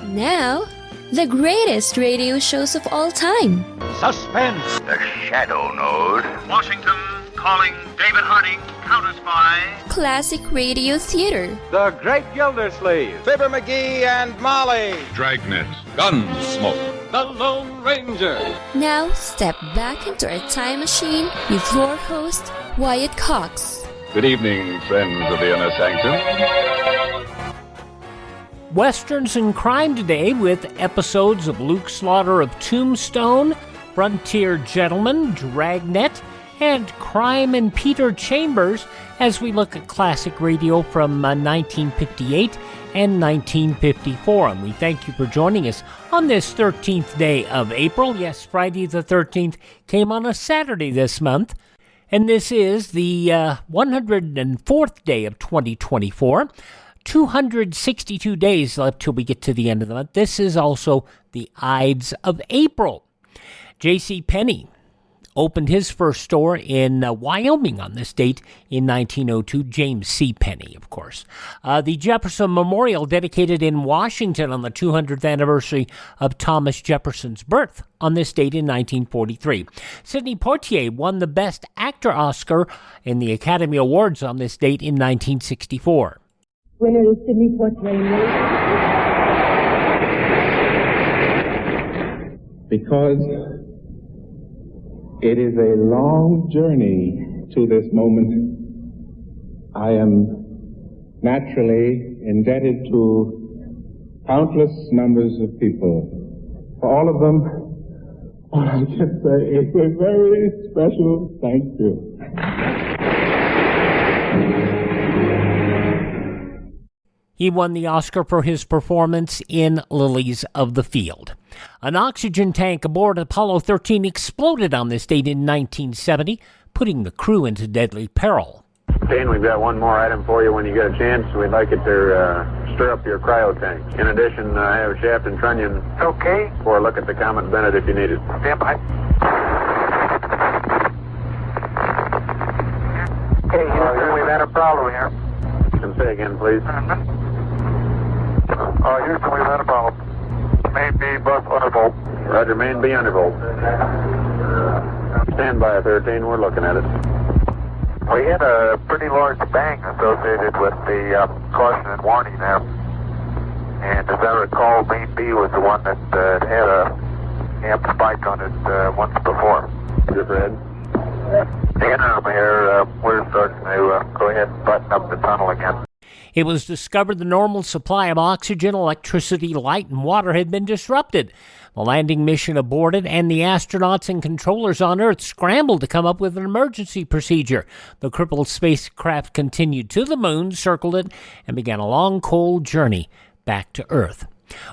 Now, the greatest radio shows of all time. Suspense. The Shadow Node. Washington calling David Harding, counter-spy. Classic radio theater. The Great Gildersleeve. Fibber McGee and Molly. Dragnet. Gunsmoke. The Lone Ranger. Now, step back into a time machine with your host, Wyatt Cox. Good evening, friends of the Inner Sanctum. Westerns and crime today with episodes of Luke Slaughter of Tombstone, Frontier Gentleman, Dragnet, and Crime and Peter Chambers as we look at classic radio from 1958 and 1954. And we thank you for joining us on this 13th day of April. Yes, Friday the 13th came on a Saturday this month. And this is the 104th day of 2024. 262 days left till we get to the end of the month. This is also the Ides of April. J.C. Penney opened his first store in Wyoming on this date in 1902. James C. Penney, of course. The Jefferson Memorial dedicated in Washington on the 200th anniversary of Thomas Jefferson's birth on this date in 1943. Sidney Poitier won the Best Actor Oscar in the Academy Awards on this date in 1964. Winner is Sidney Poitier. Because it is a long journey to this moment, I am naturally indebted to countless numbers of people. For all of them, all I can say is a very special thank you. He won the Oscar for his performance in Lilies of the Field. An oxygen tank aboard Apollo 13 exploded on this date in 1970, putting the crew into deadly peril. Dane, we've got one more item for you when you get a chance. We'd like you to stir up your cryo tank. In addition, I have shaft and trunnion. Okay. For a look at the Comet Bennett if you need it. Stand by. Okay, Houston, we've had a problem here. Can say again, please. Houston, we've had a problem. Main B bus undervolt. Roger, main B undervolt. Stand by, 13. We're looking at it. We had a pretty large bang associated with the caution and warning there. And as I recall, main B was the one that had a amp spike on it once before. Good, Fred. Interim here, we're starting to go ahead and button up the tunnel again. It was discovered the normal supply of oxygen, electricity, light, and water had been disrupted. The landing mission aborted, and the astronauts and controllers on Earth scrambled to come up with an emergency procedure. The crippled spacecraft continued to the moon, circled it, and began a long, cold journey back to Earth.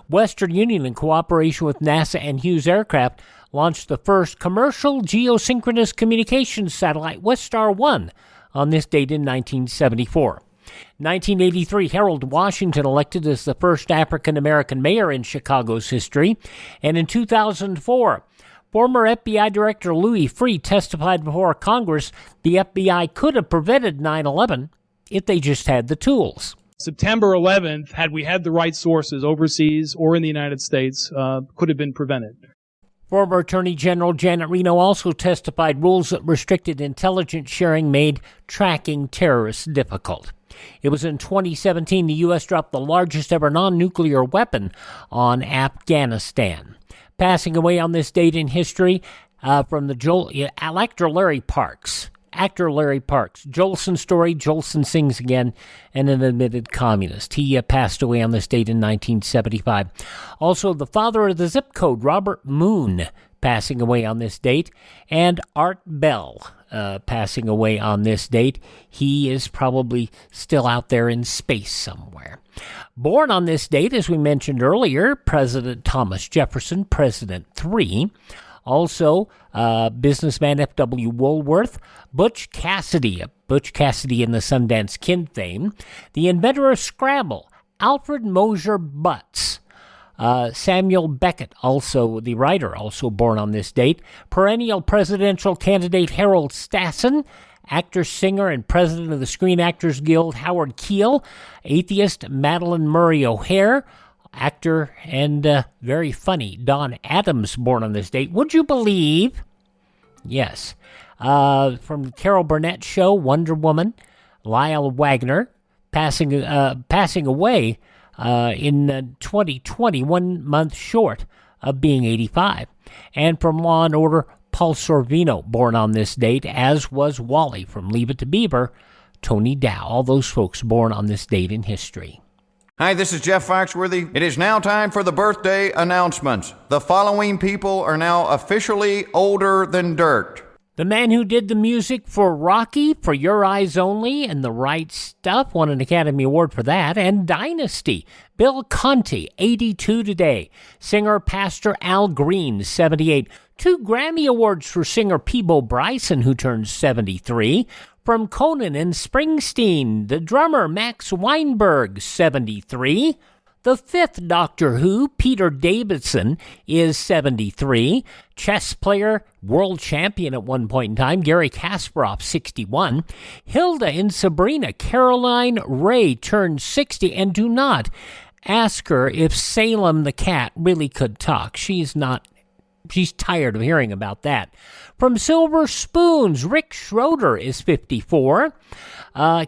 Western Union, in cooperation with NASA and Hughes Aircraft, launched the first commercial geosynchronous communications satellite, Westar 1, on this date in 1974. 1983, Harold Washington elected as the first African-American mayor in Chicago's history. And in 2004, former FBI Director Louis Freeh testified before Congress the FBI could have prevented 9/11 if they just had the tools. September 11th, had we had the right sources overseas or in the United States, could have been prevented. Former Attorney General Janet Reno also testified rules that restricted intelligence sharing made tracking terrorists difficult. It was in 2017 the U.S. dropped the largest ever non-nuclear weapon on Afghanistan. Passing away on this date in history from the actor Larry Parks. Jolson story, Jolson sings again, and an admitted communist. He passed away on this date in 1975. Also, the father of the zip code, Robert Moon, passing away on this date, and Art Bell passing away on this date. He is probably still out there in space somewhere. Born on this date, as we mentioned earlier, President Thomas Jefferson, President 3. Also, businessman F.W. Woolworth, Butch Cassidy and the Sundance Kid fame, the inventor of Scrabble, Alfred Mosier Butts, Samuel Beckett, also the writer, also born on this date, perennial presidential candidate Harold Stassen, actor, singer, and president of the Screen Actors Guild Howard Keel, atheist Madeline Murray O'Hare, actor and very funny Don Adams, born on this date. Would you believe? Yes. From the Carol Burnett show, Wonder Woman, Lyle Wagner, passing away in 2020, 1 month short of being 85. And from Law & Order, Paul Sorvino, born on this date, as was Wally from Leave It to Beaver, Tony Dow, all those folks born on this date in history. Hi, this is Jeff Foxworthy. It is now time for the birthday announcements. The following people are now officially older than dirt. The man who did the music for Rocky, For Your Eyes Only, and The Right Stuff, won an Academy Award for that, and Dynasty. Bill Conti, 82 today. Singer Pastor Al Green, 78. 2 Grammy Awards for singer Peebo Bryson, who turned 73. From Conan and Springsteen, the drummer Max Weinberg, 73. The 5th Doctor Who, Peter Davison, is 73. Chess player, world champion at one point in time, Garry Kasparov, 61. Hilda in Sabrina, Caroline Ray, turned 60. And do not ask her if Salem the cat really could talk. She's tired of hearing about that. From Silver Spoons, Rick Schroeder is 54.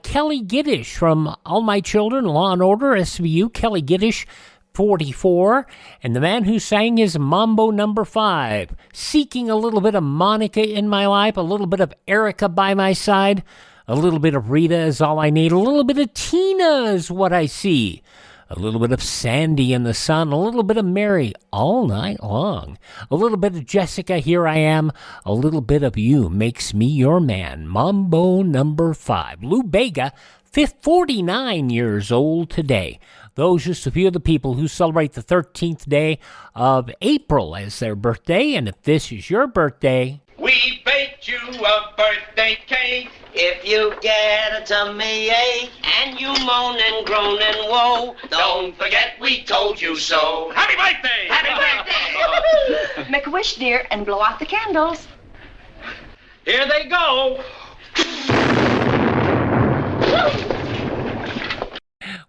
Kelly Giddish from All My Children, Law & Order, SVU, Kelly Giddish, 44. And the man who sang his Mambo No. 5, Seeking a little bit of Monica in my life, a little bit of Erica by my side, a little bit of Rita is all I need, a little bit of Tina is what I see. A little bit of Sandy in the Sun, a little bit of Mary all night long. A little bit of Jessica, Here I Am. A little bit of You Makes Me Your Man. Mambo No. 5. Lou Bega, 49 years old today. Those just a few of the people who celebrate the 13th day of April as their birthday. And if this is your birthday, we baked you a birthday cake. If you get a tummy ache and you moan and groan and woe, don't forget we told you so. Happy birthday! Happy birthday! Make a wish, dear, and blow out the candles. Here they go.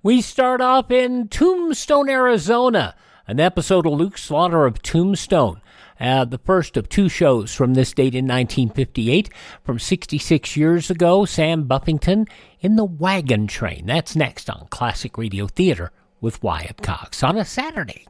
We start off in Tombstone, Arizona, an episode of Luke Slaughter of Tombstone. The first of 2 shows from this date in 1958. From 66 years ago, Sam Buffington in the Wagon Train. That's next on Classic Radio Theater with Wyatt Cox on a Saturday.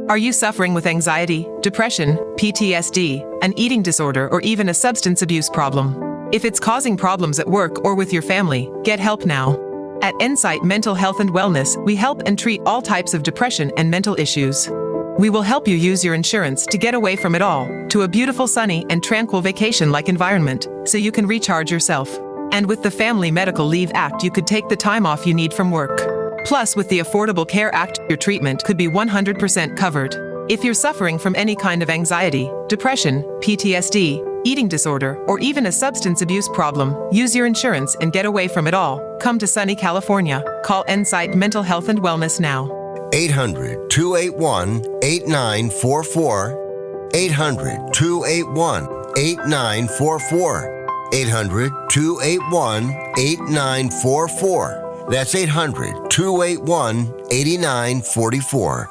Are you suffering with anxiety, depression, PTSD, an eating disorder, or even a substance abuse problem? If it's causing problems at work or with your family, get help now. At Insight Mental Health and Wellness, we help and treat all types of depression and mental issues. We will help you use your insurance to get away from it all, to a beautiful, sunny, and tranquil vacation-like environment, so you can recharge yourself. And with the Family Medical Leave Act, you could take the time off you need from work. Plus, with the Affordable Care Act, your treatment could be 100% covered. If you're suffering from any kind of anxiety, depression, PTSD, eating disorder, or even a substance abuse problem, use your insurance and get away from it all. Come to sunny California. Call Insight Mental Health and Wellness now. 800-281-8944. 800-281-8944. 800-281-8944. That's 800-281-8944.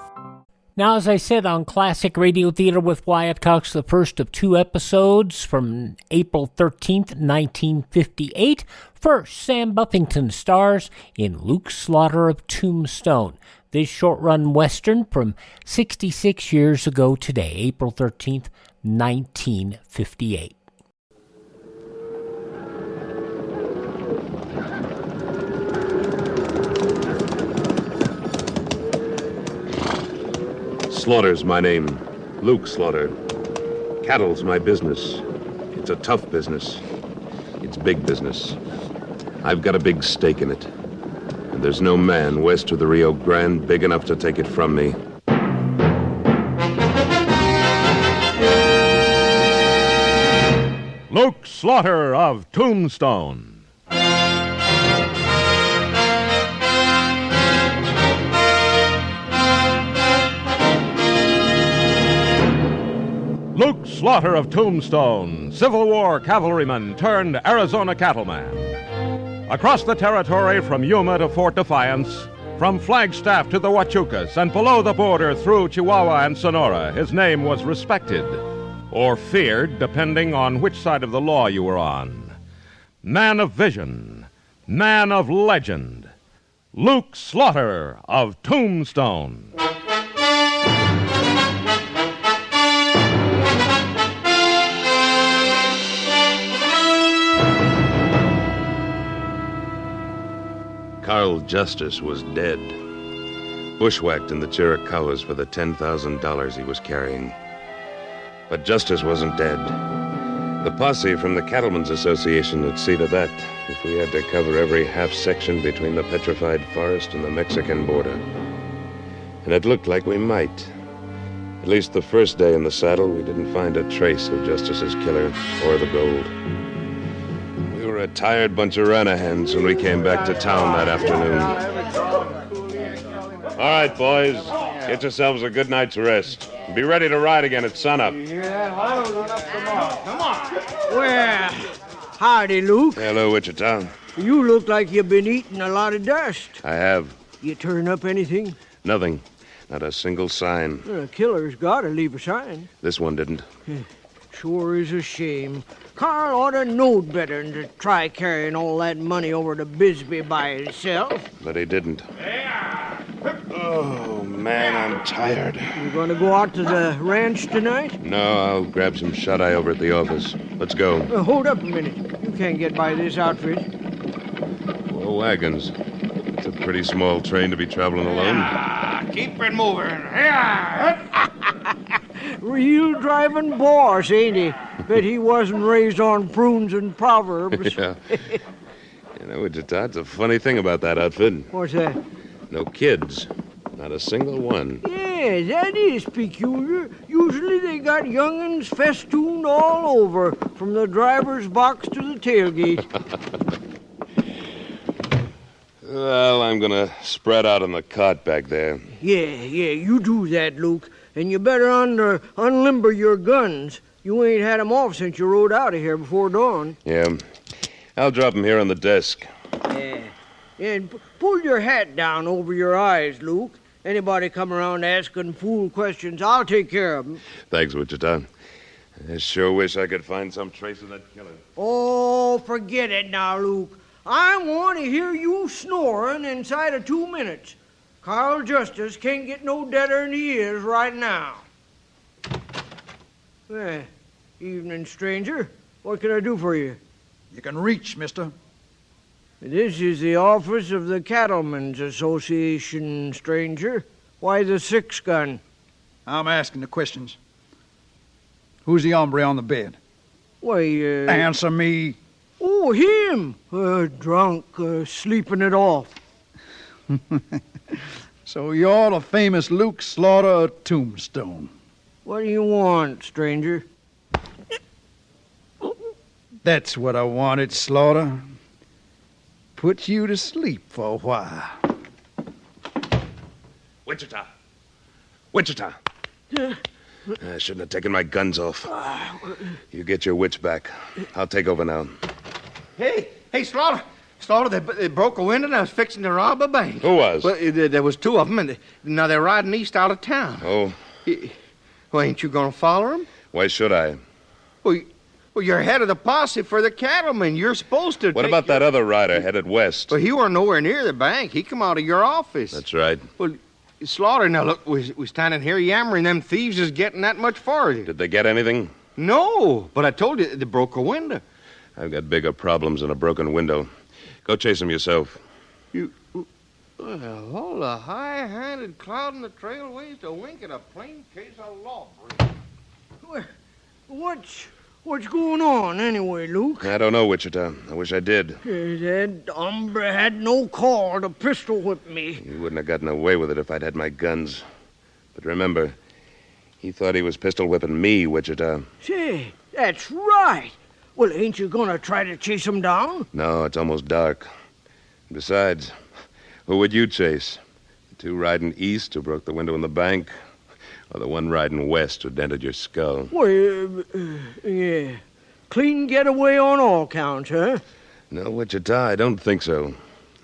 Now, as I said, on Classic Radio Theater with Wyatt Cox, the first of 2 episodes from April 13th, 1958. First, Sam Buffington stars in Luke Slaughter of Tombstone. This short-run Western from 66 years ago today, April 13th, 1958. Slaughter's my name, Luke Slaughter. Cattle's my business. It's a tough business. It's big business. I've got a big stake in it. And there's no man west of the Rio Grande big enough to take it from me. Luke Slaughter of Tombstone. Luke Slaughter of Tombstone, Civil War cavalryman turned Arizona cattleman. Across the territory from Yuma to Fort Defiance, from Flagstaff to the Huachucas, and below the border through Chihuahua and Sonora, his name was respected, or feared, depending on which side of the law you were on. Man of vision, man of legend, Luke Slaughter of Tombstone. Carl Justice was dead, bushwhacked in the Chiricahuas for the $10,000 he was carrying. But Justice wasn't dead. The posse from the Cattlemen's Association would see to that if we had to cover every half section between the petrified forest and the Mexican border. And it looked like we might. At least the first day in the saddle, we didn't find a trace of Justice's killer or the gold. We were a tired bunch of ranahans when we came back to town that afternoon. All right, boys, get yourselves a good night's rest. Be ready to ride again at sunup. Come on. Well, howdy, Luke. Hello, Wichita. You look like you've been eating a lot of dust. I have. You turn up anything? Nothing. Not a single sign. Well, a killer's got to leave a sign. This one didn't. Sure is a shame. Carl ought to knowed better than to try carrying all that money over to Bisbee by himself. But he didn't. Oh, man, I'm tired. You going to go out to the ranch tonight? No, I'll grab some shut-eye over at the office. Let's go. Hold up a minute. You can't get by this outfit. 4 wagons. It's a pretty small train to be traveling alone. Keep it moving. Real driving boss, ain't he? Bet he wasn't raised on prunes and proverbs. Yeah. You know, Wichita, it's a funny thing about that outfit. What's that? No kids. Not a single one. Yeah, that is peculiar. Usually they got young'uns festooned all over, from the driver's box to the tailgate. Well, I'm gonna spread out on the cot back there. Yeah, you do that, Luke. And you better unlimber your guns. You ain't had 'em off since you rode out of here before dawn. Yeah. I'll drop them here on the desk. Yeah. And pull your hat down over your eyes, Luke. Anybody come around asking fool questions, I'll take care of them. Thanks, Wichita. I sure wish I could find some trace of that killer. Oh, forget it now, Luke. I want to hear you snoring inside of 2 minutes. Carl Justice can't get no deader than he is right now. Well, evening, stranger. What can I do for you? You can reach, mister. This is the office of the Cattlemen's Association, stranger. Why the 6-gun? I'm asking the questions. Who's the hombre on the bed? Why, Answer me. Oh, him. Drunk, sleeping it off. So you're the famous Luke Slaughter of Tombstone. What do you want, stranger? That's what I wanted, Slaughter. Put you to sleep for a while. Wichita! Wichita! I shouldn't have taken my guns off. You get your wits back. I'll take over now. Hey, Slaughter. Slaughter, they broke a window and I was fixing to rob a bank. Who was? Well, there was 2 of them, and now they're riding east out of town. Oh. Well, ain't you going to follow them? Why should I? Well, you're head of the posse for the cattlemen. You're supposed to. What about that other rider headed west? Well, he weren't nowhere near the bank. He come out of your office. That's right. Well, Slaughter, now look, we standing here yammering. Them thieves is getting that much farther. Did they get anything? No, but I told you they broke a window. I've got bigger problems than a broken window. Go chase them yourself. Well, all the high-handed clouding the trailways to wink at a plain case of lawbreaking. What's going on anyway, Luke? I don't know, Wichita. I wish I did. That hombre had no call to pistol whip me. He wouldn't have gotten away with it if I'd had my guns. But remember, he thought he was pistol whipping me, Wichita. Say, that's right. Well, ain't you gonna try to chase him down? No, it's almost dark. Besides, who would you chase? The 2 riding east who broke the window in the bank? Or the one riding west who dented your skull? Well, yeah. Clean getaway on all counts, huh? No, Wichita, I don't think so.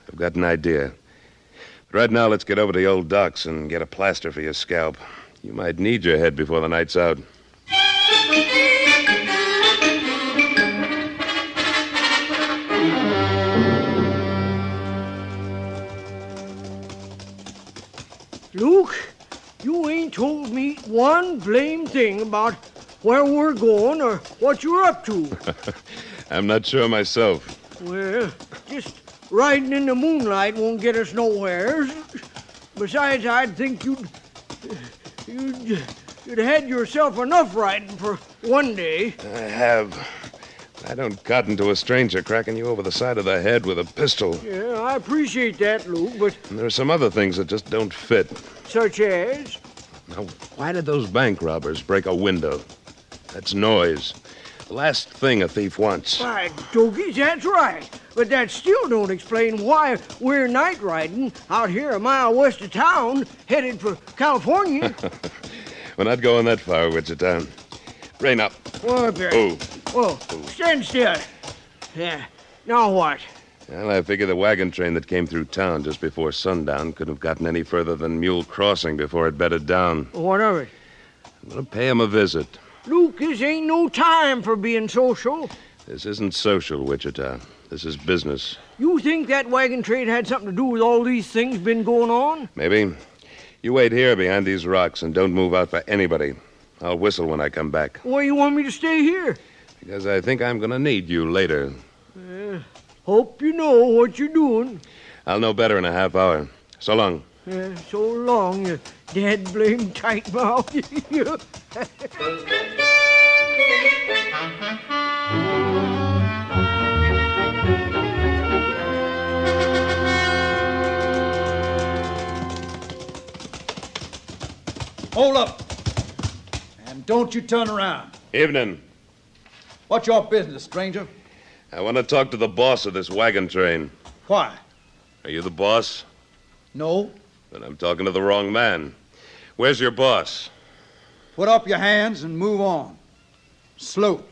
I've got an idea. Right now, let's get over to the old docks and get a plaster for your scalp. You might need your head before the night's out. Luke, you ain't told me one blame thing about where we're going or what you're up to. I'm not sure myself. Well, just riding in the moonlight won't get us nowhere. Besides, I'd think you'd had yourself enough riding for one day. I have. I don't cotton to a stranger cracking you over the side of the head with a pistol. Yeah, I appreciate that, Luke, but... And there are some other things that just don't fit. Such as? Now, why did those bank robbers break a window? That's noise. The last thing a thief wants. Why, Dogies, that's right. But that still don't explain why we're night riding out here a mile west of town, headed for California. We're not going that far, Wichita. Rein up. What, Barry? Oh. Whoa, stand still. Yeah, now what? Well, I figure the wagon train that came through town just before sundown couldn't have gotten any further than Mule Crossing before it bedded down. What of it? I'm going to pay him a visit. Luke, this ain't no time for being social. This isn't social, Wichita. This is business. You think that wagon train had something to do with all these things been going on? Maybe. You wait here behind these rocks and don't move out for anybody. I'll whistle when I come back. Why you want me to stay here? Because I think I'm going to need you later. Hope you know what you're doing. I'll know better in a half hour. So long. So long, you dead blame tight mouth. Hold up. And don't you turn around. Evening. What's your business, stranger? I want to talk to the boss of this wagon train. Why? Are you the boss? No. Then I'm talking to the wrong man. Where's your boss? Put up your hands and move on. Slow.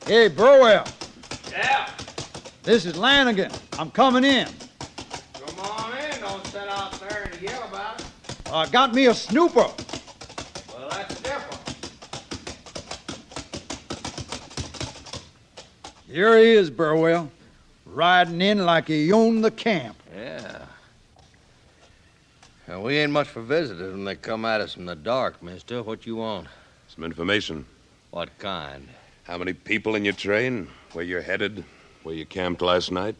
Hey, Burnwell. Yeah? This is Lanigan. I'm coming in. Come on in. Don't sit out there and yell about it. I got me a snooper. Well, that's different. Here he is, Burnwell. Riding in like he owned the camp. Yeah. Now, we ain't much for visitors when they come at us in the dark, mister. What you want? Some information. What kind? How many people in your train? Where you're headed? Where you camped last night?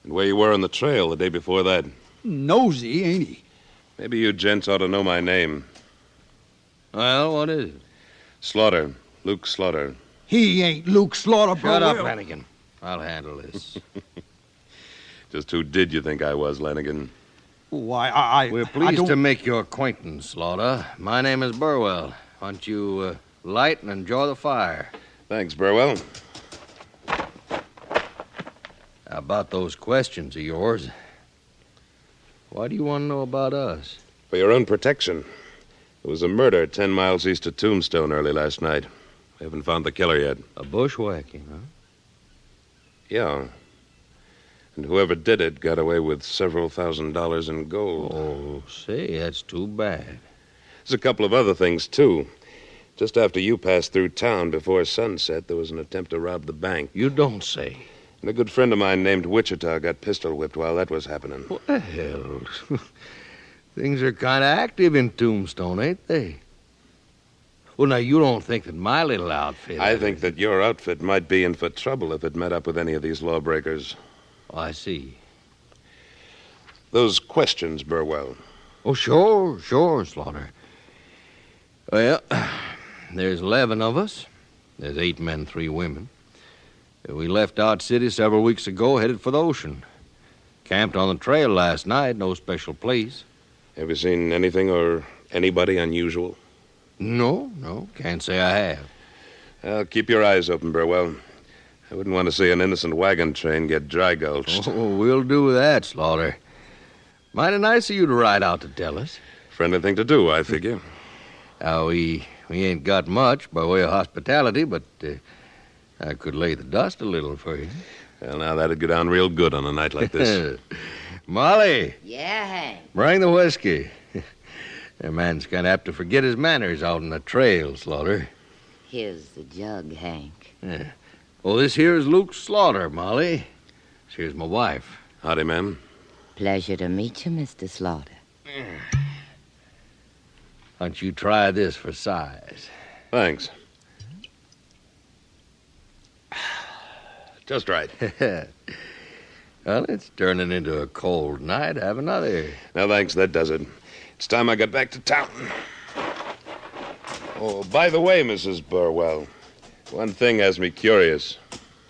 And where you were on the trail the day before that? Nosy, ain't he? Maybe you gents ought to know my name. Well, what is it? Slaughter. Luke Slaughter. He ain't Luke Slaughter, Shut Burnwell. up, Lanigan. I'll handle this. Just who did you think I was, Lanigan? Why, We're pleased to make your acquaintance, Slaughter. My name is Burnwell. Why don't you light and enjoy the fire? Thanks, Burnwell. How about those questions of yours? Why do you want to know about us? For your own protection. There was a murder 10 miles east of Tombstone early last night. We haven't found the killer yet. A bushwhacking, huh? Yeah. And whoever did it got away with several $1,000s in gold. Oh, say, that's too bad. There's a couple of other things, too. Just after you passed through town before sunset, there was an attempt to rob the bank. You don't say. And a good friend of mine named Wichita got pistol-whipped while that was happening. Well, things are kind of active in Tombstone, ain't they? Well, now, you don't think that my little outfit... I think that your outfit might be in for trouble if it met up with any of these lawbreakers. Oh, I see. Those questions, Burwell. Oh, sure, Slaughter. Well, there's 11 of us. There's 8 men, 3 women. We left Dodge City several weeks ago, headed for the ocean. Camped on the trail last night, no special place. Have you seen anything or anybody unusual? No, can't say I have. Well, keep your eyes open, Burwell. I wouldn't want to see an innocent wagon train get dry-gulched. Oh, we'll do that, Slaughter. Mighty nice of you to ride out to tell us. Friendly thing to do, I figure. We We ain't got much by way of hospitality, but I could lay the dust a little for you. Well, now that'd go down real good on a night like this. Molly. Yeah, Hank. Bring the whiskey. A man's kind of apt to forget his manners out on the trail, Slaughter. Here's the jug, Hank. Yeah. Oh, this here is Luke Slaughter, Molly. Here's my wife. Howdy, ma'am. Pleasure to meet you, Mr. Slaughter. Why don't you try this for size? Thanks. Just right. Well, it's turning into a cold night. Have another. No, thanks. That does it. It's time I got back to town. Oh, by the way, Mrs. Burwell, one thing has me curious.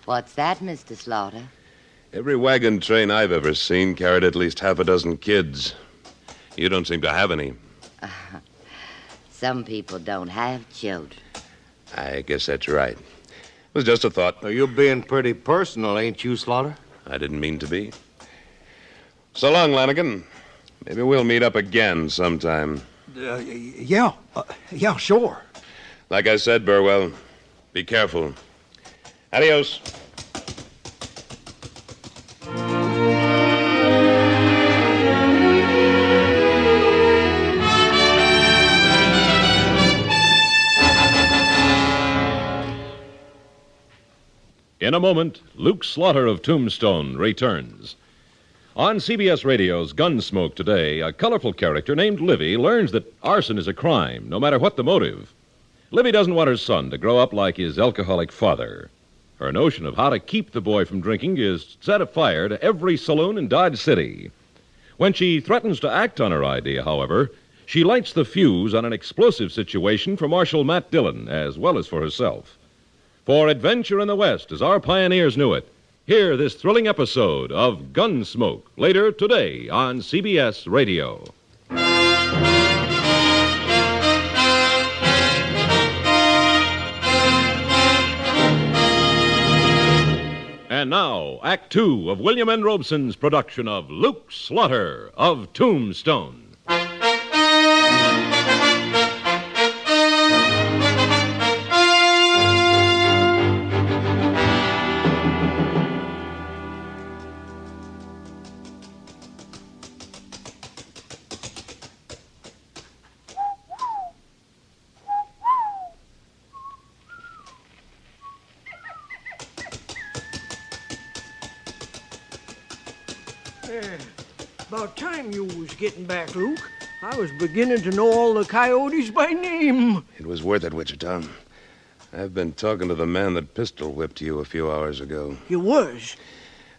What's that, Mr. Slaughter? Every wagon train I've ever seen carried at least half a dozen kids. You don't seem to have any. Some people don't have children. I guess that's right. It was just a thought. Well, you're being pretty personal, ain't you, Slaughter? I didn't mean to be. So long, Lanigan. Maybe we'll meet up again sometime. Yeah, sure. Like I said, Burwell, be careful. Adios. In a moment, Luke Slaughter of Tombstone returns. On CBS Radio's Gunsmoke today, a colorful character named Livy learns that arson is a crime, no matter what the motive. Livy doesn't want her son to grow up like his alcoholic father. Her notion of how to keep the boy from drinking is set afire to every saloon in Dodge City. When she threatens to act on her idea, however, she lights the fuse on an explosive situation for Marshal Matt Dillon, as well as for herself. For adventure in the West, as our pioneers knew it, hear this thrilling episode of Gunsmoke later today on CBS Radio. And now, Act Two of William N. Robeson's production of Luke Slaughter of Tombstone. About time you was getting back, Luke. I was beginning to know all the coyotes by name. It was worth it, Wichita. I've been talking to the man that pistol whipped you a few hours ago. You was?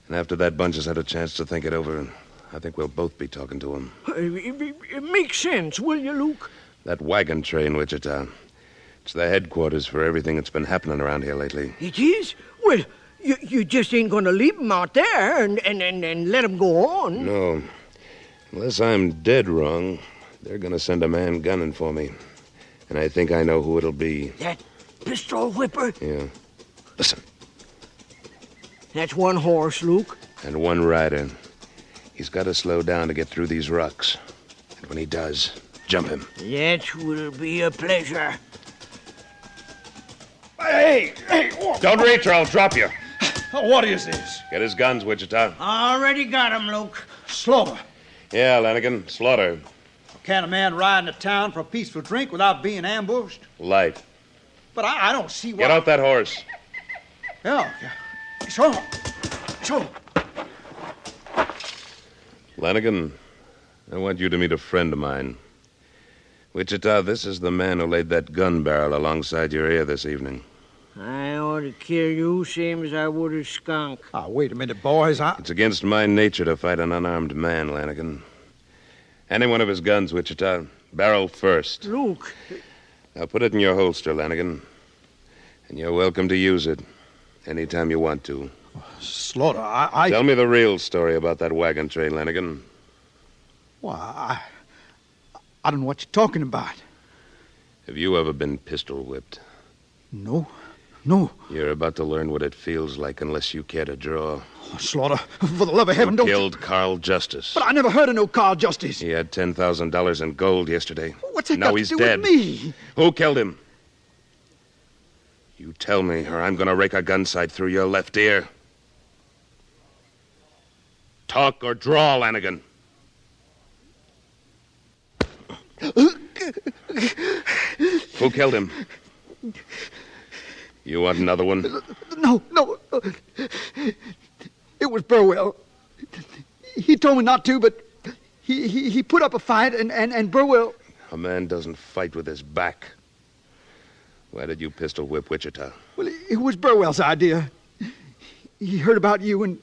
And after that bunch has had a chance to think it over, I think we'll both be talking to him. It makes sense, will you, Luke? That wagon train, Wichita. It's the headquarters for everything that's been happening around here lately. It is? Well, you just ain't gonna leave them out there and let them go on. No. Unless I'm dead wrong, they're gonna send a man gunning for me. And I think I know who it'll be. That pistol whipper? Yeah. Listen. That's one horse, Luke. And one rider. He's got to slow down to get through these rocks. And when he does, jump him. That will be a pleasure. Hey! Don't reach or I'll drop you. What is this? Get his guns, Wichita. Already got him, Luke. Slaughter. Yeah, Lanigan. Slaughter. Can a man ride into town for a peaceful drink without being ambushed? Light. But I don't see why... Get off that horse. Yeah. Sure. Lanigan, I want you to meet a friend of mine. Wichita, this is the man who laid that gun barrel alongside your ear this evening. I ought to kill you same as I would a skunk. Wait a minute, boys. It's against my nature to fight an unarmed man, Lanigan. Any one of his guns, Wichita. Barrel first. Luke. Now put it in your holster, Lanigan. And you're welcome to use it anytime you want to. Slaughter, I... Tell me the real story about that wagon train, Lanigan. Why, I don't know what you're talking about. Have you ever been pistol whipped? No. You're about to learn what it feels like unless you care to draw. Oh, Slaughter, for the love of heaven, don't... Killed Carl Justice. But I never heard of no Carl Justice. He had $10,000 in gold yesterday. What's that now got he's to do dead. with me? Who killed him? You tell me, or I'm going to rake a gun sight through your left ear. Talk or draw, Lanigan. Who killed him? You want another one? No. It was Burnwell. He told me not to, but he put up a fight, and Burnwell... A man doesn't fight with his back. Why did you pistol whip Wichita? Well, it was Burnwell's idea. He heard about you, and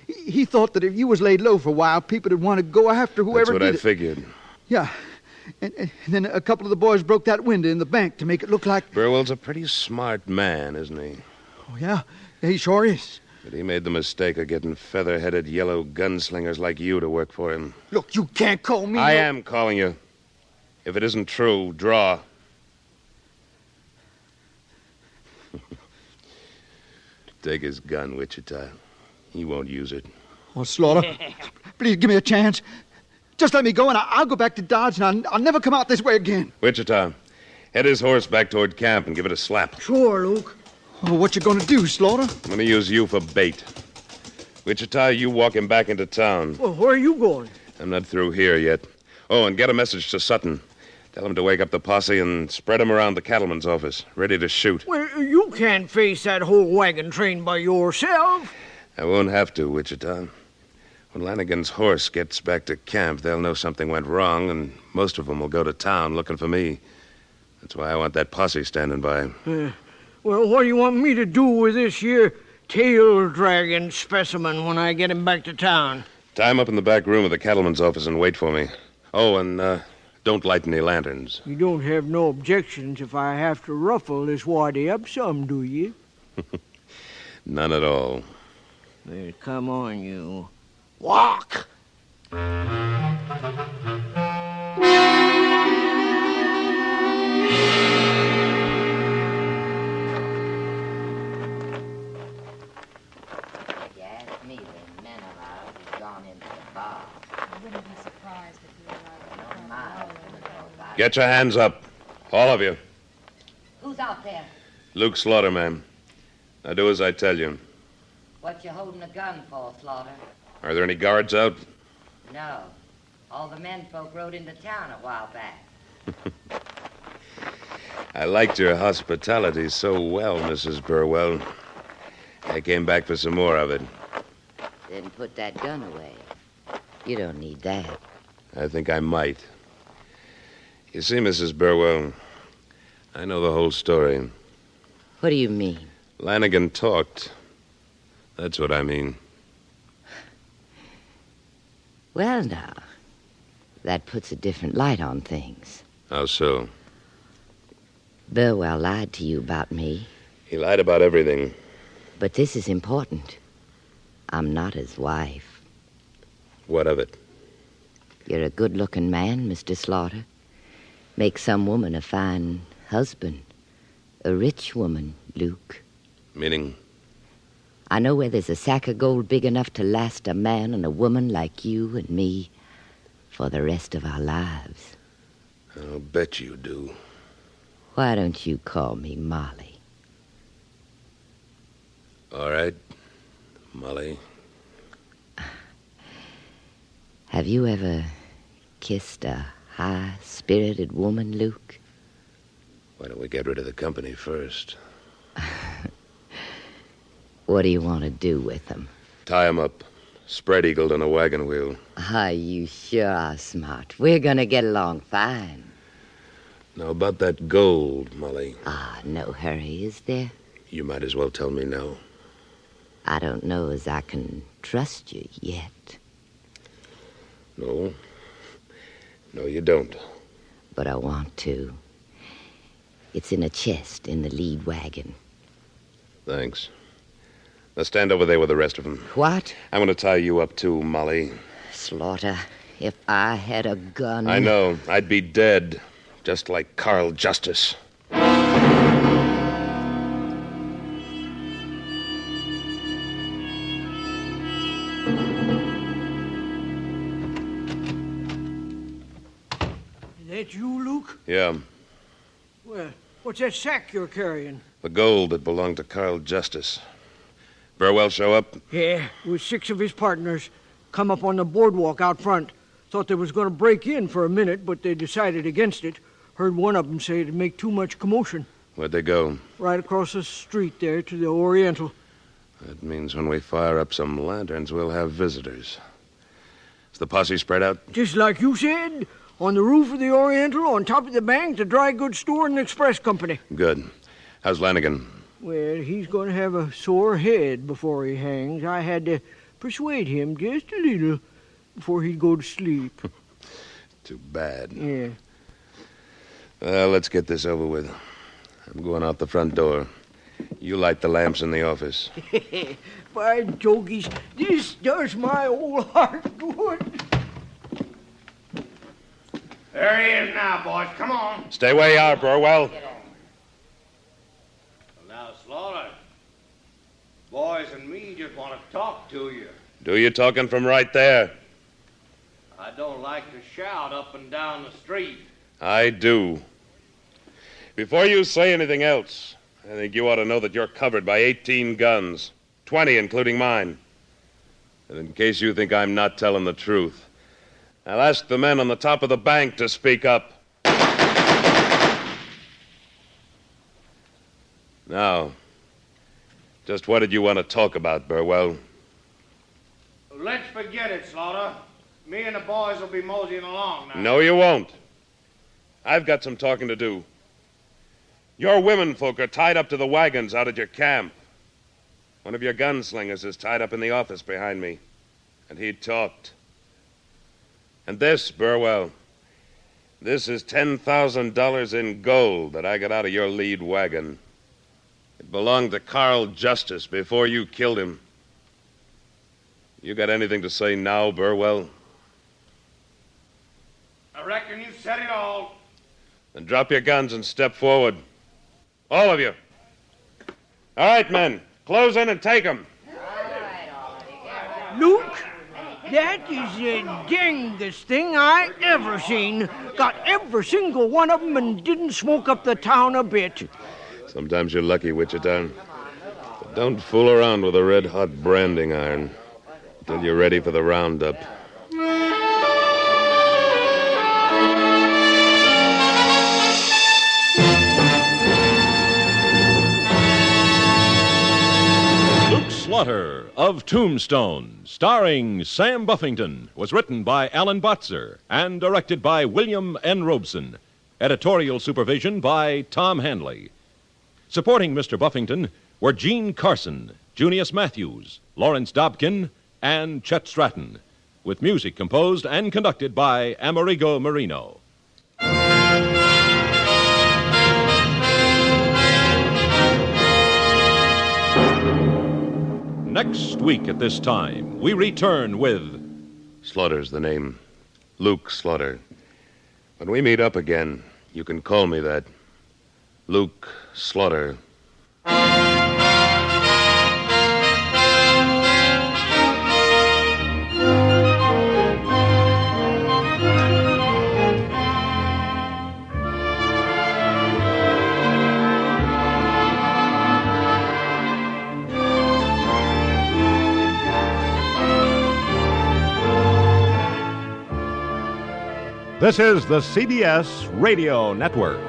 he thought that if you was laid low for a while, people would want to go after whoever did it. That's what I figured. Yeah. And then a couple of the boys broke that window in the bank to make it look like... Burwell's a pretty smart man, isn't he? Oh, yeah. He sure is. But he made the mistake of getting feather-headed yellow gunslingers like you to work for him. Look, you can't call me... I am calling you. If it isn't true, draw. Take his gun, Wichita. He won't use it. Oh, Slaughter, please give me a chance. Just let me go, and I'll go back to Dodge, and I'll never come out this way again. Wichita, head his horse back toward camp and give it a slap. Sure, Luke. Oh, what you gonna do, Slaughter? I'm gonna use you for bait. Wichita, you walk him back into town. Well, where are you going? I'm not through here yet. Oh, and get a message to Sutton. Tell him to wake up the posse and spread him around the cattleman's office, ready to shoot. Well, you can't face that whole wagon train by yourself. I won't have to, Wichita. When Lanigan's horse gets back to camp, they'll know something went wrong, and most of them will go to town looking for me. That's why I want that posse standing by. Well, what do you want me to do with this here tail-dragging specimen when I get him back to town? Tie him up in the back room of the cattleman's office and wait for me. Oh, and don't light any lanterns. You don't have no objections if I have to ruffle this waddy up some, do you? None at all. Well, come on, you. Walk! Get your hands up. All of you. Who's out there? Luke Slaughter, ma'am. Now do as I tell you. What you holding a gun for, Slaughter? Are there any guards out? No. All the men folk rode into town a while back. I liked your hospitality so well, Mrs. Burwell. I came back for some more of it. Then put that gun away. You don't need that. I think I might. You see, Mrs. Burwell, I know the whole story. What do you mean? Lanigan talked. That's what I mean. Well, now, that puts a different light on things. How so? Burwell lied to you about me. He lied about everything. But this is important. I'm not his wife. What of it? You're a good-looking man, Mr. Slaughter. Make some woman a fine husband. A rich woman, Luke. Meaning? I know where there's a sack of gold big enough to last a man and a woman like you and me for the rest of our lives. I'll bet you do. Why don't you call me Molly? All right, Molly. Have you ever kissed a high-spirited woman, Luke? Why don't we get rid of the company first? What do you want to do with them? Tie them up. Spread-eagled on a wagon wheel. Ah, you sure are smart. We're going to get along fine. Now, about that gold, Molly. Ah, no hurry, is there? You might as well tell me no. I don't know as I can trust you yet. No. No, you don't. But I want to. It's in a chest in the lead wagon. Thanks. Now stand over there with the rest of them. What? I'm going to tie you up, too, Molly. Slaughter, if I had a gun... I know. I'd be dead. Just like Carl Justice. Is that you, Luke? Yeah. Well, what's that sack you're carrying? The gold that belonged to Carl Justice. Burnwell show up? Yeah, with 6 of his partners. Come up on the boardwalk out front. Thought they was going to break in for a minute, but they decided against it. Heard one of them say it'd make too much commotion. Where'd they go? Right across the street there to the Oriental. That means when we fire up some lanterns, we'll have visitors. Is the posse spread out? Just like you said. On the roof of the Oriental, on top of the bank, the dry goods store and the express company. Good. How's Lanigan? Well, he's going to have a sore head before he hangs. I had to persuade him just a little before he'd go to sleep. Too bad. Yeah. Well, let's get this over with. I'm going out the front door. You light the lamps in the office. By jogies, this does my old heart good. There he is now, boys. Come on. Stay where you are, Burnwell. Now, Slaughter, boys and me just want to talk to you. Do you talking from right there? I don't like to shout up and down the street. I do. Before you say anything else, I think you ought to know that you're covered by 18 guns, 20 including mine. And in case you think I'm not telling the truth, I'll ask the men on the top of the bank to speak up. Now, just what did you want to talk about, Burnwell? Let's forget it, Slaughter. Me and the boys will be moseying along now. No, you won't. I've got some talking to do. Your women folk are tied up to the wagons out at your camp. One of your gunslingers is tied up in the office behind me, and he talked. And this, Burnwell, this is $10,000 in gold that I got out of your lead wagon. It belonged to Carl Justice before you killed him. You got anything to say now, Burnwell? I reckon you said it all. Then drop your guns and step forward. All of you. All right, men. Close in and take them. Luke, that is the dangest thing I ever seen. Got every single one of them and didn't smoke up the town a bit. Sometimes you're lucky, Wichita. But don't fool around with a red-hot branding iron until you're ready for the roundup. Luke Slaughter of Tombstone, starring Sam Buffington, was written by Alan Botzer and directed by William N. Robeson. Editorial supervision by Tom Hanley. Supporting Mr. Buffington were Gene Carson, Junius Matthews, Lawrence Dobkin, and Chet Stratton, with music composed and conducted by Amerigo Marino. Next week at this time, we return with... Slaughter's the name. Luke Slaughter. When we meet up again, you can call me that. Luke Slaughter. This is the CBS Radio Network.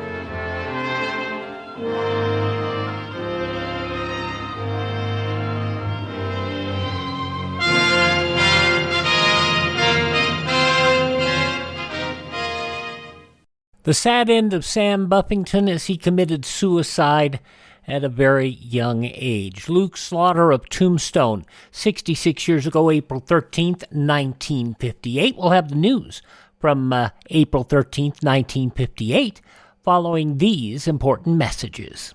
The sad end of Sam Buffington is he committed suicide at a very young age. Luke Slaughter of Tombstone, 66 years ago, April 13th, 1958. We'll have the news from April 13th, 1958, following these important messages.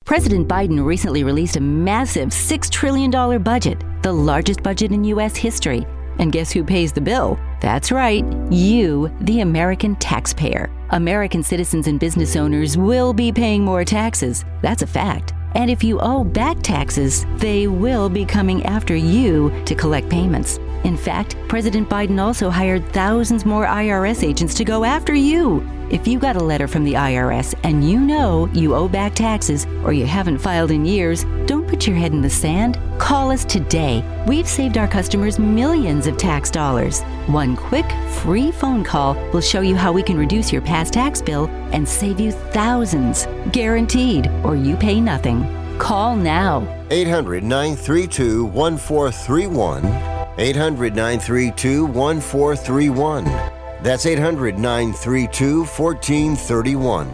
President Biden recently released a massive $6 trillion budget, the largest budget in U.S. history. And guess who pays the bill? That's right, you, the American taxpayer. American citizens and business owners will be paying more taxes. That's a fact. And if you owe back taxes, they will be coming after you to collect payments. In fact, President Biden also hired thousands more IRS agents to go after you. If you got a letter from the IRS and you know you owe back taxes or you haven't filed in years, don't put your head in the sand. Call us today. We've saved our customers millions of tax dollars. One quick, free phone call will show you how we can reduce your past tax bill and save you thousands. Guaranteed, or you pay nothing. Call now. 800-932-1431. 800-932-1431. That's 800-932-1431.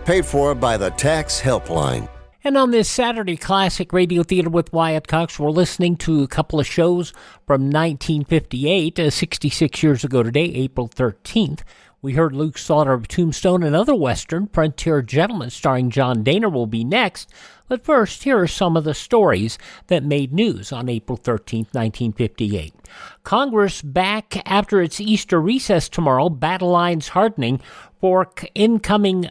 Paid for by the Tax Helpline. And on this Saturday Classic Radio Theater with Wyatt Cox, we're listening to a couple of shows from 1958, 66 years ago today, April 13th. We heard Luke Slaughter of Tombstone, another Western, Frontier Gentleman, starring John Dehner, will be next. But first, here are some of the stories that made news on April 13th, 1958. Congress back after its Easter recess tomorrow, battle lines hardening for coming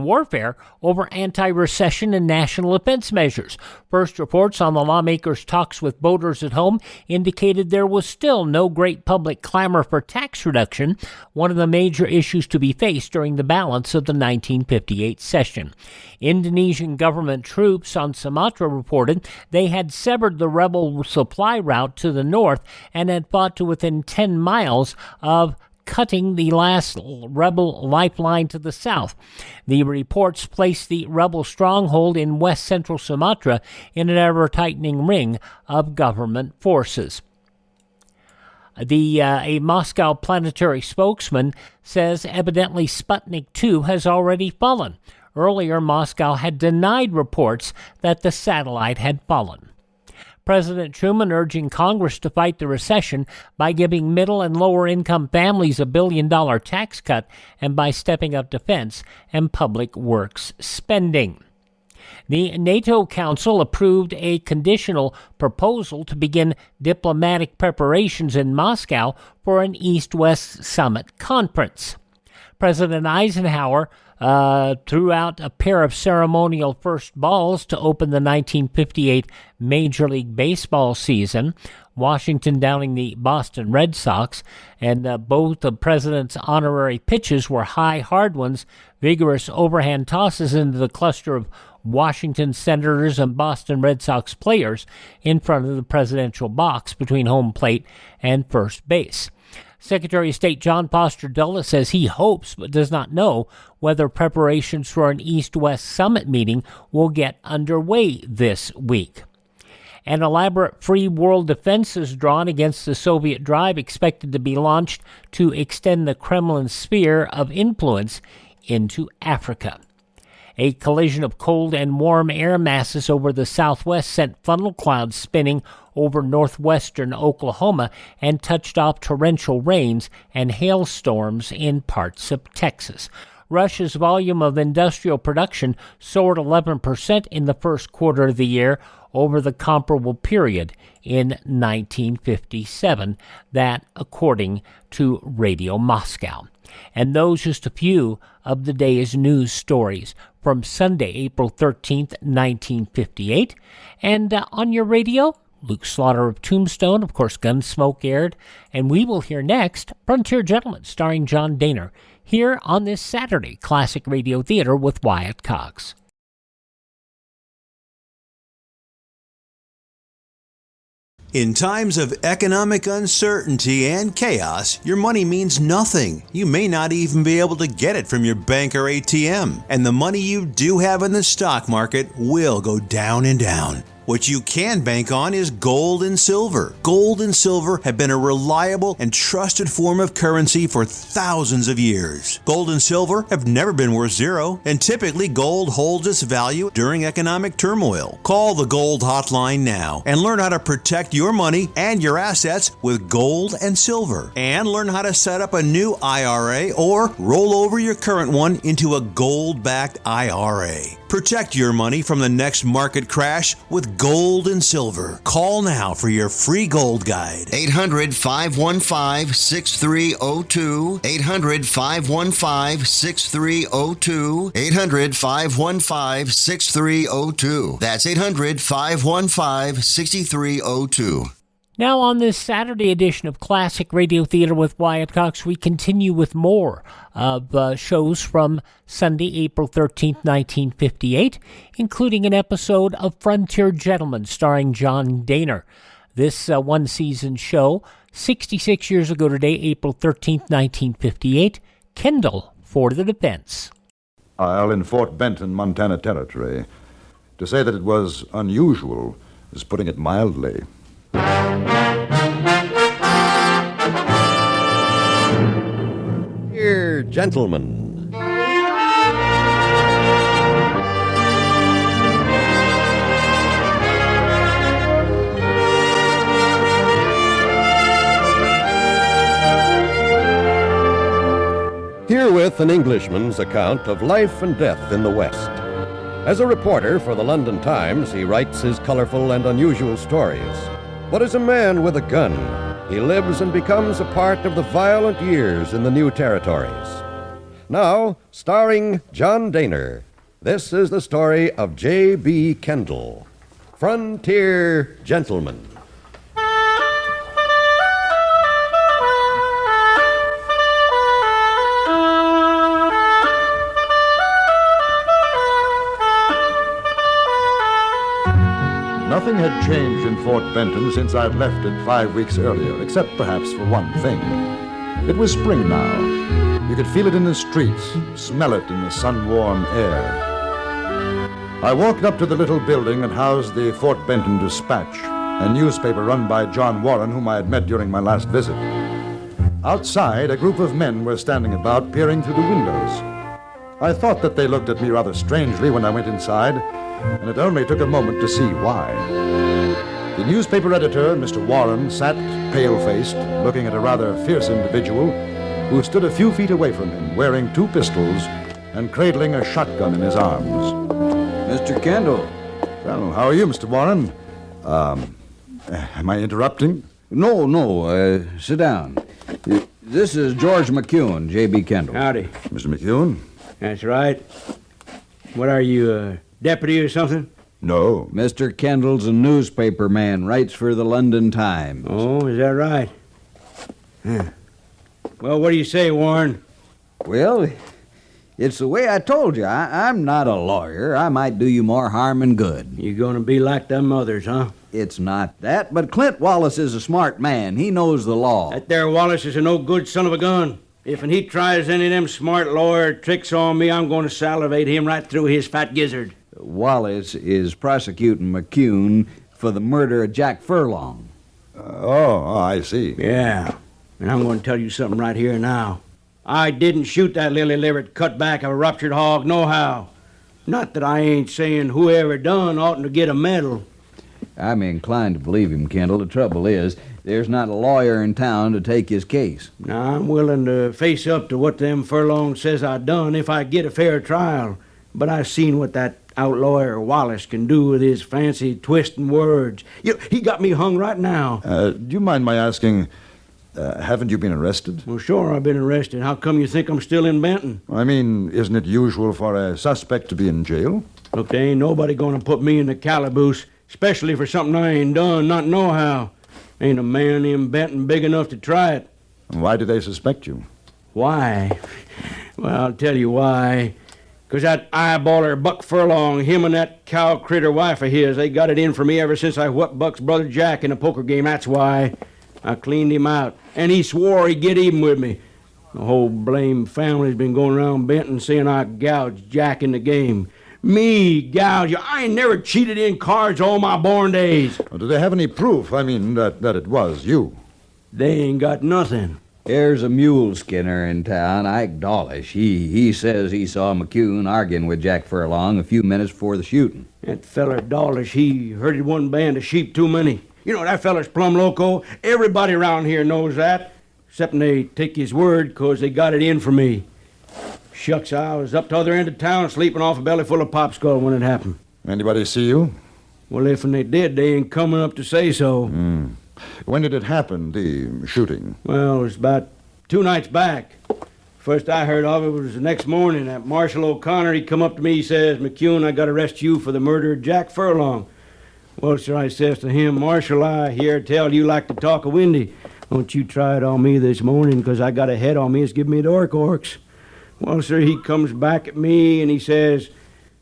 warfare over anti-recession and national defense measures. First reports on the lawmakers' talks with voters at home indicated there was still no great public clamor for tax reduction, one of the major issues to be faced during the balance of the 1958 session. Indonesian government troops on Sumatra reported they had severed the rebel supply route to the north and had fought to within 10 miles of cutting the last rebel lifeline to the south. The reports placed the rebel stronghold in west-central Sumatra in an ever-tightening ring of government forces. A Moscow planetary spokesman says evidently Sputnik 2 has already fallen. Earlier, Moscow had denied reports that the satellite had fallen. President Truman urging Congress to fight the recession by giving middle and lower income families a $1 billion tax cut and by stepping up defense and public works spending. The NATO Council approved a conditional proposal to begin diplomatic preparations in Moscow for an East-West Summit conference. President Eisenhower threw out a pair of ceremonial first balls to open the 1958 Major League Baseball season, Washington downing the Boston Red Sox, and both the president's honorary pitches were high, hard ones, vigorous overhand tosses into the cluster of Washington Senators and Boston Red Sox players in front of the presidential box between home plate and first base. Secretary of State John Foster Dulles says he hopes but does not know whether preparations for an East-West Summit meeting will get underway this week. An elaborate free world defense is drawn against the Soviet drive expected to be launched to extend the Kremlin's sphere of influence into Africa. A collision of cold and warm air masses over the southwest sent funnel clouds spinning over northwestern Oklahoma and touched off torrential rains and hailstorms in parts of Texas. Russia's volume of industrial production soared 11% in the first quarter of the year over the comparable period in 1957, that according to Radio Moscow. And those just a few of the day's news stories from Sunday, April 13th, 1958. And on your radio, Luke Slaughter of Tombstone, of course, Gunsmoke aired. And we will hear next Frontier Gentleman, starring John Dehner, here on this Saturday Classic Radio Theater with Wyatt Cox. In times of economic uncertainty and chaos, your money means nothing. You may not even be able to get it from your bank or ATM. And the money you do have in the stock market will go down and down. What you can bank on is gold and silver. Gold and silver have been a reliable and trusted form of currency for thousands of years. Gold and silver have never been worth zero, and typically gold holds its value during economic turmoil. Call the Gold Hotline now and learn how to protect your money and your assets with gold and silver. And learn how to set up a new IRA or roll over your current one into a gold-backed IRA. Protect your money from the next market crash with gold and silver. Call now for your free gold guide. 800-515-6302. 800-515-6302. 800-515-6302. That's 800-515-6302. Now, on this Saturday edition of Classic Radio Theater with Wyatt Cox, we continue with more of shows from Sunday, April 13th, 1958, including an episode of Frontier Gentlemen starring John Dehner. This one-season show, 66 years ago today, April 13th, 1958, Kendall for the defense. While in Fort Benton, Montana Territory. To say that it was unusual is putting it mildly. Dear gentlemen, herewith an Englishman's account of life and death in the West. As a reporter for the London Times, he writes his colorful and unusual stories. But as a man with a gun, he lives and becomes a part of the violent years in the new territories. Now, starring John Dehner, this is the story of J.B. Kendall, Frontier Gentleman. Nothing had changed in Fort Benton since I'd left it 5 weeks earlier, except perhaps for one thing. It was spring now. You could feel it in the streets, smell it in the sun-warm air. I walked up to the little building that housed the Fort Benton Dispatch, a newspaper run by John Warren, whom I had met during my last visit. Outside, a group of men were standing about, peering through the windows. I thought that they looked at me rather strangely when I went inside, and it only took a moment to see why. The newspaper editor, Mr. Warren, sat pale-faced, looking at a rather fierce individual who stood a few feet away from him, wearing 2 pistols and cradling a shotgun in his arms. Mr. Kendall. Well, how are you, Mr. Warren? Am I interrupting? No, sit down. This is George McEwen, J.B. Kendall. Howdy. Mr. McEwen? That's right. What are you, deputy or something? No. Mr. Kendall's a newspaper man, writes for the London Times. Oh, is that right? Yeah. Well, what do you say, Warren? Well, it's the way I told you. I'm not a lawyer. I might do you more harm than good. You gonna be like them others, huh? It's not that, but Clint Wallace is a smart man. He knows the law. That there Wallace is a no-good son of a gun. If he tries any of them smart lawyer tricks on me, I'm going to salivate him right through his fat gizzard. Wallace is prosecuting McEwen for the murder of Jack Furlong. I see. Yeah, and I'm going to tell you something right here now. I didn't shoot that lily-livered cutback of a ruptured hog nohow. Not that I ain't saying whoever done oughtn't to get a medal. I'm inclined to believe him, Kendall. The trouble is, there's not a lawyer in town to take his case. Now, I'm willing to face up to what them Furlong says I done if I get a fair trial. But I seen what that outlawyer Wallace can do with his fancy twisting words. He got me hung right now. Do you mind my asking, haven't you been arrested? Well, sure, I've been arrested. How come you think I'm still in Benton? I mean, isn't it usual for a suspect to be in jail? Look, there ain't nobody gonna put me in the calaboose, especially for something I ain't done, not nohow. Ain't a man in Benton big enough to try it. Why do they suspect you? Why? Well, I'll tell you why. 'Cause that eyeballer Buck Furlong, him and that cow critter wife of his, they got it in for me ever since I whooped Buck's brother Jack in a poker game. That's why. I cleaned him out. And he swore he'd get even with me. The whole blame family's been going around Benton saying I gouged Jack in the game. Me gouge you? I ain't never cheated in cards all my born days. Do they have any proof, that it was you? They ain't got nothing. There's a mule skinner in town, Ike Dawlish. He says he saw McEwen arguing with Jack Furlong a few minutes before the shooting. That feller Dawlish, he herded one band of sheep too many. You know, that feller's plumb loco. Everybody around here knows that. Except they take his word 'cause they got it in for me. Shucks, I was up the other end of town sleeping off a belly full of popskull when it happened. Anybody see you? Well, if they did, they ain't coming up to say so. When did it happen, the shooting? Well, it was about 2 nights back. First I heard of it was the next morning. That Marshal O'Connor, he come up to me, he says, "McCune, I got to arrest you for the murder of Jack Furlong." Well, sir, I says to him, "Marshal, I hear tell you like to talk a windy. Don't you try it on me this morning, 'cause I got a head on me. It's giving me the orks. Well, sir, he comes back at me and he says,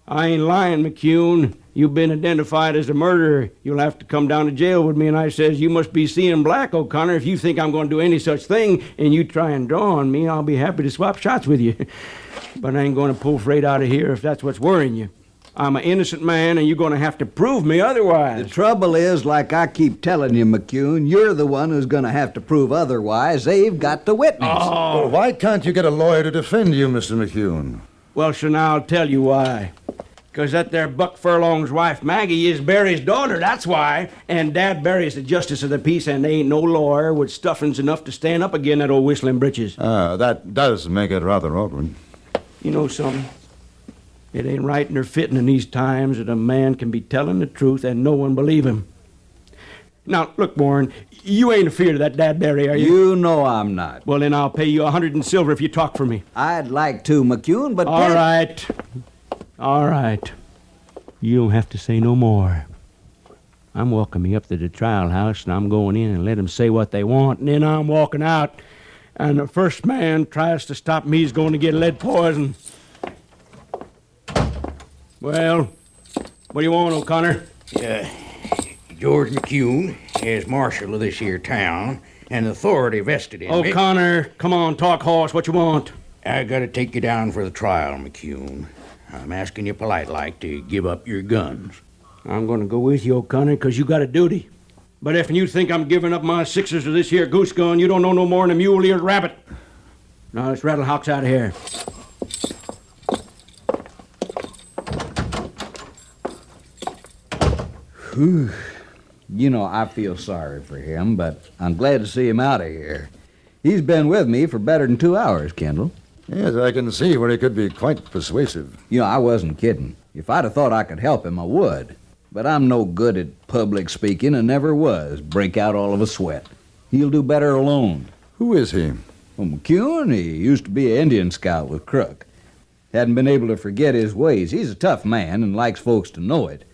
"I ain't lying, McCune. You've been identified as a murderer. You'll have to come down to jail with me." And I says, "You must be seeing black, O'Connor. If you think I'm going to do any such thing and you try and draw on me, I'll be happy to swap shots with you. But I ain't going to pull freight out of here if that's what's worrying you. I'm an innocent man, and you're going to have to prove me otherwise." The trouble is, like I keep telling you, McCune, you're the one who's going to have to prove otherwise. They've got the witness. Oh. Well, why can't you get a lawyer to defend you, Mr. McCune? Well, sir, now I'll tell you why. 'Cause that there Buck Furlong's wife, Maggie, is Barry's daughter, that's why. And Dad Barry's the justice of the peace, and they ain't no lawyer with stuffings enough to stand up again that old whistling britches. That does make it rather awkward. You know something? It ain't right nor fitting in these times that a man can be telling the truth and no one believe him. Now, look, Warren, you ain't afeard of that Dad Barry, are you? You know I'm not. Well, then I'll pay you 100 in silver if you talk for me. I'd like to, McCune, but... All right. You don't have to say no more. I'm welcoming you up to the trial house, and I'm going in and let them say what they want, and then I'm walking out. And the first man tries to stop me, he's going to get lead poison. Well, what do you want, O'Connor? George McCune, as marshal of this here town, and authority vested in me. O'Connor, come on, talk horse, what you want? I gotta take you down for the trial, McCune. I'm asking you polite-like to give up your guns. I'm going to go with you, O'Connor, 'cause you got a duty. But if you think I'm giving up my sixers to this here goose gun, you don't know no more than a mule-eared rabbit. Now, let's rattle Hawks out of here. Whew. You know, I feel sorry for him, but I'm glad to see him out of here. He's been with me for better than 2 hours, Kendall. Yes, I can see where he could be quite persuasive. You know, I wasn't kidding. If I'd have thought I could help him, I would. But I'm no good at public speaking and never was. Break out all of a sweat. He'll do better alone. Who is he? Well, McCune, he used to be an Indian scout with Crook. Hadn't been able to forget his ways. He's a tough man and likes folks to know it.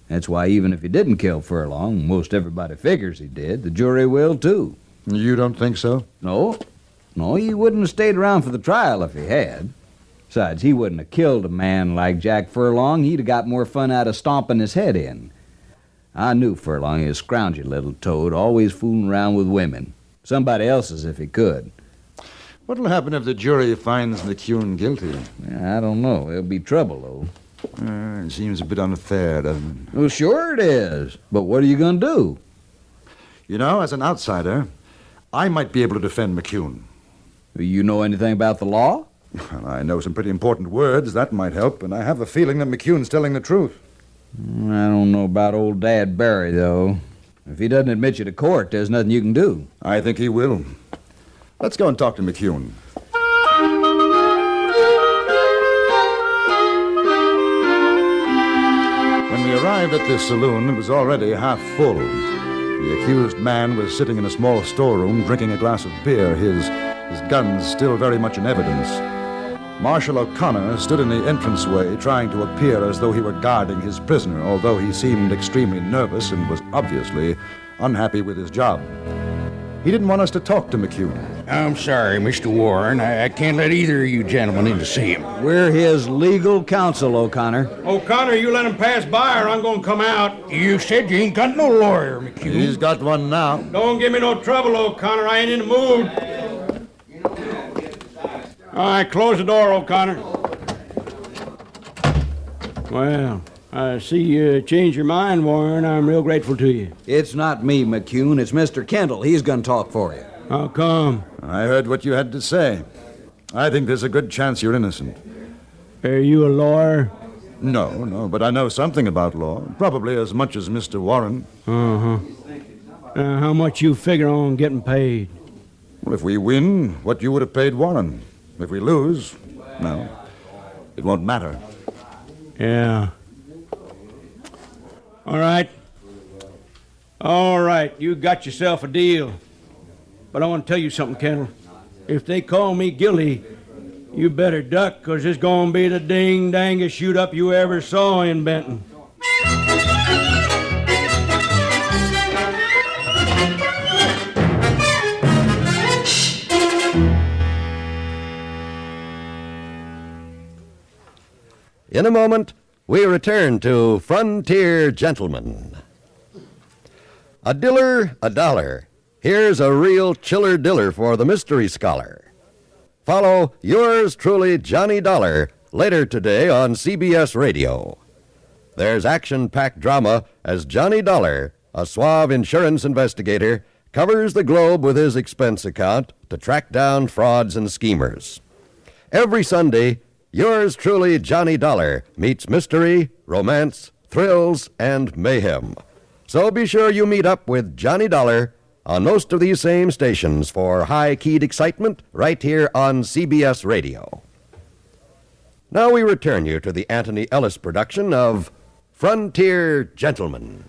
That's why even if he didn't kill Furlong, most everybody figures he did, the jury will too. You don't think so? No, he wouldn't have stayed around for the trial if he had. Besides, he wouldn't have killed a man like Jack Furlong. He'd have got more fun out of stomping his head in. I knew Furlong, he was a scroungy little toad, always fooling around with women. Somebody else's if he could. What'll happen if the jury finds McCune guilty? I don't know. There'll be trouble, though. It seems a bit unfair, doesn't it? Well, sure it is. But what are you going to do? You know, as an outsider, I might be able to defend McCune. You know anything about the law? Well, I know some pretty important words. That might help, and I have a feeling that McCune's telling the truth. I don't know about old Dad Barry, though. If he doesn't admit you to court, there's nothing you can do. I think he will. Let's go and talk to McCune. When we arrived at this saloon, it was already half full. The accused man was sitting in a small storeroom drinking a glass of beer, his guns still very much in evidence. Marshal O'Connor stood in the entranceway trying to appear as though he were guarding his prisoner, although he seemed extremely nervous and was obviously unhappy with his job. He didn't want us to talk to McCune. I'm sorry, Mr. Warren. I can't let either of you gentlemen in to see him. We're his legal counsel, O'Connor. O'Connor, you let him pass by or I'm going to come out. You said you ain't got no lawyer, McCune. He's got one now. Don't give me no trouble, O'Connor. I ain't in the mood. All right, close the door, O'Connor. Well, I see you changed your mind, Warren. I'm real grateful to you. It's not me, McCune. It's Mr. Kendall. He's going to talk for you. How come? I heard what you had to say. I think there's a good chance you're innocent. Are you a lawyer? No, but I know something about law. Probably as much as Mr. Warren. Uh-huh. How much you figure on getting paid? Well, if we win, what you would have paid Warren. If we lose, No, it won't matter. Yeah. All right. All right, you got yourself a deal. But I want to tell you something, Kendall. If they call me guilty, you better duck, because it's going to be the ding-dangest shoot-up you ever saw in Benton. In a moment, we return to Frontier Gentlemen. A diller, a dollar. Here's a real chiller diller for the mystery scholar. Follow yours truly, Johnny Dollar, later today on CBS Radio. There's action-packed drama as Johnny Dollar, a suave insurance investigator, covers the globe with his expense account to track down frauds and schemers. Every Sunday, yours truly, Johnny Dollar, meets mystery, romance, thrills, and mayhem. So be sure you meet up with Johnny Dollar on most of these same stations for high-keyed excitement right here on CBS Radio. Now we return you to the Anthony Ellis production of Frontier Gentlemen.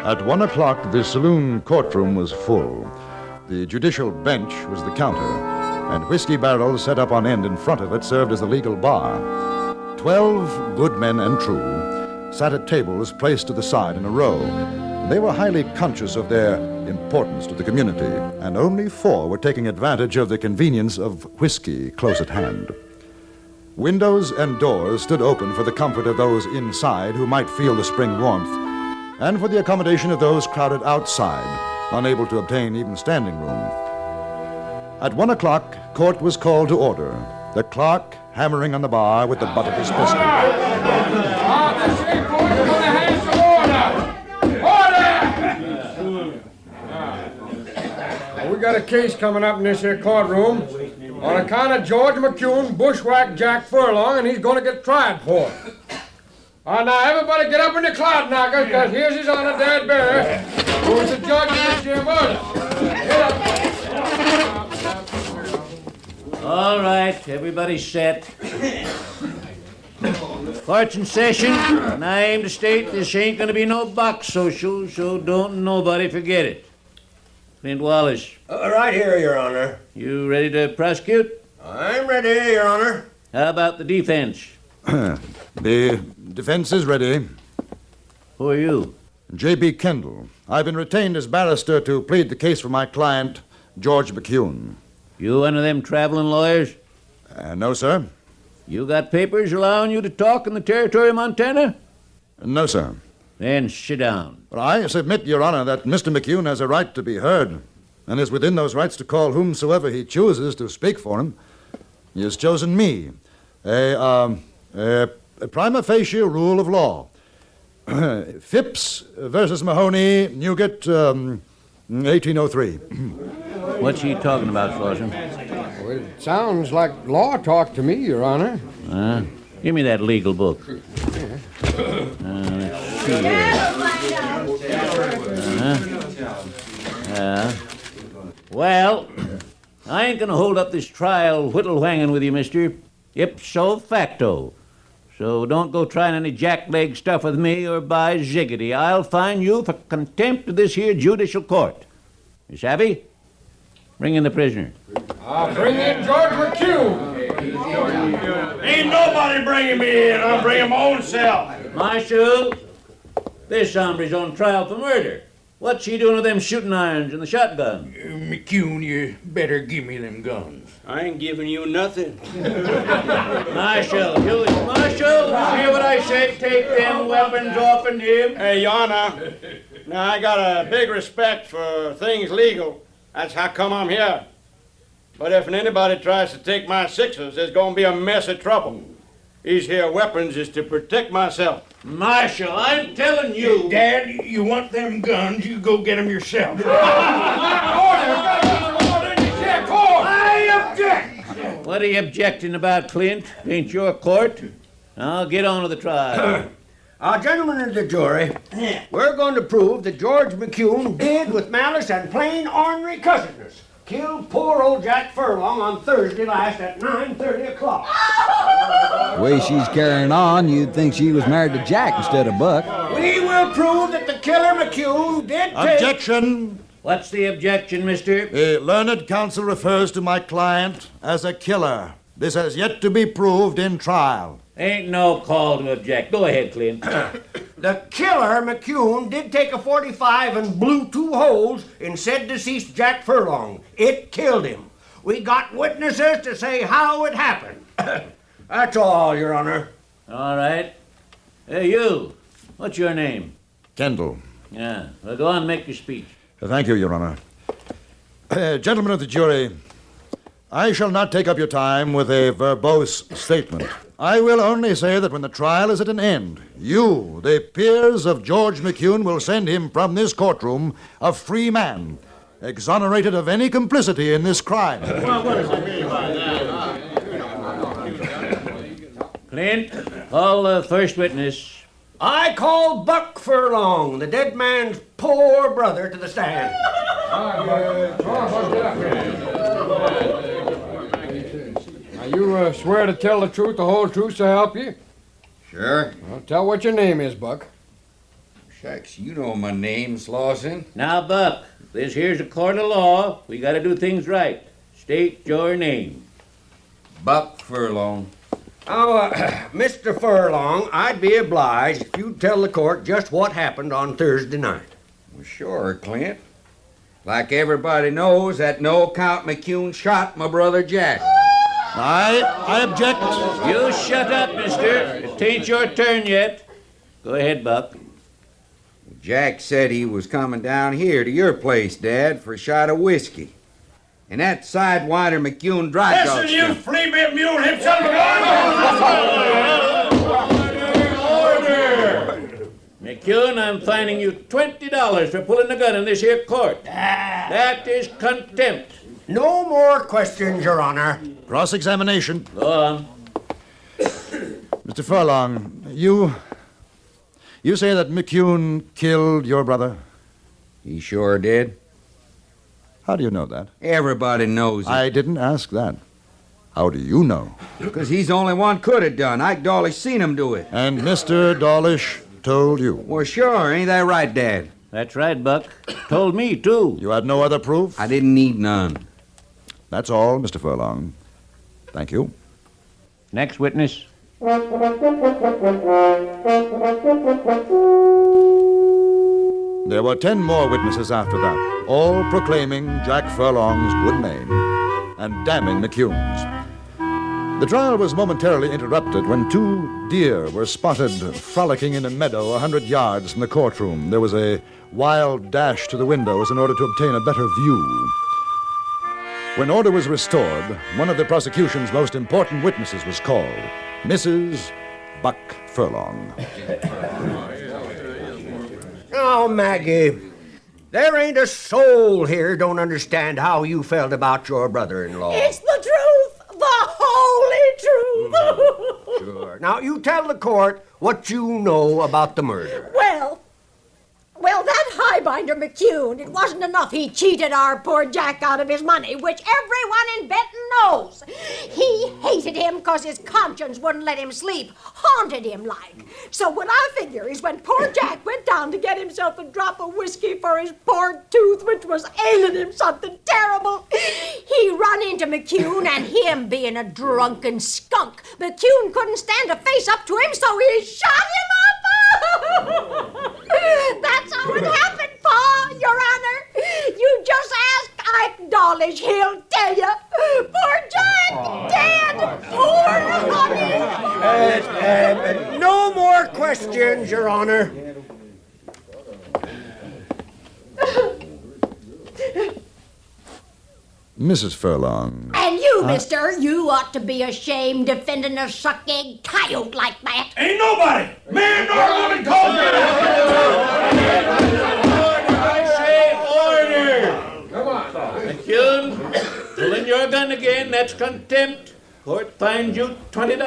At 1 o'clock, the saloon courtroom was full. The judicial bench was the counter, and whiskey barrels set up on end in front of it served as a legal bar. 12 good men and true sat at tables placed to the side in a row. They were highly conscious of their importance to the community, and only 4 were taking advantage of the convenience of whiskey close at hand. Windows and doors stood open for the comfort of those inside who might feel the spring warmth, and for the accommodation of those crowded outside, unable to obtain even standing room. At 1 o'clock, court was called to order, the clerk hammering on the bar with the butt of his pistol. We got a case coming up in this here courtroom on account of George McCune bushwhacked Jack Furlong, and he's going to get tried for it. Now, everybody get up in the cloud knockers, because here's his honor, Dad Bear, who is the judge of this here murder. Get up. All right, everybody set. Court's in session, and I aim to state this ain't gonna be no box social, so don't nobody forget it. Clint Wallace. Right here, Your Honor. You ready to prosecute? I'm ready, Your Honor. How about the defense? The defense is ready. Who are you? J.B. Kendall. I've been retained as barrister to plead the case for my client, George McCune. You one of them traveling lawyers? No, sir. You got papers allowing you to talk in the territory of Montana? No, sir. Then sit down. Well, I submit, Your Honor, that Mr. McCune has a right to be heard, and is within those rights to call whomsoever he chooses to speak for him. He has chosen me. A prima facie rule of law. Phipps versus Mahoney, Newgate, 1803. What's he talking about, Slaughter? Well, it sounds like law talk to me, Your Honor. Give me that legal book. Let's see here. Well, I ain't gonna hold up this trial whittle-whanging with you, mister. Ipso facto. So don't go trying any jackleg stuff with me, or by ziggity, I'll fine you for contempt of this here judicial court. You savvy? Bring in the prisoner. I'll bring in George McCune. Ain't nobody bringing me in. I'll bring him my own self. Marshal, this hombre's on trial for murder. What's he doing with them shooting irons and the shotgun? McCune, you better give me them guns. I ain't giving you nothing. Marshal, hear what I said? Take them weapons off of him. Hey, Your Honor. Now, I got a big respect for things legal. That's how come I'm here. But if anybody tries to take my sixes, there's going to be a mess of trouble. These here weapons is to protect myself. Marshal, I'm telling you. Dad, you want them guns, you go get them yourself. I object! What are you objecting about, Clint? Ain't your court? I'll get on with the trial. Gentlemen of the jury, we're going to prove that George McCune did, with malice and plain ornery cussedness, kill poor old Jack Furlong on Thursday last at 9:30 o'clock. The way she's carrying on, you'd think she was married to Jack instead of Buck. We will prove that the killer McCune did take... Objection! What's the objection, mister? The learned counsel refers to my client as a killer. This has yet to be proved in trial. Ain't no call to object. Go ahead, Clint. The killer, McCune, did take a .45 and blew 2 holes in said deceased Jack Furlong. It killed him. We got witnesses to say how it happened. That's all, Your Honor. All right. Hey, you. What's your name? Kendall. Yeah. Well, go on and make your speech. Thank you, Your Honor. Gentlemen of the jury, I shall not take up your time with a verbose statement. I will only say that when the trial is at an end, you, the peers of George McCune, will send him from this courtroom a free man, exonerated of any complicity in this crime. Well, what does it mean by that? Clint, call the first witness. I call Buck Furlong, the dead man's poor brother, to the stand. Now, you swear to tell the truth, the whole truth, so help you? Sure. Well, tell what your name is, Buck. Shucks, you know my name, Slauson. Now, Buck, this here's a court of law. We gotta do things right. State your name. Buck Furlong. Now, Mr. Furlong, I'd be obliged if you'd tell the court just what happened on Thursday night. Well, sure, Clint. Like everybody knows, that no account McCune shot my brother Jack. I object. You shut up, mister. It ain't your turn yet. Go ahead, Buck. Jack said he was coming down here to your place, Dad, for a shot of whiskey. And that sidewinder McCune dry dog. Listen, you flea-bit mule himself! McCune, I'm fining you $20 for pulling the gun in this here court. That is contempt. No more questions, Your Honor. Cross-examination. Go on. Mr. Furlong, you say that McCune killed your brother? He sure did. How do you know that? Everybody knows it. I didn't ask that. How do you know? Because he's the only one could have done. Ike Dawlish seen him do it. And Mr. Dawlish told you? Well, sure. Ain't that right, Dad? That's right, Buck. Told me, too. You had no other proof? I didn't need none. That's all, Mr. Furlong. Thank you. Next witness. There were 10 more witnesses after that, all proclaiming Jack Furlong's good name and damning McCune's. The trial was momentarily interrupted when 2 deer were spotted frolicking in a meadow 100 yards from the courtroom. There was a wild dash to the windows in order to obtain a better view. When order was restored, one of the prosecution's most important witnesses was called, Mrs. Buck Furlong. Oh, Maggie, there ain't a soul here don't understand how you felt about your brother-in-law. It's the truth, the holy truth. Sure. Now, you tell the court what you know about the murder. Well, that highbinder McCune, it wasn't enough he cheated our poor Jack out of his money, which everyone in Benton knows. He hated him because his conscience wouldn't let him sleep, haunted him like. So what I figure is when poor Jack went down to get himself a drop of whiskey for his poor tooth, which was ailing him something terrible, he run into McCune, and him being a drunken skunk, McCune couldn't stand to face up to him, so he shot him up. That's how it happened, Pa, Your Honor. You just ask Ike Dawlish, he'll tell you. Poor Jack, dead, poor honey. No more questions, Your Honor. Mrs. Furlong. And you, mister, you ought to be ashamed defending a suck-egg coyote like that. Ain't nobody, man nor woman, called McCune, pulling your gun again, that's contempt. Court finds you $20.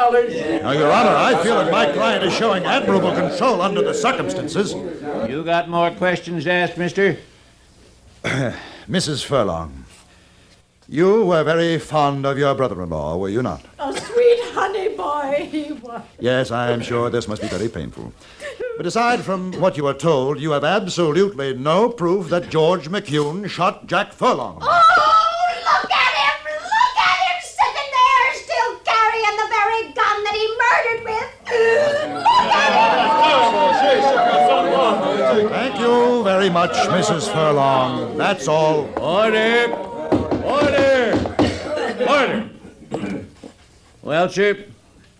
Now, Your Honor, I feel that my client is showing admirable control under the circumstances. You got more questions to ask, mister? Mrs. Furlong, you were very fond of your brother-in-law, were you not? A sweet honey boy he was. Yes, I am sure this must be very painful. But aside from what you are told, you have absolutely no proof that George McCune shot Jack Furlong. Oh, look at him! Look at him sitting there, still carrying the very gun that he murdered with. Look at him! Thank you very much, Mrs. Furlong. That's all. Order! Order! Order! Well, sir,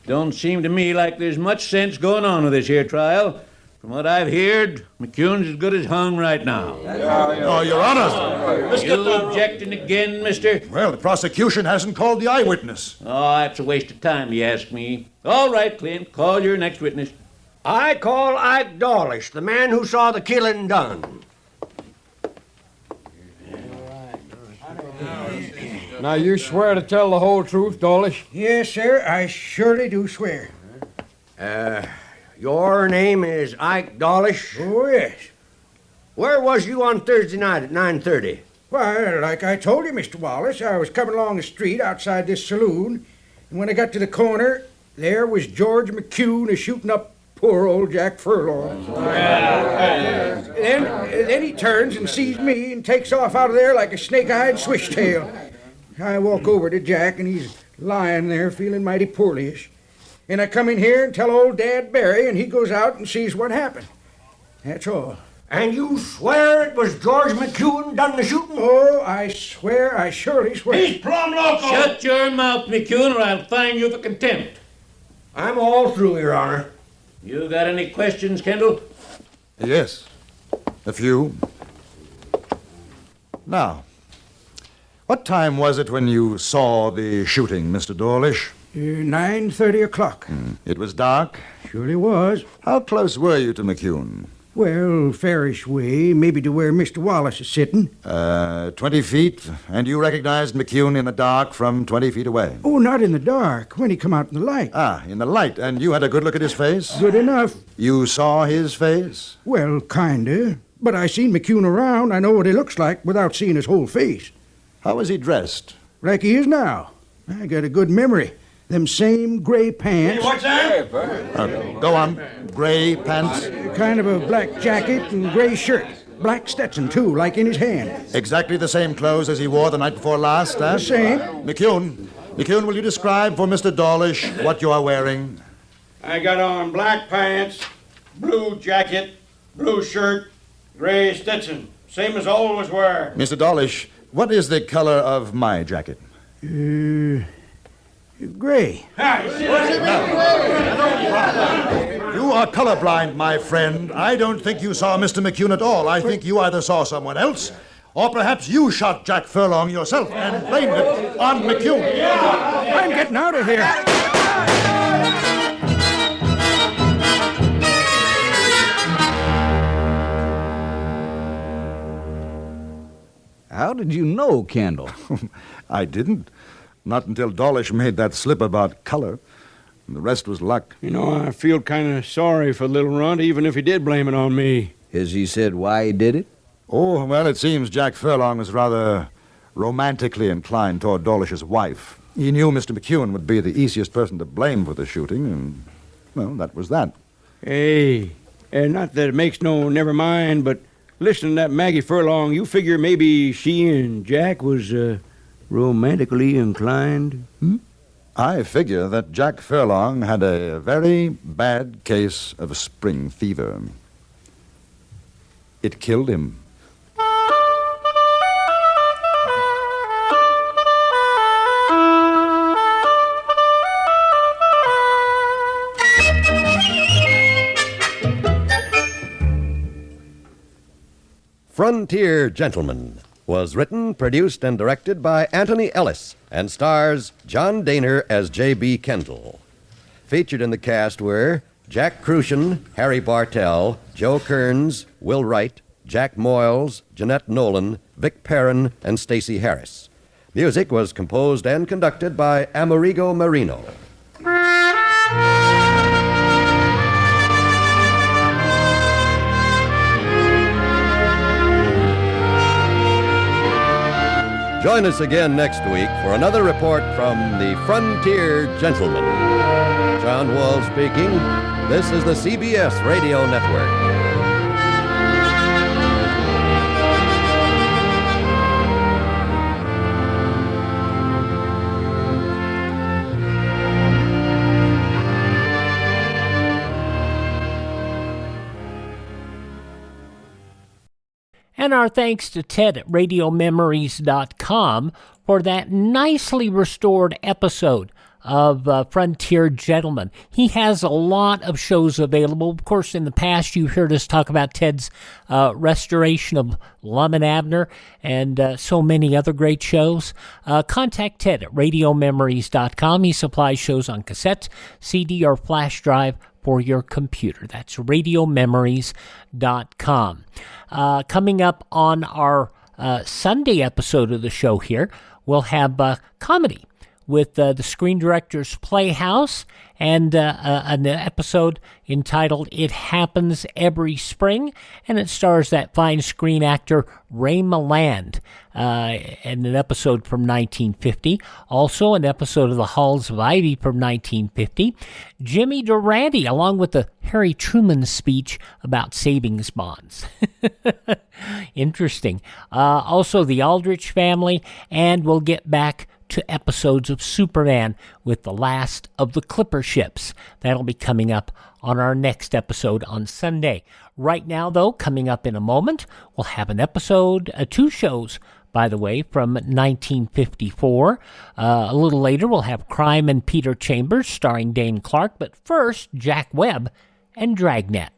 don't seem to me like there's much sense going on with this here trial. From what I've heard, McCune's as good as hung right now. Oh, Your Honor. You objecting again, mister? Well, the prosecution hasn't called the eyewitness. Oh, that's a waste of time, you ask me. All right, Clint, call your next witness. I call Ike Dawlish, the man who saw the killing done. Now, you swear to tell the whole truth, Dawlish? Yes, sir, I surely do swear. Your name is Ike Dawlish? Oh, yes. Where was you on Thursday night at 9:30? Why, like I told you, Mr. Wallace, I was coming along the street outside this saloon, and when I got to the corner, there was George McCune a-shooting up poor old Jack Furlong. Then he turns and sees me and takes off out of there like a snake-eyed swishtail. I walk over to Jack, and he's lying there feeling mighty poorly-ish. And I come in here and tell old Dad Barry, and he goes out and sees what happened. That's all. And you swear it was George McCune done the shooting? Oh, I swear, I surely swear. He's plumb loco! Shut your mouth, McCune, or I'll fine you for contempt. I'm all through, Your Honor. You got any questions, Kendall? Yes, a few. Now, what time was it when you saw the shooting, Mr. Dawlish? 9:30 o'clock. It was dark? Surely was. How close were you to McCune? Well, fairish way, maybe to where Mr. Wallace is sitting. 20 feet, and you recognized McCune in the dark from 20 feet away? Oh, not in the dark, when he come out in the light. Ah, in the light, and you had a good look at his face? Good enough. You saw his face? Well, kinda. But I seen McCune around. I know what he looks like without seeing his whole face. How was he dressed? Like he is now. I got a good memory. Them same gray pants. Hey, what's that? Go on. Gray pants? Kind of a black jacket and gray shirt. Black Stetson, too, like in his hand. Exactly the same clothes as he wore the night before last, eh? The same. McCune, will you describe for Mr. Dawlish what you are wearing? I got on black pants, blue jacket, blue shirt, gray Stetson. Same as always wear. Mr. Dawlish, what is the color of my jacket? Gray. You are colorblind, my friend. I don't think you saw Mr. McCune at all. I think you either saw someone else, or perhaps you shot Jack Furlong yourself and blamed it on McCune. I'm getting out of here. How did you know, Kendall? I didn't. Not until Dawlish made that slip about color. The rest was luck. You know, I feel kind of sorry for little Runt, even if he did blame it on me. Has he said why he did it? Oh, well, it seems Jack Furlong was rather romantically inclined toward Dawlish's wife. He knew Mr. McCune would be the easiest person to blame for the shooting, and, well, that was that. Hey, not that it makes no never mind, but listen to that Maggie Furlong, you figure maybe she and Jack was, romantically inclined? I figure that Jack Furlong had a very bad case of spring fever. It killed him. Frontier Gentleman was written, produced, and directed by Anthony Ellis and stars John Dehner as J.B. Kendall. Featured in the cast were Jack Crucian, Harry Bartell, Joe Kearns, Will Wright, Jack Moyles, Jeanette Nolan, Vic Perrin, and Stacey Harris. Music was composed and conducted by Amerigo Marino. Join us again next week for another report from the Frontier Gentleman. John Wall speaking. This is the CBS Radio Network. And our thanks to Ted at RadioMemories.com for that nicely restored episode of Frontier Gentleman. He has a lot of shows available. Of course, in the past, you heard us talk about Ted's restoration of Lum and Abner and so many other great shows. Contact Ted at RadioMemories.com. He supplies shows on cassette, CD, or flash drive for your computer. That's RadioMemories.com. Coming up on our Sunday episode of the show here, we'll have comedy with the Screen Directors Playhouse and an episode entitled It Happens Every Spring, and it stars that fine screen actor Ray Milland, and an episode from 1950. Also an episode of The Halls of Ivy from 1950. Jimmy Durante, along with the Harry Truman speech about savings bonds. Interesting. Also the Aldrich Family, and we'll get back to episodes of Superman with the last of the Clipper ships. That'll be coming up on our next episode on Sunday. Right now, though, coming up in a moment, we'll have an episode, two shows, by the way, from 1954. A little later, we'll have Crime and Peter Chambers starring Dane Clark. But first, Jack Webb and Dragnet.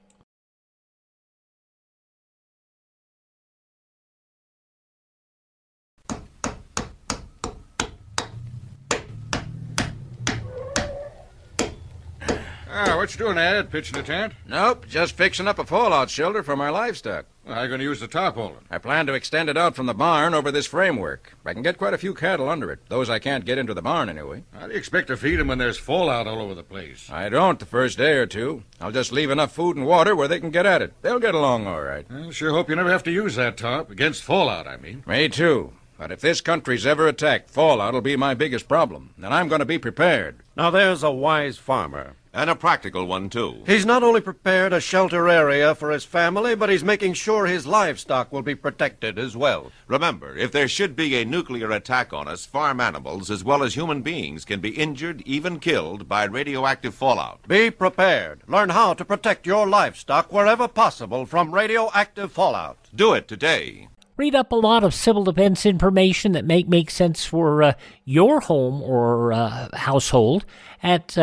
What you doing, Ed? Pitching a tent? Nope, just fixing up a fallout shelter for my livestock. Well, how are you going to use the tarpaulin? I plan to extend it out from the barn over this framework. I can get quite a few cattle under it, those I can't get into the barn anyway. How do you expect to feed them when there's fallout all over the place? I don't the first day or two. I'll just leave enough food and water where they can get at it. They'll get along all right. I sure hope you never have to use that tarp. Against fallout, I mean. Me too. But if this country's ever attacked, fallout'll be my biggest problem, and I'm going to be prepared. Now there's a wise farmer. And a practical one, too. He's not only prepared a shelter area for his family, but he's making sure his livestock will be protected as well. Remember, if there should be a nuclear attack on us, farm animals as well as human beings can be injured, even killed, by radioactive fallout. Be prepared. Learn how to protect your livestock wherever possible from radioactive fallout. Do it today. Read up a lot of civil defense information that make sense for your home or household at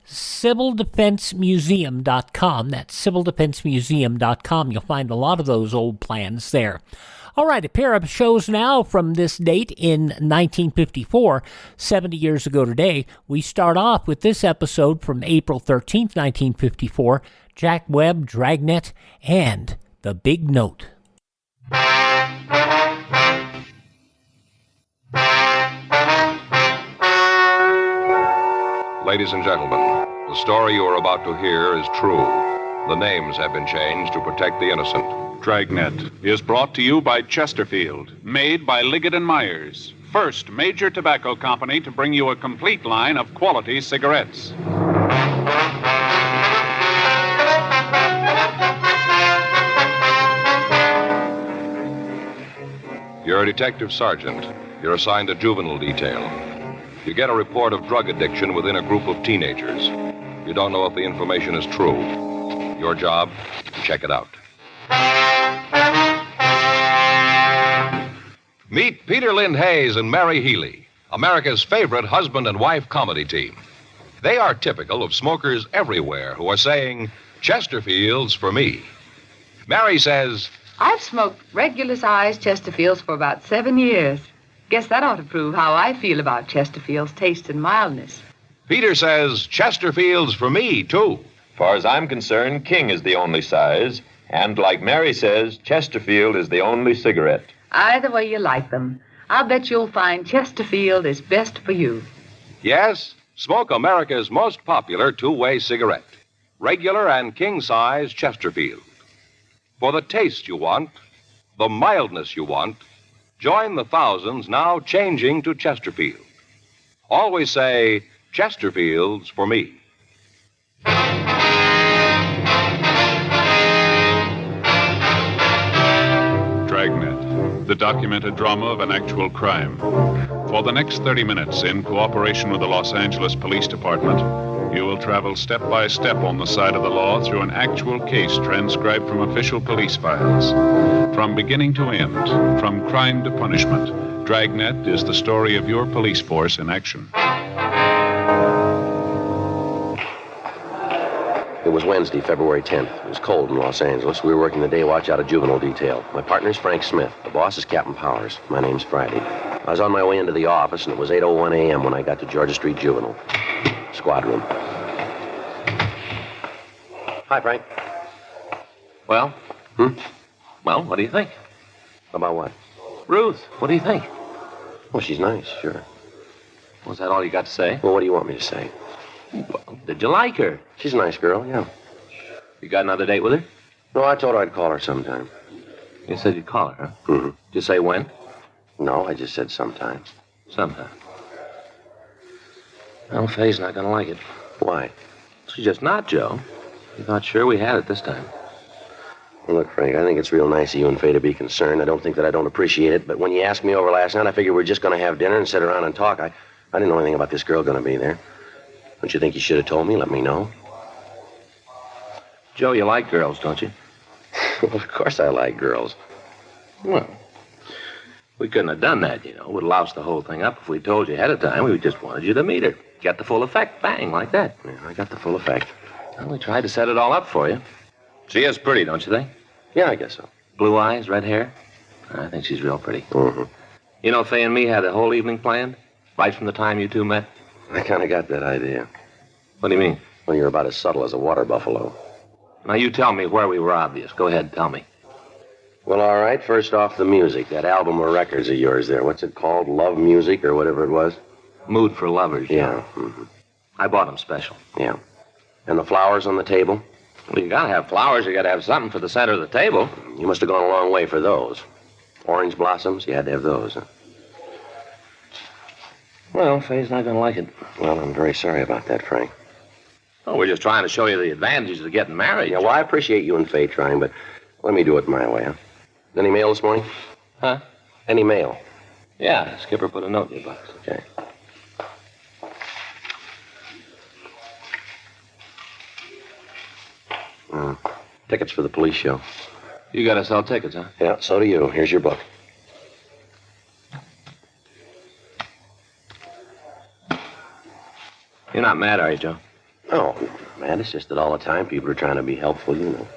civildefensemuseum.com. That's civildefensemuseum.com. You'll find a lot of those old plans there. All right, a pair of shows now from this date in 1954, 70 years ago today. We start off with this episode from April 13th, 1954, Jack Webb, Dragnet, and The Big Note. Ladies and gentlemen, the story you are about to hear is true. The names have been changed to protect the innocent. Dragnet is brought to you by Chesterfield, made by Liggett & Myers, first major tobacco company to bring you a complete line of quality cigarettes. You're a detective sergeant. You're assigned to juvenile detail. You get a report of drug addiction within a group of teenagers. You don't know if the information is true. Your job, check it out. Meet Peter Lynn Hayes and Mary Healy, America's favorite husband and wife comedy team. They are typical of smokers everywhere who are saying, Chesterfields for me. Mary says, I've smoked regular-sized Chesterfields for about 7 years. Guess that ought to prove how I feel about Chesterfield's taste and mildness. Peter says, Chesterfields for me, too. Far as I'm concerned, King is the only size. And like Mary says, Chesterfield is the only cigarette. Either way you like them. I'll bet you'll find Chesterfield is best for you. Yes, smoke America's most popular two-way cigarette. Regular and king-size Chesterfield. For the taste you want, the mildness you want, join the thousands now changing to Chesterfield. Always say, Chesterfield's for me. Dragnet, the documented drama of an actual crime. For the next 30 minutes, in cooperation with the Los Angeles Police Department, you will travel step by step on the side of the law through an actual case transcribed from official police files. From beginning to end, from crime to punishment, Dragnet is the story of your police force in action. It was Wednesday, February 10th. It was cold in Los Angeles. We were working the day watch out of juvenile detail. My partner's Frank Smith. The boss is Captain Powers. My name's Friday. I was on my way into the office, and it was 8:01 a.m. when I got to Georgia Street Juvenile. Squad room. Hi, Frank. Well? Well, what do you think? About what? Ruth, what do you think? Well, she's nice, sure. Was that all you got to say? Well, what do you want me to say? Well, did you like her? She's a nice girl, yeah. You got another date with her? No, I told her I'd call her sometime. You said you'd call her, huh? Mm-hmm. Did you say when? No, I just said sometime. Sometime. Well, Faye's not going to like it. Why? She's just not, Joe. You thought sure we had it this time. Well, look, Frank, I think it's real nice of you and Faye to be concerned. I don't think that I don't appreciate it, but when you asked me over last night, I figured we were just going to have dinner and sit around and talk. I didn't know anything about this girl going to be there. Don't you think you should have told me? Let me know. Joe, you like girls, don't you? Well, of course I like girls. Well, we couldn't have done that, you know. Would have loused the whole thing up if we told you ahead of time. We just wanted you to meet her. Get the full effect. Bang, like that. Yeah, I got the full effect. Well, we tried to set it all up for you. She is pretty, don't you think? Yeah, I guess so. Blue eyes, red hair. I think she's real pretty. Mm-hmm. You know, Faye and me had the whole evening planned, right from the time you two met. I kind of got that idea. What do you mean? Well, you're about as subtle as a water buffalo. Now, you tell me where we were obvious. Go ahead, tell me. Well, all right. First off, the music. That album of records of yours there. What's it called? Love Music or whatever it was? Mood for Lovers. Yeah. Mm-hmm. I bought them special. Yeah. And the flowers on the table? Well, you gotta have flowers. You gotta have something for the center of the table. You must have gone a long way for those. Orange blossoms? You had to have those, huh? Well, Faye's not gonna like it. Well, I'm very sorry about that, Frank. Oh, we're just trying to show you the advantages of getting married. Yeah, well, I appreciate you and Faye trying, but let me do it my way, huh? Any mail this morning? Huh? Any mail? Yeah, Skipper put a note in your box. Okay. Tickets for the police show. You gotta sell tickets, huh? Yeah, so do you. Here's your book. You're not mad, are you, Joe? No, man, it's just that all the time people are trying to be helpful, you know.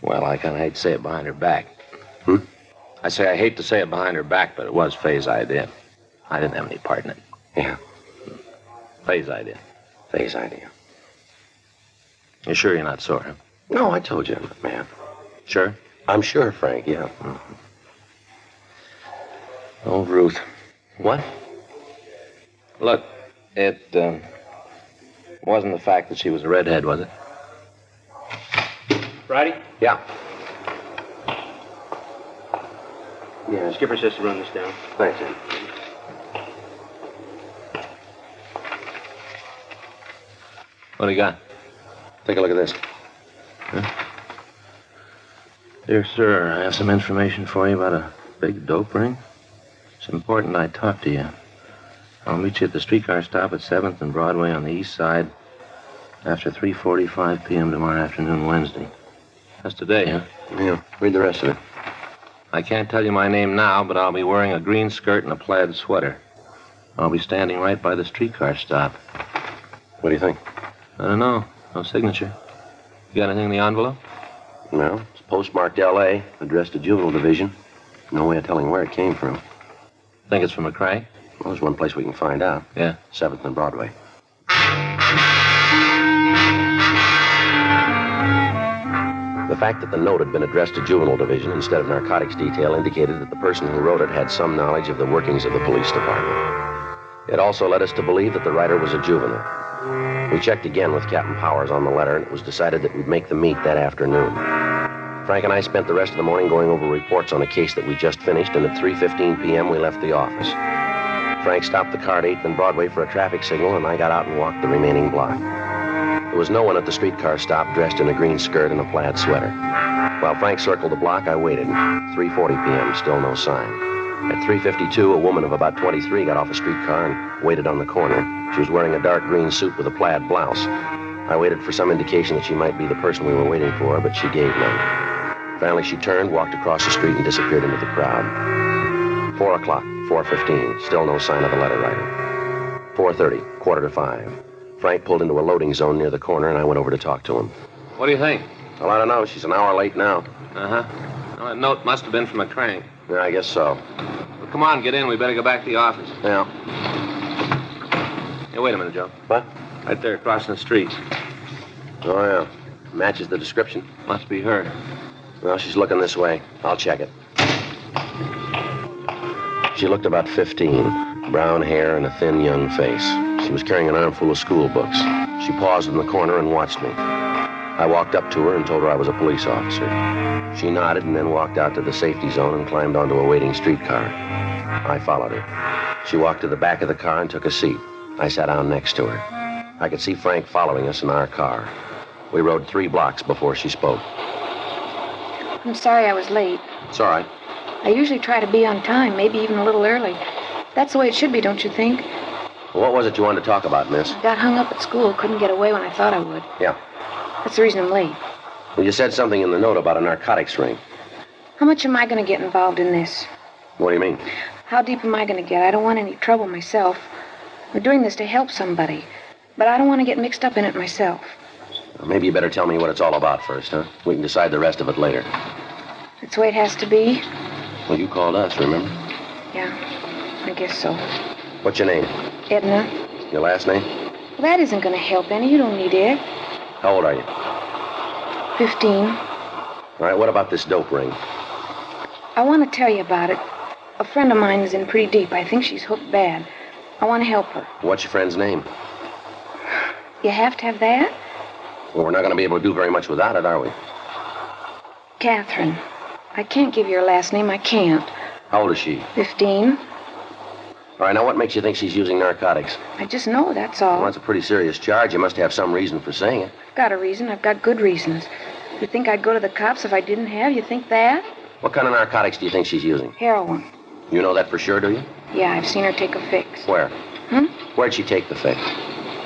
Well, I kind of hate to say it behind her back. I say I hate to say it behind her back, but it was Faye's idea. I didn't have any part in it. Yeah. Faye's idea. Faye's idea. You're sure you're not sore, huh? No, I told you I'm not mad. Sure? I'm sure, Frank, yeah. Mm-hmm. Oh, Ruth. What? Look, it wasn't the fact that she was a redhead, was it? Friday? Yeah. Yeah, Skipper says to run this down. Thanks, Ed. What do you got? Take a look at this. Huh? Dear sir, I have some information for you about a big dope ring. It's important I talk to you. I'll meet you at the streetcar stop at 7th and Broadway on the east side after 3:45 p.m. tomorrow afternoon, Wednesday. That's today, huh? Yeah, read the rest of it. I can't tell you my name now, but I'll be wearing a green skirt and a plaid sweater. I'll be standing right by the streetcar stop. What do you think? I don't know. No signature. You got anything in the envelope? No, it's postmarked L.A., addressed to Juvenile Division. No way of telling where it came from. Think it's from McCrae? Well, there's one place we can find out. Yeah. 7th and Broadway. The fact that the note had been addressed to Juvenile Division instead of Narcotics Detail indicated that the person who wrote it had some knowledge of the workings of the police department. It also led us to believe that the writer was a juvenile. We checked again with Captain Powers on the letter, and it was decided that we'd make the meet that afternoon. Frank and I spent the rest of the morning going over reports on a case that we just finished, and at 3:15 p.m. we left the office. Frank stopped the car at 8th and Broadway for a traffic signal, and I got out and walked the remaining block. There was no one at the streetcar stop dressed in a green skirt and a plaid sweater. While Frank circled the block, I waited. 3:40 p.m., still no sign. At 3:52, a woman of about 23 got off a streetcar and waited on the corner. She was wearing a dark green suit with a plaid blouse. I waited for some indication that she might be the person we were waiting for, but she gave none. Finally, she turned, walked across the street, and disappeared into the crowd. 4 o'clock, 4:15, still no sign of the letter writer. 4:30, 4:45. Frank pulled into a loading zone near the corner, and I went over to talk to him. What do you think? Well, I don't know. She's an hour late now. Uh-huh. Well, that note must have been from a crank. Yeah, I guess so. Well, come on, get in. We better go back to the office. Yeah. Hey, wait a minute, Joe. What? Right there, crossing the street. Oh, yeah. Matches the description. Must be her. Well, she's looking this way. I'll check it. She looked about 15. Brown hair and a thin, young face. She was carrying an armful of school books. She paused in the corner and watched me. I walked up to her and told her I was a police officer. She nodded and then walked out to the safety zone and climbed onto a waiting streetcar. I followed her. She walked to the back of the car and took a seat. I sat down next to her. I could see Frank following us in our car. We rode 3 blocks before she spoke. I'm sorry I was late. It's all right. I usually try to be on time, maybe even a little early. That's the way it should be, don't you think? Well, what was it you wanted to talk about, miss? I got hung up at school, couldn't get away when I thought I would. Yeah. That's the reason I'm late. Well, you said something in the note about a narcotics ring. How much am I going to get involved in this? What do you mean? How deep am I going to get? I don't want any trouble myself. We're doing this to help somebody, but I don't want to get mixed up in it myself. Well, maybe you better tell me what it's all about first, huh? We can decide the rest of it later. That's the way it has to be? Well, you called us, remember? Yeah, I guess so. What's your name? Edna. Your last name? Well, that isn't going to help any. You don't need it. How old are you? 15. All right, what about this dope ring? I want to tell you about it. A friend of mine is in pretty deep. I think she's hooked bad. I want to help her. What's your friend's name? You have to have that? Well, we're not going to be able to do very much without it, are we? Katherine. I can't give you her last name. I can't. How old is she? 15. All right, now what makes you think she's using narcotics? I just know, that's all. Well, that's a pretty serious charge. You must have some reason for saying it. I've got a reason. I've got good reasons. You think I'd go to the cops if I didn't have? You think that? What kind of narcotics do you think she's using? Heroin. You know that for sure, do you? Yeah, I've seen her take a fix. Where? Hmm? Where'd she take the fix?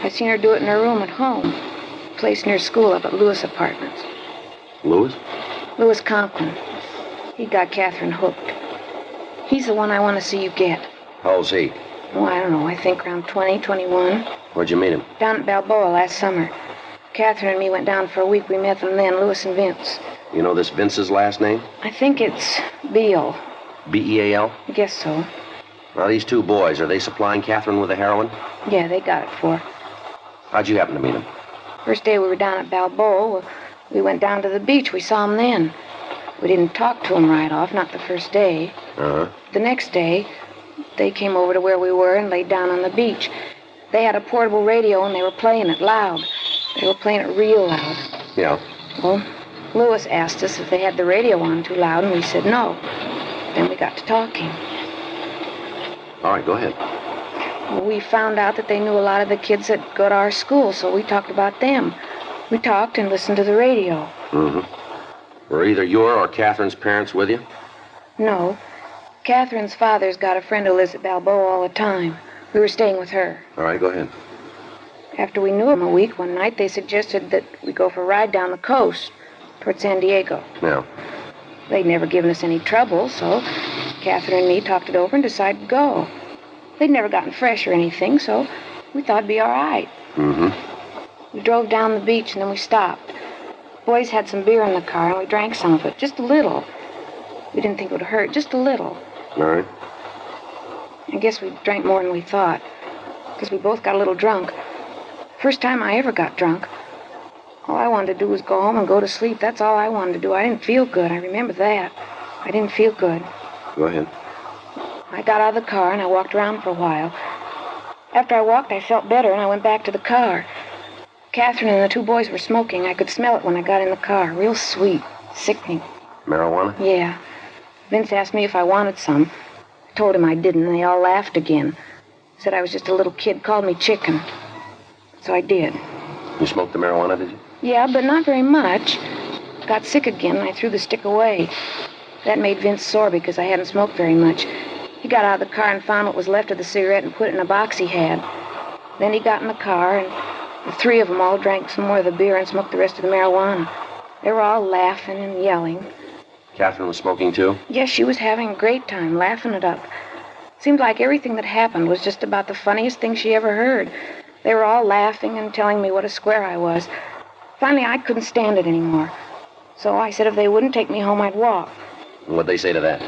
I've seen her do it in her room at home. A place near school up at Lewis Apartments. Lewis? Lewis Conklin. He got Katherine hooked. He's the one I want to see you get. How old's he? Oh, I don't know. I think around 20, 21. Where'd you meet him? Down at Balboa last summer. Katherine and me went down for a week. We met them then, Lewis and Vince. You know this Vince's last name? I think it's Beal. B-E-A-L? I guess so. Now, these 2 boys, are they supplying Katherine with the heroin? Yeah, they got it for her. How'd you happen to meet them? First day we were down at Balboa, we went down to the beach. We saw them then. We didn't talk to them right off, not the first day. Uh-huh. The next day, they came over to where we were and laid down on the beach. They had a portable radio and they were playing it loud. They were playing it real loud. Yeah. Well, Lewis asked us if they had the radio on too loud, and we said no. Then we got to talking. All right, go ahead. Well, we found out that they knew a lot of the kids that go to our school, so we talked about them. We talked and listened to the radio. Mm-hmm. Were either your or Katherine's parents with you? No. Katherine's father's got a friend who lives at Balboa all the time. We were staying with her. All right, go ahead. After we knew him a week, one night they suggested that we go for a ride down the coast toward San Diego. Yeah. They'd never given us any trouble, so Katherine and me talked it over and decided to go. They'd never gotten fresh or anything, so we thought it'd be all right. Mm-hmm. We drove down the beach and then we stopped. Boys had some beer in the car and we drank some of it, just a little. We didn't think it would hurt, just a little. All right. I guess we drank more than we thought, because we both got a little drunk. First time I ever got drunk. All I wanted to do was go home and go to sleep. That's all I wanted to do. I didn't feel good. I remember that. I didn't feel good. Go ahead. I got out of the car and I walked around for a while. After I walked, I felt better and I went back to the car. Katherine and the two boys were smoking. I could smell it when I got in the car. Real sweet. Sickening. Marijuana? Yeah. Vince asked me if I wanted some. I told him I didn't, and they all laughed again. Said I was just a little kid, called me chicken. So I did. You smoked the marijuana, did you? Yeah, but not very much. Got sick again, and I threw the stick away. That made Vince sore because I hadn't smoked very much. He got out of the car and found what was left of the cigarette and put it in a box he had. Then he got in the car, and the three of them all drank some more of the beer and smoked the rest of the marijuana. They were all laughing and yelling. Katherine was smoking, too? Yes, she was having a great time, laughing it up. Seemed like everything that happened was just about the funniest thing she ever heard. They were all laughing and telling me what a square I was. Finally, I couldn't stand it anymore. So I said if they wouldn't take me home, I'd walk. What'd they say to that?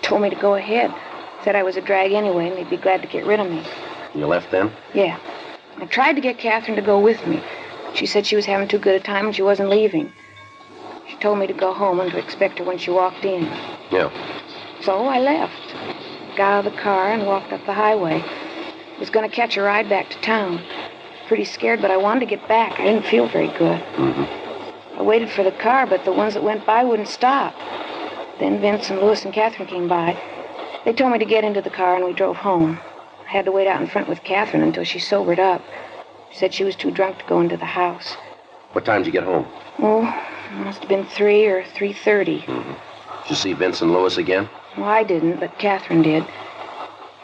Told me to go ahead. Said I was a drag anyway, and they'd be glad to get rid of me. You left then? Yeah. I tried to get Katherine to go with me. She said she was having too good a time and she wasn't leaving. She told me to go home and to expect her when she walked in. Yeah. So I left. Got out of the car and walked up the highway. Was going to catch a ride back to town. Pretty scared, but I wanted to get back. I didn't feel very good. Mm-hmm. I waited for the car, but the ones that went by wouldn't stop. Then Vince and Louis and Katherine came by. They told me to get into the car, and we drove home. I had to wait out in front with Katherine until she sobered up. She said she was too drunk to go into the house. What time did you get home? Oh, it must have been 3 or 3:30. Mm-hmm. Did you see Vince and Louis again? Well, I didn't, but Katherine did.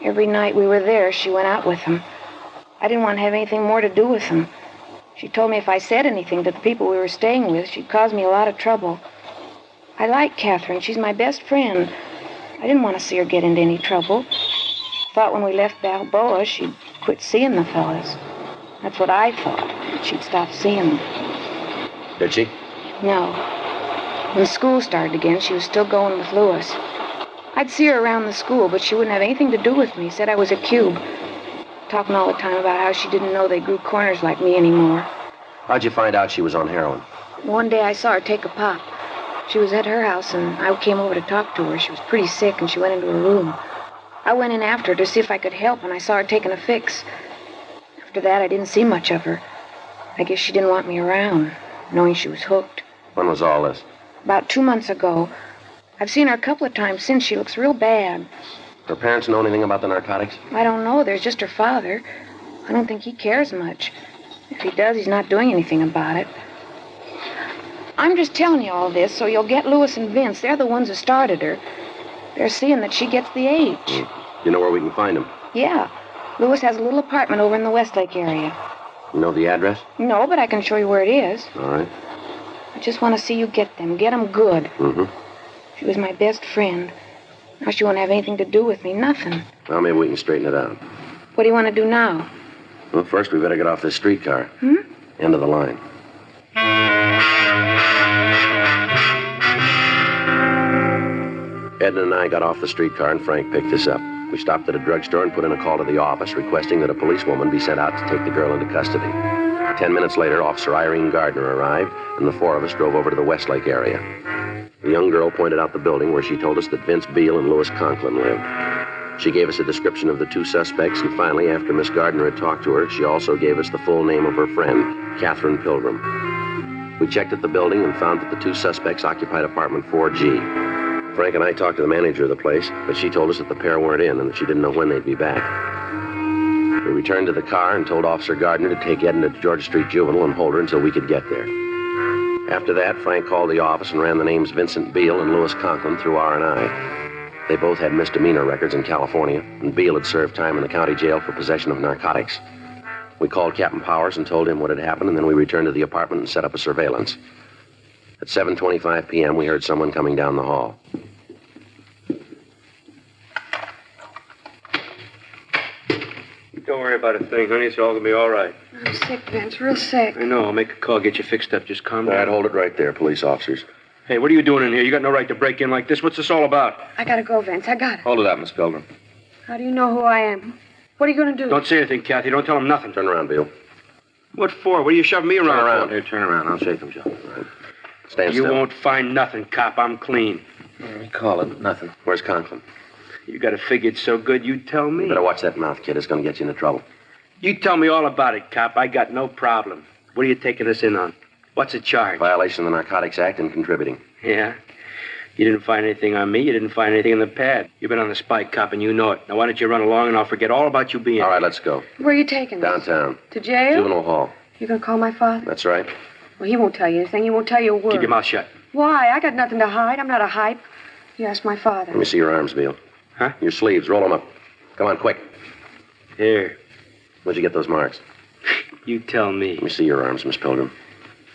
Every night we were there, she went out with them. I didn't want to have anything more to do with them. She told me if I said anything to the people we were staying with, she'd cause me a lot of trouble. I like Katherine. She's my best friend. I didn't want to see her get into any trouble. Thought when we left Balboa, she'd quit seeing the fellas. That's what I thought, that she'd stop seeing them. Did she? No. When school started again, she was still going with Louis. I'd see her around the school, but she wouldn't have anything to do with me. Said I was a cube. Talking all the time about how she didn't know they grew corners like me anymore. How'd you find out she was on heroin? One day I saw her take a pop. She was at her house, and I came over to talk to her. She was pretty sick, and she went into her room. I went in after her to see if I could help, and I saw her taking a fix. After that, I didn't see much of her. I guess she didn't want me around, knowing she was hooked. When was all this? About 2 months ago. I've seen her a couple of times since. She looks real bad. Her parents know anything about the narcotics? I don't know. There's just her father. I don't think he cares much. If he does, he's not doing anything about it. I'm just telling you all this so you'll get Louis and Vince. They're the ones who started her. They're seeing that she gets the age. You know where we can find them? Yeah. Louis has a little apartment over in the Westlake area. You know the address? No, but I can show you where it is. All right. I just want to see you get them. Get them good. Mm-hmm. She was my best friend. Now she won't have anything to do with me. Nothing. Well, maybe we can straighten it out. What do you want to do now? Well, first we better get off this streetcar. End of the line. Edna and I got off the streetcar, and Frank picked us up. We stopped at a drugstore and put in a call to the office requesting that a policewoman be sent out to take the girl into custody. 10 minutes later, Officer Irene Gardner arrived, and the four of us drove over to the Westlake area. The young girl pointed out the building where she told us that Vince Beale and Louis Conklin lived. She gave us a description of the two suspects, and finally, after Miss Gardner had talked to her, she also gave us the full name of her friend, Katherine Pilgrim. We checked at the building and found that the two suspects occupied apartment 4G. Frank and I talked to the manager of the place, but she told us that the pair weren't in and that she didn't know when they'd be back. We returned to the car and told Officer Gardner to take Edna to Georgia Street Juvenile and hold her until we could get there. After that, Frank called the office and ran the names Vincent Beale and Louis Conklin through R&I. They both had misdemeanor records in California, and Beale had served time in the county jail for possession of narcotics. We called Captain Powers and told him what had happened, and then we returned to the apartment and set up a surveillance. At 7:25 p.m., we heard someone coming down the hall. Don't worry about a thing, honey. It's all gonna be all right. I'm sick, Vince. Real sick. I know. I'll make a call, get you fixed up. Just calm down. All right, hold it right there, police officers. Hey, what are you doing in here? You got no right to break in like this. What's this all about? I gotta go, Vince. I got it. Hold it up, Miss Pilgrim. How do you know who I am? What are you gonna do? Don't say anything, Kathy. Don't tell him nothing. Turn around, Beale. What for? What are you shoving me around? Turn around. Here, turn around. I'll shake him, Joe. Right. Stand You still. won't find nothing, cop. I'm clean. We call it nothing. Where's Conklin? You got it figured so good, you tell me. You better watch that mouth, kid. It's going to get you into trouble. You tell me all about it, cop. I got no problem. What are you taking us in on? What's the charge? Violation of the Narcotics Act and contributing. Yeah? You didn't find anything on me. You didn't find anything in the pad. You've been on the spike, cop, and you know it. Now, why don't you run along and I'll forget all about you being All right, let's go. Where are you taking us? Downtown. To jail? Juvenile hall. You gonna call my father? That's right. Well, he won't tell you anything. He won't tell you a word. Keep your mouth shut. Why? I got nothing to hide. I'm not a hype. You ask my father. Let me see your arms, Beale. Huh? Your sleeves. Roll them up. Come on, quick. Here. Where'd you get those marks? You tell me. Let me see your arms, Miss Pilgrim.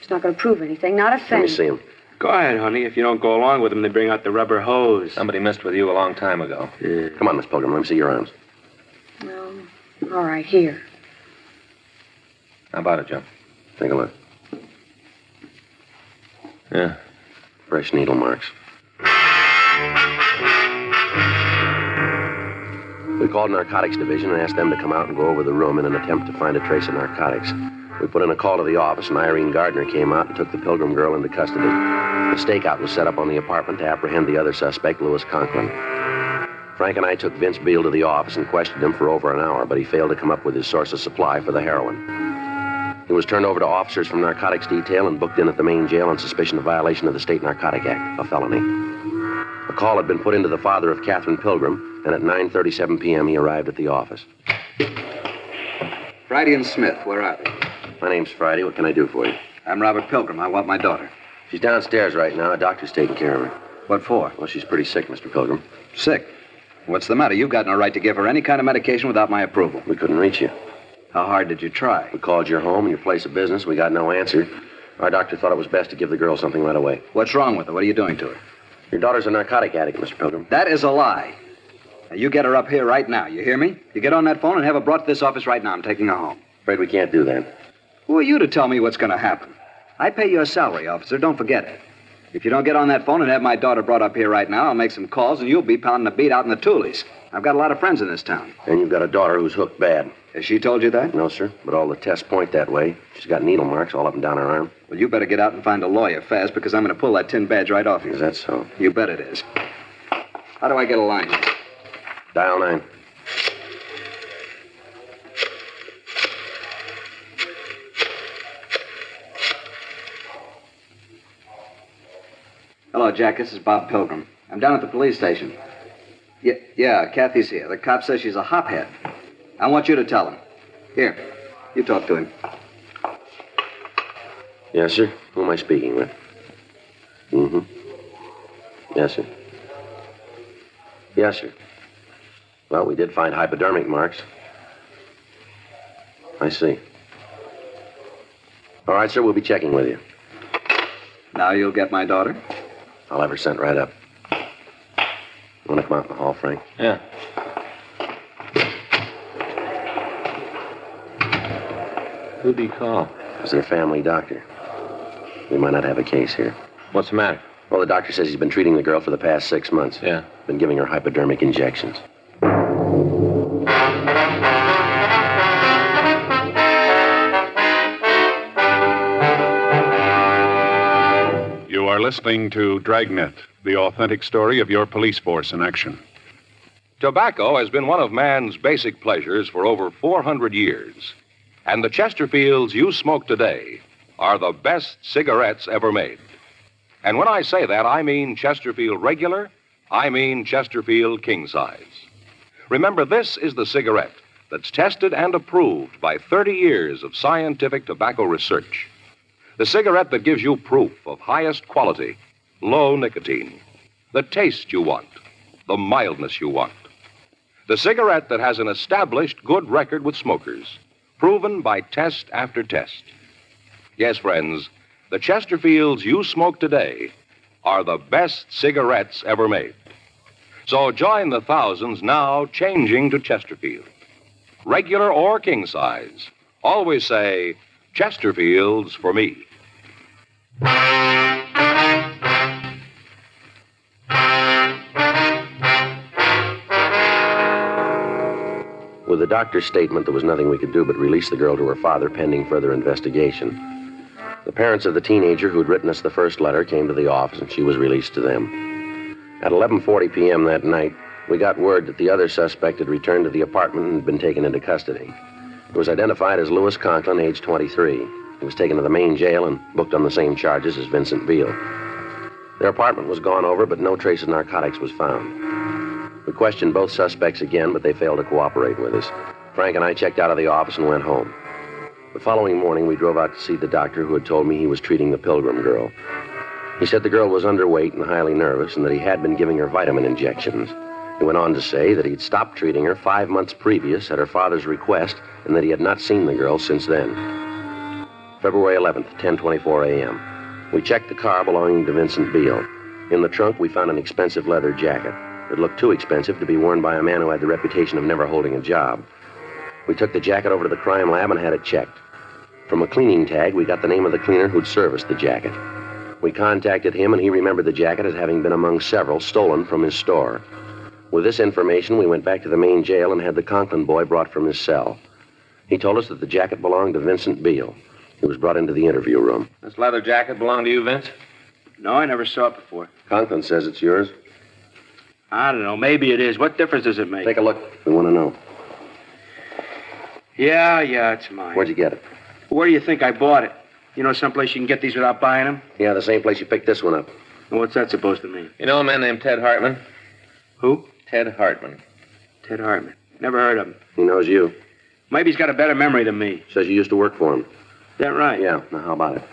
It's not gonna prove anything. Not a thing. Let me see them. Go ahead, honey. If you don't go along with them, they bring out the rubber hose. Somebody messed with you a long time ago. Yeah. Come on, Miss Pilgrim. Let me see your arms. Well, all right, here. How about it, Joe? Take a look. Yeah. Fresh needle marks. We called Narcotics Division and asked them to come out and go over the room in an attempt to find a trace of narcotics. We put in a call to the office, and Irene Gardner came out and took the Pilgrim girl into custody. The stakeout was set up on the apartment to apprehend the other suspect, Louis Conklin. Frank and I took Vince Beale to the office and questioned him for over an hour, but he failed to come up with his source of supply for the heroin. He was turned over to officers from Narcotics Detail and booked in at the main jail on suspicion of violation of the State Narcotic Act, a felony. A call had been put into the father of Katherine Pilgrim, and at 9:37 p.m. he arrived at the office. Friday and Smith, where are they? My name's Friday. What can I do for you? I'm Robert Pilgrim. I want my daughter. She's downstairs right now. A doctor's taking care of her. What for? Well, she's pretty sick, Mr. Pilgrim. Sick? What's the matter? You've got no right to give her any kind of medication without my approval. We couldn't reach you. How hard did you try? We called your home and your place of business. We got no answer. Our doctor thought it was best to give the girl something right away. What's wrong with her? What are you doing to her? Your daughter's a narcotic addict, Mr. Pilgrim. That is a lie. Now, you get her up here right now. You hear me? You get on that phone and have her brought to this office right now. I'm taking her home. Afraid we can't do that. Who are you to tell me what's going to happen? I pay your salary, officer. Don't forget it. If you don't get on that phone and have my daughter brought up here right now, I'll make some calls and you'll be pounding a beat out in the Toolies. I've got a lot of friends in this town. And you've got a daughter who's hooked bad. Has she told you that? No, sir. But all the tests point that way. She's got needle marks all up and down her arm. Well, you better get out and find a lawyer fast because I'm going to pull that tin badge right off you. Is that so? You bet it is. How do I get a line? Dial 9. Hello, Jack. This is Bob Pilgrim. I'm down at the police station. Yeah, Kathy's here. The cop says she's a hophead. I want you to tell him. Here, you talk to him. Yes, sir. Who am I speaking with? Mm-hmm. Yes, sir. Yes, sir. Well, we did find hypodermic marks. I see. All right, sir, we'll be checking with you. Now you'll get my daughter? I'll have her sent right up. Want to come out in the hall, Frank? Yeah. Who'd he call? It was their family doctor. We might not have a case here. What's the matter? Well, the doctor says he's been treating the girl for the past 6 months. Yeah. Been giving her hypodermic injections. You are listening to Dragnet, the authentic story of your police force in action. Tobacco has been one of man's basic pleasures for over 400 years. And the Chesterfields you smoke today are the best cigarettes ever made. And when I say that, I mean Chesterfield Regular, I mean Chesterfield King Size. Remember, this is the cigarette that's tested and approved by 30 years of scientific tobacco research. The cigarette that gives you proof of highest quality, low nicotine, the taste you want, the mildness you want. The cigarette that has an established good record with smokers, proven by test after test. Yes, friends, the Chesterfields you smoke today are the best cigarettes ever made. So join the thousands now changing to Chesterfield. Regular or king size, always say, Chesterfields for me. With the doctor's statement, there was nothing we could do but release the girl to her father pending further investigation. The parents of the teenager who'd written us the first letter came to the office, and she was released to them. At 11:40 p.m. that night, we got word that the other suspect had returned to the apartment and had been taken into custody. He was identified as Louis Conklin, age 23. He was taken to the main jail and booked on the same charges as Vincent Beale. Their apartment was gone over, but no trace of narcotics was found. We questioned both suspects again, but they failed to cooperate with us. Frank and I checked out of the office and went home. The following morning, we drove out to see the doctor who had told me he was treating the Pilgrim girl. He said the girl was underweight and highly nervous, and that he had been giving her vitamin injections. He went on to say that he'd stopped treating her 5 months previous at her father's request, and that he had not seen the girl since then. February 11th, 10:24 a.m. We checked the car belonging to Vincent Beale. In the trunk, we found an expensive leather jacket. It looked too expensive to be worn by a man who had the reputation of never holding a job. We took the jacket over to the crime lab and had it checked. From a cleaning tag, we got the name of the cleaner who'd serviced the jacket. We contacted him, and he remembered the jacket as having been among several stolen from his store. With this information, we went back to the main jail and had the Conklin boy brought from his cell. He told us that the jacket belonged to Vincent Beale. He was brought into the interview room. This leather jacket belong to you, Vince? No, I never saw it before. Conklin says it's yours. I don't know. Maybe it is. What difference does it make? Take a look. We want to know. Yeah, it's mine. Where'd you get it? Where do you think I bought it? You know someplace you can get these without buying them? Yeah, the same place you picked this one up. And what's that supposed to mean? You know a man named Ted Hartman? Who? Ted Hartman. Ted Hartman. Never heard of him. He knows you. Maybe he's got a better memory than me. Says you used to work for him. Is that right? Yeah. Now, how about it?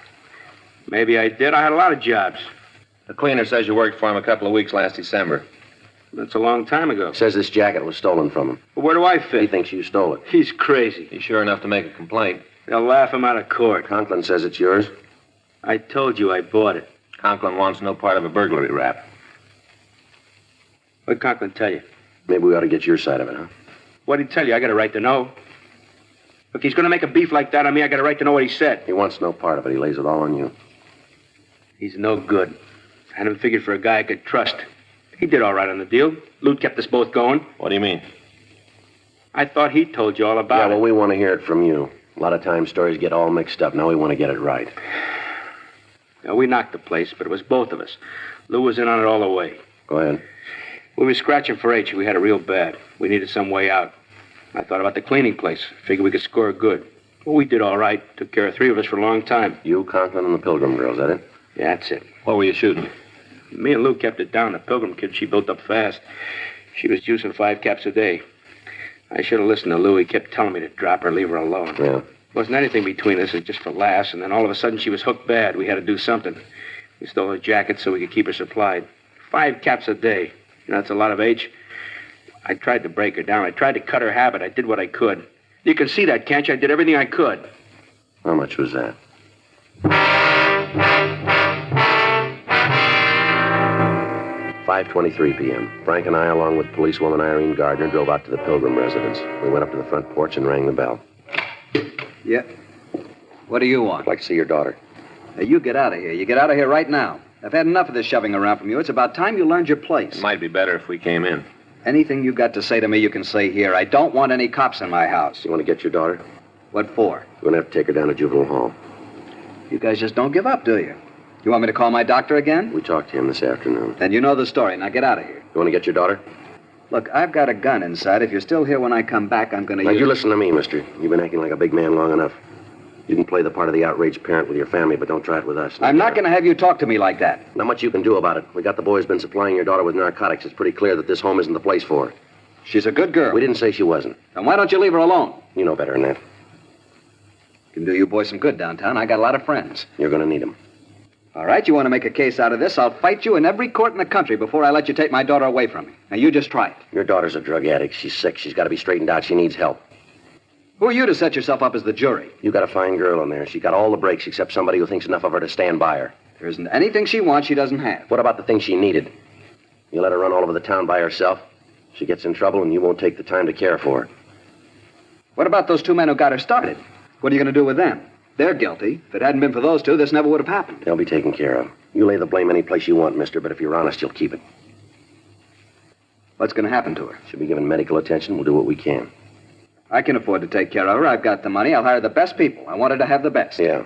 Maybe I did. I had a lot of jobs. The cleaner says you worked for him a couple of weeks last December. That's a long time ago. Says this jacket was stolen from him. Well, where do I fit? He thinks you stole it. He's crazy. He's sure enough to make a complaint. They'll laugh him out of court. Conklin says it's yours. I told you I bought it. Conklin wants no part of a burglary rap. What'd Conklin tell you? Maybe we ought to get your side of it, huh? What'd he tell you? I got a right to know. Look, he's going to make a beef like that on me. I got a right to know what he said. He wants no part of it. He lays it all on you. He's no good. I had him figured for a guy I could trust. He did all right on the deal. Loot kept us both going. What do you mean? I thought he told you all about it. Yeah, well, we want to hear it from you. A lot of times stories get all mixed up. Now we want to get it right. Now, we knocked the place, but it was both of us. Lou was in on it all the way. Go ahead. We were scratching for H. We had it real bad. We needed some way out. I thought about the cleaning place. Figured we could score good. Well, we did all right. Took care of 3 of us for a long time. You, Conklin, and the Pilgrim girl, is that it? Yeah, that's it. What were you shooting? Me and Lou kept it down. The Pilgrim kid, she built up fast. She was juicing 5 caps a day. I should have listened to Lou. He kept telling me to drop her, leave her alone. Yeah. Wasn't anything between us. It was just for laughs. And then all of a sudden she was hooked bad. We had to do something. We stole her jacket so we could keep her supplied. 5 caps a day. You know, that's a lot of H. I tried to break her down. I tried to cut her habit. I did what I could. You can see that, can't you? I did everything I could. How much was that? 5:23 p.m. Frank and I, along with policewoman Irene Gardner, drove out to the Pilgrim residence. We went up to the front porch and rang the bell. Yeah. What do you want? I'd like to see your daughter. Hey, you get out of here. You get out of here right now. I've had enough of this shoving around from you. It's about time you learned your place. It might be better if we came in. Anything you've got to say to me, you can say here. I don't want any cops in my house. You want to get your daughter? What for? You're going to have to take her down to juvenile hall. You guys just don't give up, do you? You want me to call my doctor again? We talked to him this afternoon. Then you know the story. Now get out of here. You want to get your daughter? Look, I've got a gun inside. If you're still here when I come back, I'm going to Now, use... you listen to me, mister. You've been acting like a big man long enough. You can play the part of the outraged parent with your family, but don't try it with us. I'm not going to have you talk to me like that. Not much you can do about it. We got the boy who's been supplying your daughter with narcotics. It's pretty clear that this home isn't the place for her. She's a good girl. We didn't say she wasn't. Then why don't you leave her alone? You know better than that. Can do you boys some good downtown. I got a lot of friends. You're going to need them. All right, you want to make a case out of this? I'll fight you in every court in the country before I let you take my daughter away from me. Now, you just try it. Your daughter's a drug addict. She's sick. She's got to be straightened out. She needs help. Who are you to set yourself up as the jury? You got a fine girl in there. She got all the breaks except somebody who thinks enough of her to stand by her. There isn't anything she wants she doesn't have. What about the things she needed? You let her run all over the town by herself. She gets in trouble and you won't take the time to care for her. What about those 2 men who got her started? What are you going to do with them? They're guilty. If it hadn't been for those 2, this never would have happened. They'll be taken care of. You lay the blame any place you want, mister, but if you're honest, you'll keep it. What's going to happen to her? She'll be given medical attention. We'll do what we can. I can afford to take care of her. I've got the money. I'll hire the best people. I want her to have the best. Yeah.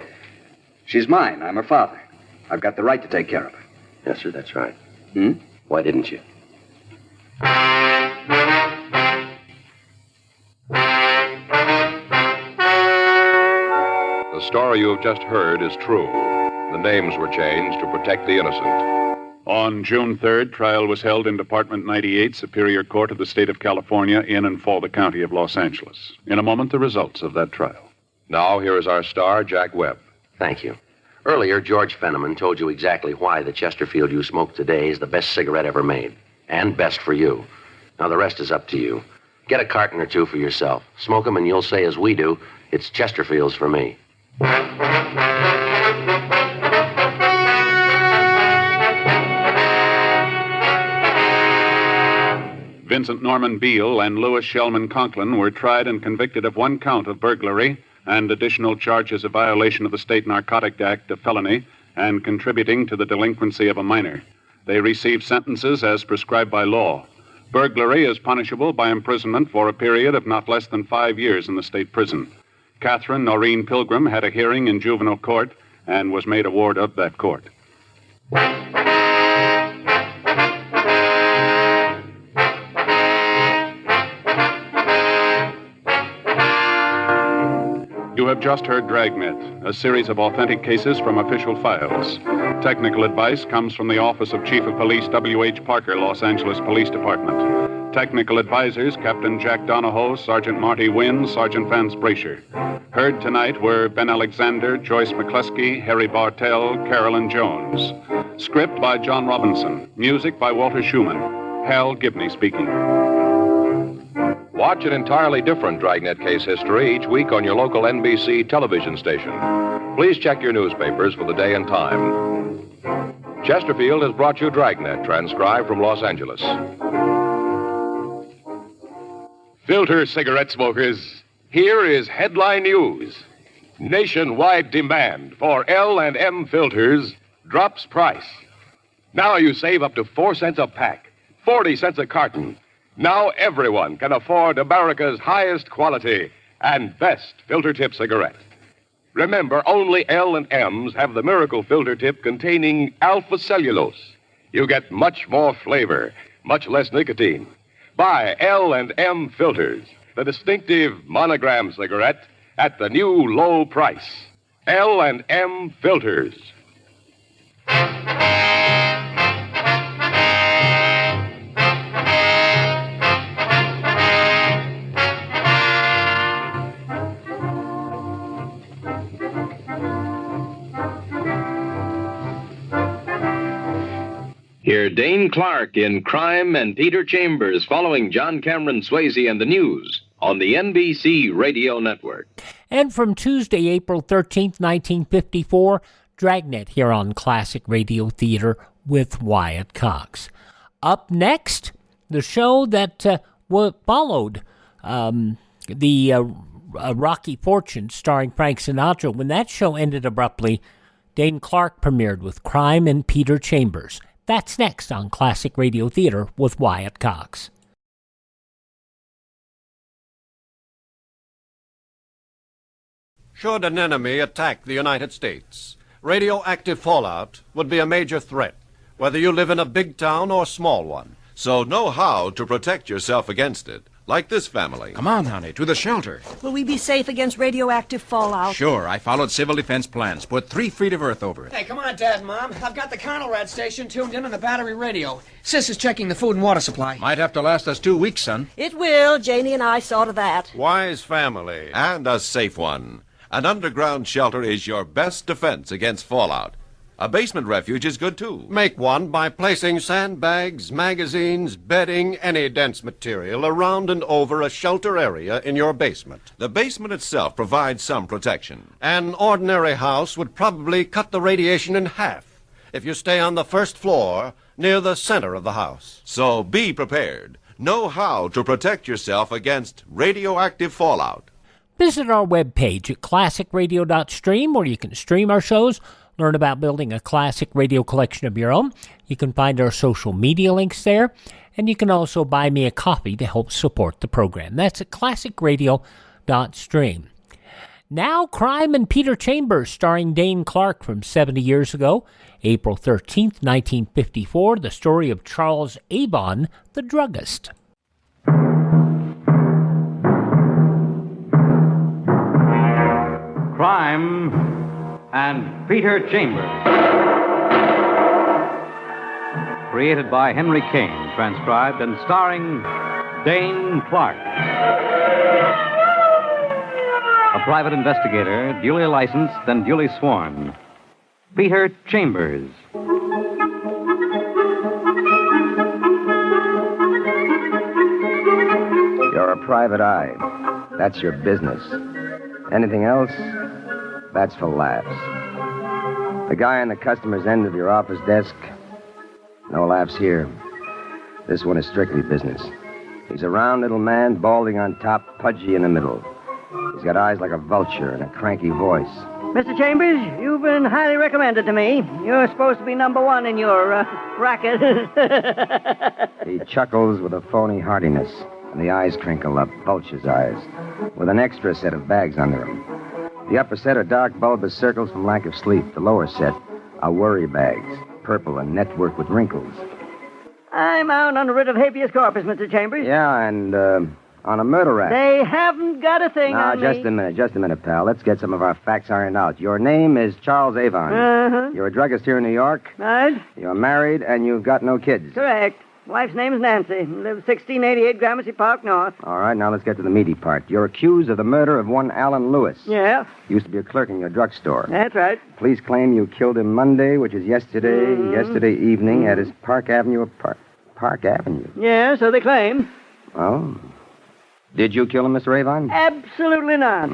She's mine. I'm her father. I've got the right to take care of her. Yes, sir, that's right. Hmm? Why didn't you? The story you have just heard is true. The names were changed to protect the innocent. On June 3rd, trial was held in Department 98, Superior Court of the State of California, in and for the County of Los Angeles. In a moment, the results of that trial. Now, here is our star, Jack Webb. Thank you. Earlier, George Fenneman told you exactly why the Chesterfield you smoke today is the best cigarette ever made. And best for you. Now, the rest is up to you. Get a carton or two for yourself. Smoke them and you'll say, as we do, it's Chesterfields for me. Vincent Norman Beale and Louis Shellman Conklin were tried and convicted of one count of burglary and additional charges of violation of the State Narcotic Act, a felony, and contributing to the delinquency of a minor. They received sentences as prescribed by law. Burglary is punishable by imprisonment for a period of not less than 5 years in the state prison. Katherine Noreen Pilgrim had a hearing in juvenile court and was made a ward of that court. You have just heard Dragnet, a series of authentic cases from official files. Technical advice comes from the Office of Chief of Police W.H. Parker, Los Angeles Police Department. Technical advisors, Captain Jack Donahoe, Sergeant Marty Wynn, Sergeant Vance Brasher. Heard tonight were Ben Alexander, Joyce McCluskey, Harry Bartell, Carolyn Jones. Script by John Robinson. Music by Walter Schumann. Hal Gibney speaking. Watch an entirely different Dragnet case history each week on your local NBC television station. Please check your newspapers for the day and time. Chesterfield has brought you Dragnet, transcribed from Los Angeles. Filter cigarette smokers, here is headline news. Nationwide demand for L&M filters drops price. Now you save up to 4 cents a pack, 40 cents a carton. Now everyone can afford America's highest quality and best filter tip cigarette. Remember, only L&M's have the miracle filter tip containing alpha cellulose. You get much more flavor, much less nicotine. Buy L&M filters, the distinctive monogram cigarette at the new low price. L&M filters. Hear Dane Clark in Crime and Peter Chambers following John Cameron Swayze and the news on the NBC Radio Network. And from Tuesday, April 13th, 1954, Dragnet here on Classic Radio Theater with Wyatt Cox. Up next, the show that followed the Rocky Fortune starring Frank Sinatra. When that show ended abruptly, Dane Clark premiered with Crime and Peter Chambers. That's next on Classic Radio Theater with Wyatt Cox. Should an enemy attack the United States, radioactive fallout would be a major threat, whether you live in a big town or a small one. So know how to protect yourself against it, like this family. Come on, honey, to the shelter. Will we be safe against radioactive fallout? Sure, I followed civil defense plans. Put 3 feet of earth over it. Hey, come on, Dad, Mom. I've got the Conrad station tuned in on the battery radio. Sis is checking the food and water supply. Might have to last us 2 weeks, son. It will. Janie and I saw to that. Wise family. And a safe one. An underground shelter is your best defense against fallout. A basement refuge is good, too. Make one by placing sandbags, magazines, bedding, any dense material around and over a shelter area in your basement. The basement itself provides some protection. An ordinary house would probably cut the radiation in half if you stay on the first floor near the center of the house. So be prepared. Know how to protect yourself against radioactive fallout. Visit our webpage at classicradio.stream, where you can stream our shows, learn about building a classic radio collection of your own. You can find our social media links there, and you can also buy me a coffee to help support the program. That's at classicradio.stream. Now, Crime and Peter Chambers, starring Dane Clark from 70 years ago, April 13th, 1954, the story of Charles Avon, the druggist. Crime and Peter Chambers. Created by Henry Kane, transcribed and starring Dane Clark. A private investigator, duly licensed and duly sworn. Peter Chambers. You're a private eye. That's your business. Anything else? That's for laughs. The guy on the customer's end of your office desk? No laughs here. This one is strictly business. He's a round little man, balding on top, pudgy in the middle. He's got eyes like a vulture and a cranky voice. Mr. Chambers, you've been highly recommended to me. You're supposed to be number one in your racket. He chuckles with a phony heartiness, and the eyes crinkle up, vulture's eyes, with an extra set of bags under them. The upper set are dark, bulbous circles from lack of sleep. The lower set are worry bags, purple and network with wrinkles. I'm out on a writ of habeas corpus, Mr. Chambers. Yeah, and on a murder rap. They haven't got a thing on just me. Just a minute, pal. Let's get some of our facts ironed out. Your name is Charles Avon. Uh-huh. You're a druggist here in New York. Right. You're married, and you've got no kids. Correct. Wife's name is Nancy. Lives 1688 Gramercy Park North. All right, now let's get to the meaty part. You're accused of the murder of one Alan Lewis. Yeah. Used to be a clerk in your drugstore. That's right. Police claim you killed him Monday, which is yesterday evening at his Park Avenue Park Avenue. Yeah, so they claim. Oh. Did you kill him, Mr. Avon? Absolutely not.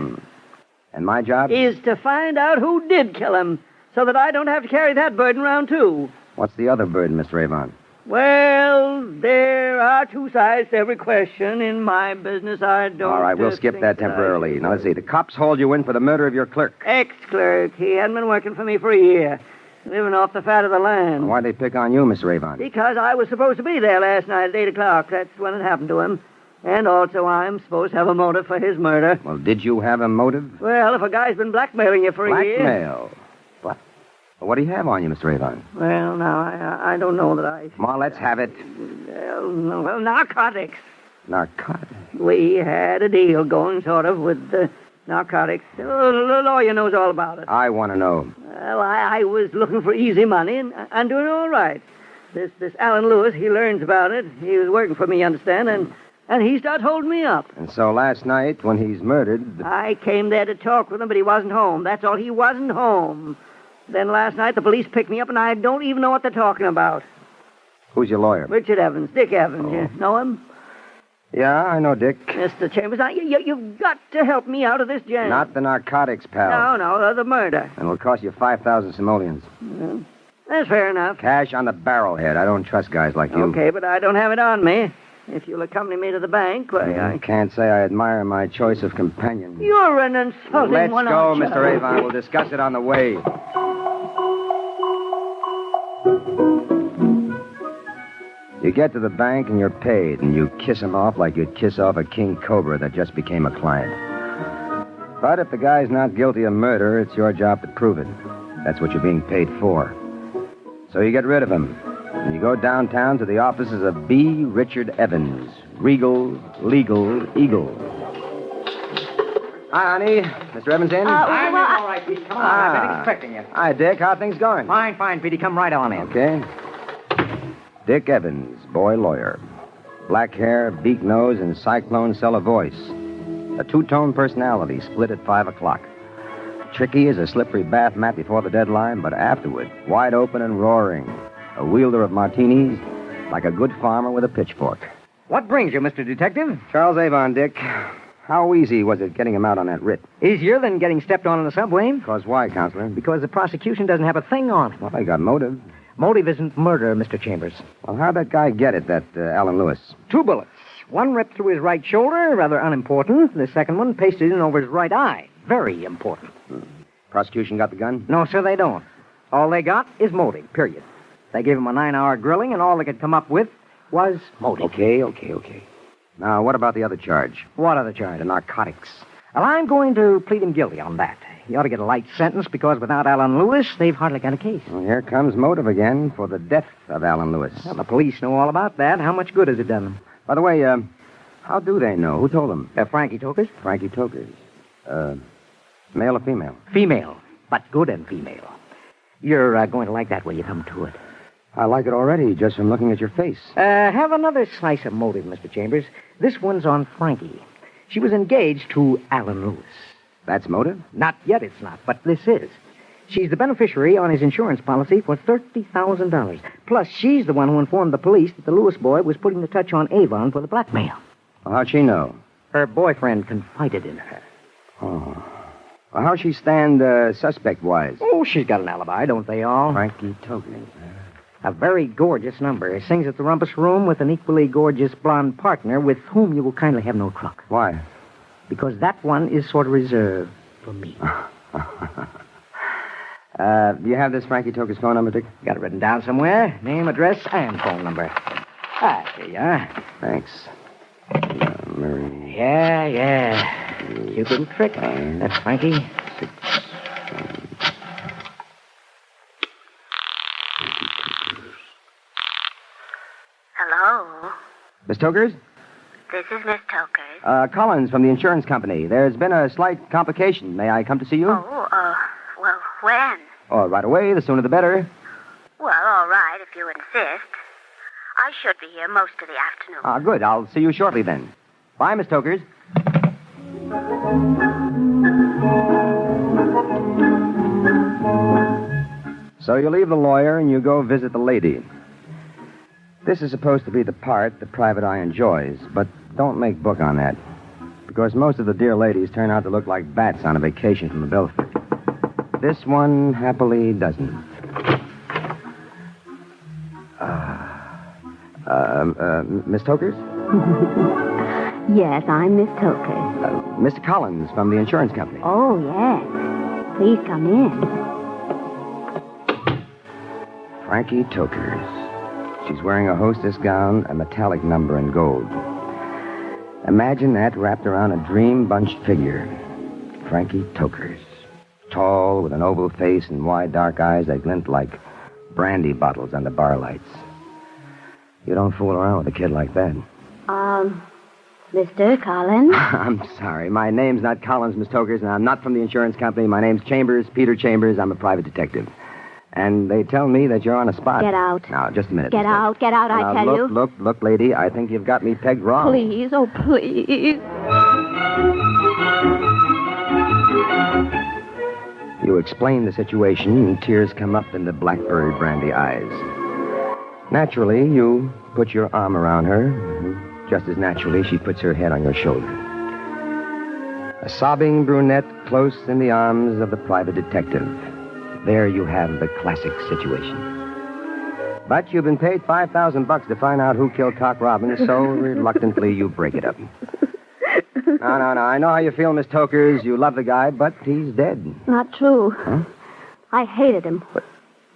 And my job? Is to find out who did kill him, so that I don't have to carry that burden around, too. What's the other burden, Mr. Avon? Well, there are two sides to every question. In my business, I don't... All right, we'll skip that temporarily. Now, let's see. The cops hauled you in for the murder of your clerk. Ex-clerk. He hadn't been working for me for a year. Living off the fat of the land. Why'd they pick on you, Mr. Avon? Because I was supposed to be there last night at 8 o'clock. That's when it happened to him. And also, I'm supposed to have a motive for his murder. Well, did you have a motive? Well, if a guy's been blackmailing you for a year... Blackmail? What? Well, what do you have on you, Mr. Avon? Well, now, I don't know that I... Come on, let's have it. Well, narcotics. Narcotics? We had a deal going, sort of, with narcotics. The lawyer knows all about it. I want to know. Well, I was looking for easy money, and I'm doing all right. This Alan Lewis, he learns about it. He was working for me, you understand, and he started holding me up. And so last night, when he's murdered... I came there to talk with him, but he wasn't home. That's all. He wasn't home. Then last night, the police picked me up, and I don't even know what they're talking about. Who's your lawyer? Richard Evans. Dick Evans. Oh. You know him? Yeah, I know Dick. Mr. Chambers, now, you've got to help me out of this jam. Not the narcotics, pal. No, the murder. And it'll cost you 5,000 simoleons. That's fair enough. Cash on the barrelhead. I don't trust guys like you. Okay, but I don't have it on me. If you'll accompany me to the bank, why, I can't say I admire my choice of companion. You're an insulting Let's one, go, aren't you? Mr. Avon. We'll discuss it on the way. You get to the bank and you're paid, and you kiss him off like you'd kiss off a king cobra that just became a client. But if the guy's not guilty of murder, it's your job to prove it. That's what you're being paid for. So you get rid of him, and you go downtown to the offices of B. Richard Evans, Regal, Legal, Eagle. Hi, honey. Mr. Evans in? I'm all right, Petey. Come on. I've been expecting you. Hi, Dick. How things going? Fine, Petey. Come right on in. Okay. Dick Evans, boy lawyer. Black hair, beak nose, and cyclone cellar voice. A two-tone personality split at 5 o'clock. Tricky as a slippery bath mat before the deadline, but afterward, wide open and roaring. A wielder of martinis, like a good farmer with a pitchfork. What brings you, Mr. Detective? Charles Avon, Dick. How easy was it getting him out on that writ? Easier than getting stepped on in the subway. Because why, Counselor? Because the prosecution doesn't have a thing on it. Well, they got motive. Motive isn't murder, Mr. Chambers. Well, how'd that guy get it, that Alan Lewis? 2 bullets. One ripped through his right shoulder, rather unimportant. The second one pasted in over his right eye. Very important. Prosecution got the gun? No, sir, they don't. All they got is motive, period. They gave him a 9-hour grilling, and all they could come up with was motive. Okay. Now, what about the other charge? What other charge? The narcotics. Well, I'm going to plead him guilty on that. He ought to get a light sentence because without Alan Lewis, they've hardly got a case. Well, here comes motive again for the death of Alan Lewis. Well, the police know all about that. How much good has it done them? By the way, how do they know? Who told them? Frankie Tokers. Frankie Tokers. Male or female? Female, but good and female. You're going to like that when you come to it. I like it already, just from looking at your face. Have another slice of motive, Mr. Chambers. This one's on Frankie. She was engaged to Alan Lewis. That's motive? Not yet, it's not, but this is. She's the beneficiary on his insurance policy for $30,000. Plus, she's the one who informed the police that the Lewis boy was putting the touch on Avon for the blackmail. Well, how'd she know? Her boyfriend confided in her. Oh. Well, how'd she stand suspect-wise? Oh, she's got an alibi, don't they all? Frankie Tokers. A very gorgeous number. Sings at the Rumpus Room with an equally gorgeous blonde partner with whom you will kindly have no truck. Why? Because that one is sort of reserved for me. Do you have this Frankie Toker's phone number, Dick? Got it written down somewhere. Name, address, and phone number. Here you are. Thanks. Mary. Yeah. Cute little trick. That's Frankie. 6. Hello? Miss Tokers? This is Miss Tokers. Collins from the insurance company. There's been a slight complication. May I come to see you? Well, when? Oh, right away. The sooner the better. Well, all right, if you insist. I should be here most of the afternoon. Good. I'll see you shortly then. Bye, Miss Tokers. So you leave the lawyer and you go visit the lady. This is supposed to be the part the private eye enjoys, but don't make book on that. Because most of the dear ladies turn out to look like bats on a vacation from the Belfry. This one happily doesn't. Miss Tokers? Yes, I'm Miss Tokers. Mr. Collins from the insurance company. Oh, yes. Please come in. Frankie Tokers. She's wearing a hostess gown, a metallic number in gold. Imagine that wrapped around a dream-bunched figure. Frankie Tokers. Tall, with an oval face and wide, dark eyes that glint like brandy bottles under bar lights. You don't fool around with a kid like that. Mr. Collins? I'm sorry. My name's not Collins, Miss Tokers, and I'm not from the insurance company. My name's Chambers, Peter Chambers. I'm a private detective. And they tell me that you're on a spot. Get out. Now, just a minute. Get out, I tell you. Look, lady, I think you've got me pegged wrong. Please, oh, please. You explain the situation, and tears come up in the blackberry brandy eyes. Naturally, you put your arm around her, and just as naturally, she puts her head on your shoulder. A sobbing brunette close in the arms of the private detective. There you have the classic situation. But you've been paid $5,000 to find out who killed Cock Robin, so reluctantly you break it up. No. I know how you feel, Miss Tokers. You love the guy, but he's dead. Not true. Huh? I hated him. But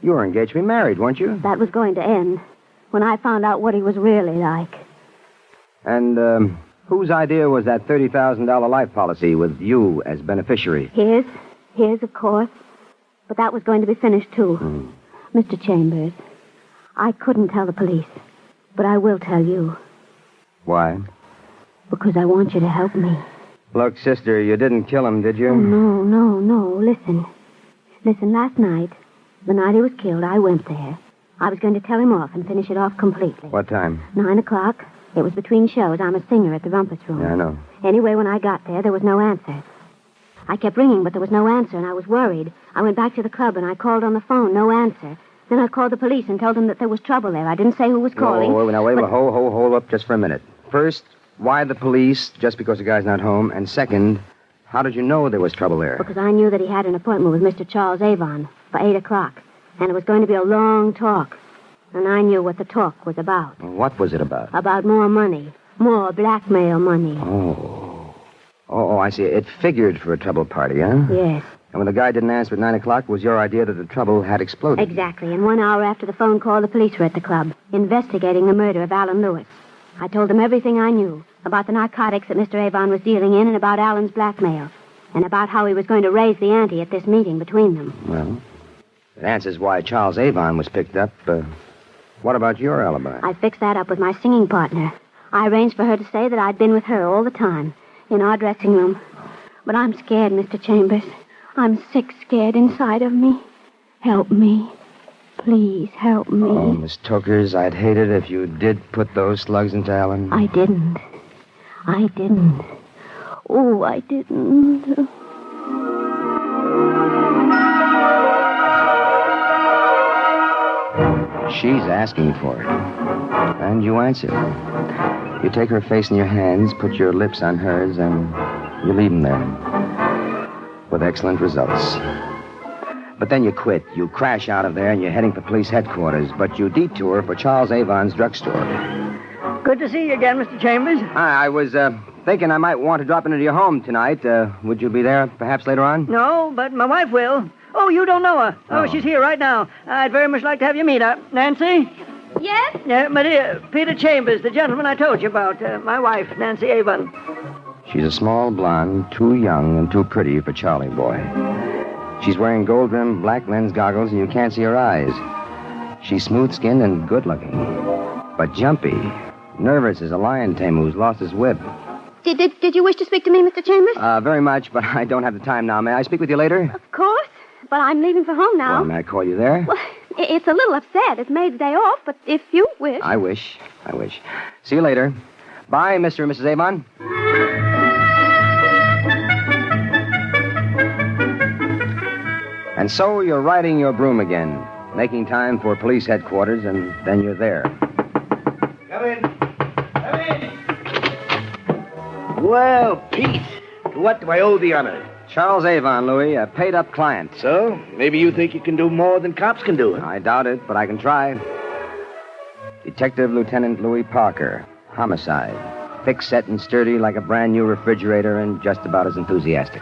you were engaged to be married, weren't you? That was going to end when I found out what he was really like. And, whose idea was that $30,000 life policy with you as beneficiary? His, of course. But that was going to be finished, too. Mr. Chambers, I couldn't tell the police, but I will tell you. Why? Because I want you to help me. Look, sister, you didn't kill him, did you? Oh, no. Listen, last night, the night he was killed, I went there. I was going to tell him off and finish it off completely. What time? 9 o'clock. It was between shows. I'm a singer at the Rumpus Room. Yeah, I know. Anyway, when I got there was no answer. I kept ringing, but there was no answer, and I was worried. I went back to the club, and I called on the phone. No answer. Then I called the police and told them that there was trouble there. I didn't say who was calling. Hold up just for a minute. First, why the police, just because the guy's not home? And second, how did you know there was trouble there? Because I knew that he had an appointment with Mr. Charles Avon for 8 o'clock. And it was going to be a long talk. And I knew what the talk was about. What was it about? About more money. More blackmail money. Oh, I see. It figured for a trouble party, huh? Yes. And when the guy didn't answer at 9 o'clock, it was your idea that the trouble had exploded. Exactly. And 1 hour after the phone call, the police were at the club, investigating the murder of Alan Lewis. I told them everything I knew about the narcotics that Mr. Avon was dealing in and about Alan's blackmail, and about how he was going to raise the ante at this meeting between them. Well, it answers why Charles Avon was picked up. What about your alibi? I fixed that up with my singing partner. I arranged for her to say that I'd been with her all the time, in our dressing room. But I'm scared, Mr. Chambers. I'm sick scared inside of me. Help me. Please help me. Oh, Miss Tokers, I'd hate it if you did put those slugs into Alan. I didn't. Oh, I didn't. She's asking for it. And you answer. You take her face in your hands, put your lips on hers, and you leave them there. With excellent results. But then you quit. You crash out of there, and you're heading for police headquarters. But you detour for Charles Avon's drugstore. Good to see you again, Mr. Chambers. Hi, I was thinking I might want to drop into your home tonight. Would you be there perhaps later on? No, but my wife will. Oh, you don't know her. Oh, she's here right now. I'd very much like to have you meet her. Nancy? Yes? Yeah, my dear, Peter Chambers, the gentleman I told you about. My wife, Nancy Avon. She's a small blonde, too young and too pretty for Charlie boy. She's wearing gold-rimmed black lens goggles and you can't see her eyes. She's smooth-skinned and good-looking, but jumpy, nervous as a lion tamer who's lost his whip. Did you wish to speak to me, Mr. Chambers? Very much, but I don't have the time now. May I speak with you later? Of course, but I'm leaving for home now. Well, may I call you there? Well, it's a little upset. It's Maid's day off, but if you wish... I wish. See you later. Bye, Mr. and Mrs. Avon. And so you're riding your broom again, making time for police headquarters, and then you're there. Come in. Well, Pete, to what do I owe the honor? Charles Avon, Louis, a paid-up client. So, maybe you think you can do more than cops can do. I doubt it, but I can try. Detective Lieutenant Louis Parker, homicide. Thick-set and sturdy like a brand-new refrigerator and just about as enthusiastic.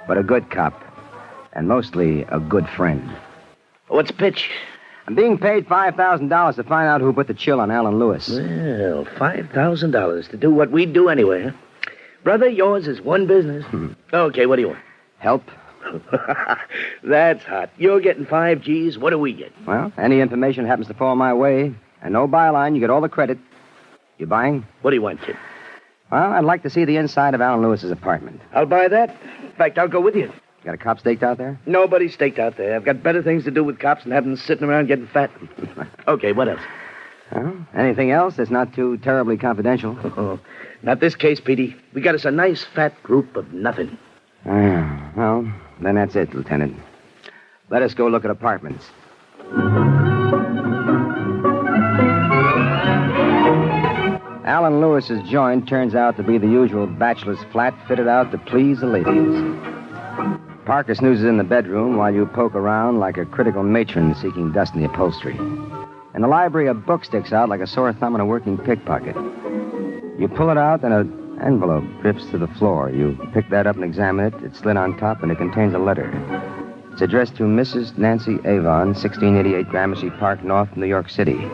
But a good cop. And mostly a good friend. What's the pitch? I'm being paid $5,000 to find out who put the chill on Alan Lewis. Well, $5,000 to do what we do anyway, huh? Brother, yours is one business. Okay, what do you want? Help. That's hot. You're getting 5 G's. What do we get? Well, any information happens to fall my way, and no byline, you get all the credit. You buying? What do you want, kid? Well, I'd like to see the inside of Alan Lewis's apartment. I'll buy that. In fact, I'll go with you. Got a cop staked out there? Nobody's staked out there. I've got better things to do with cops than have them sitting around getting fat. Okay, what else? Well, anything else that's not too terribly confidential? Oh, not this case, Petey. We got us a nice fat group of nothing. Well, then that's it, Lieutenant. Let us go look at apartments. Alan Lewis's joint turns out to be the usual bachelor's flat fitted out to please the ladies. Parker snoozes in the bedroom while you poke around like a critical matron seeking dust in the upholstery. In the library, a book sticks out like a sore thumb on a working pickpocket. You pull it out, and an envelope drifts to the floor. You pick that up and examine it. It's slid on top, and it contains a letter. It's addressed to Mrs. Nancy Avon, 1688 Gramercy Park, North, New York City.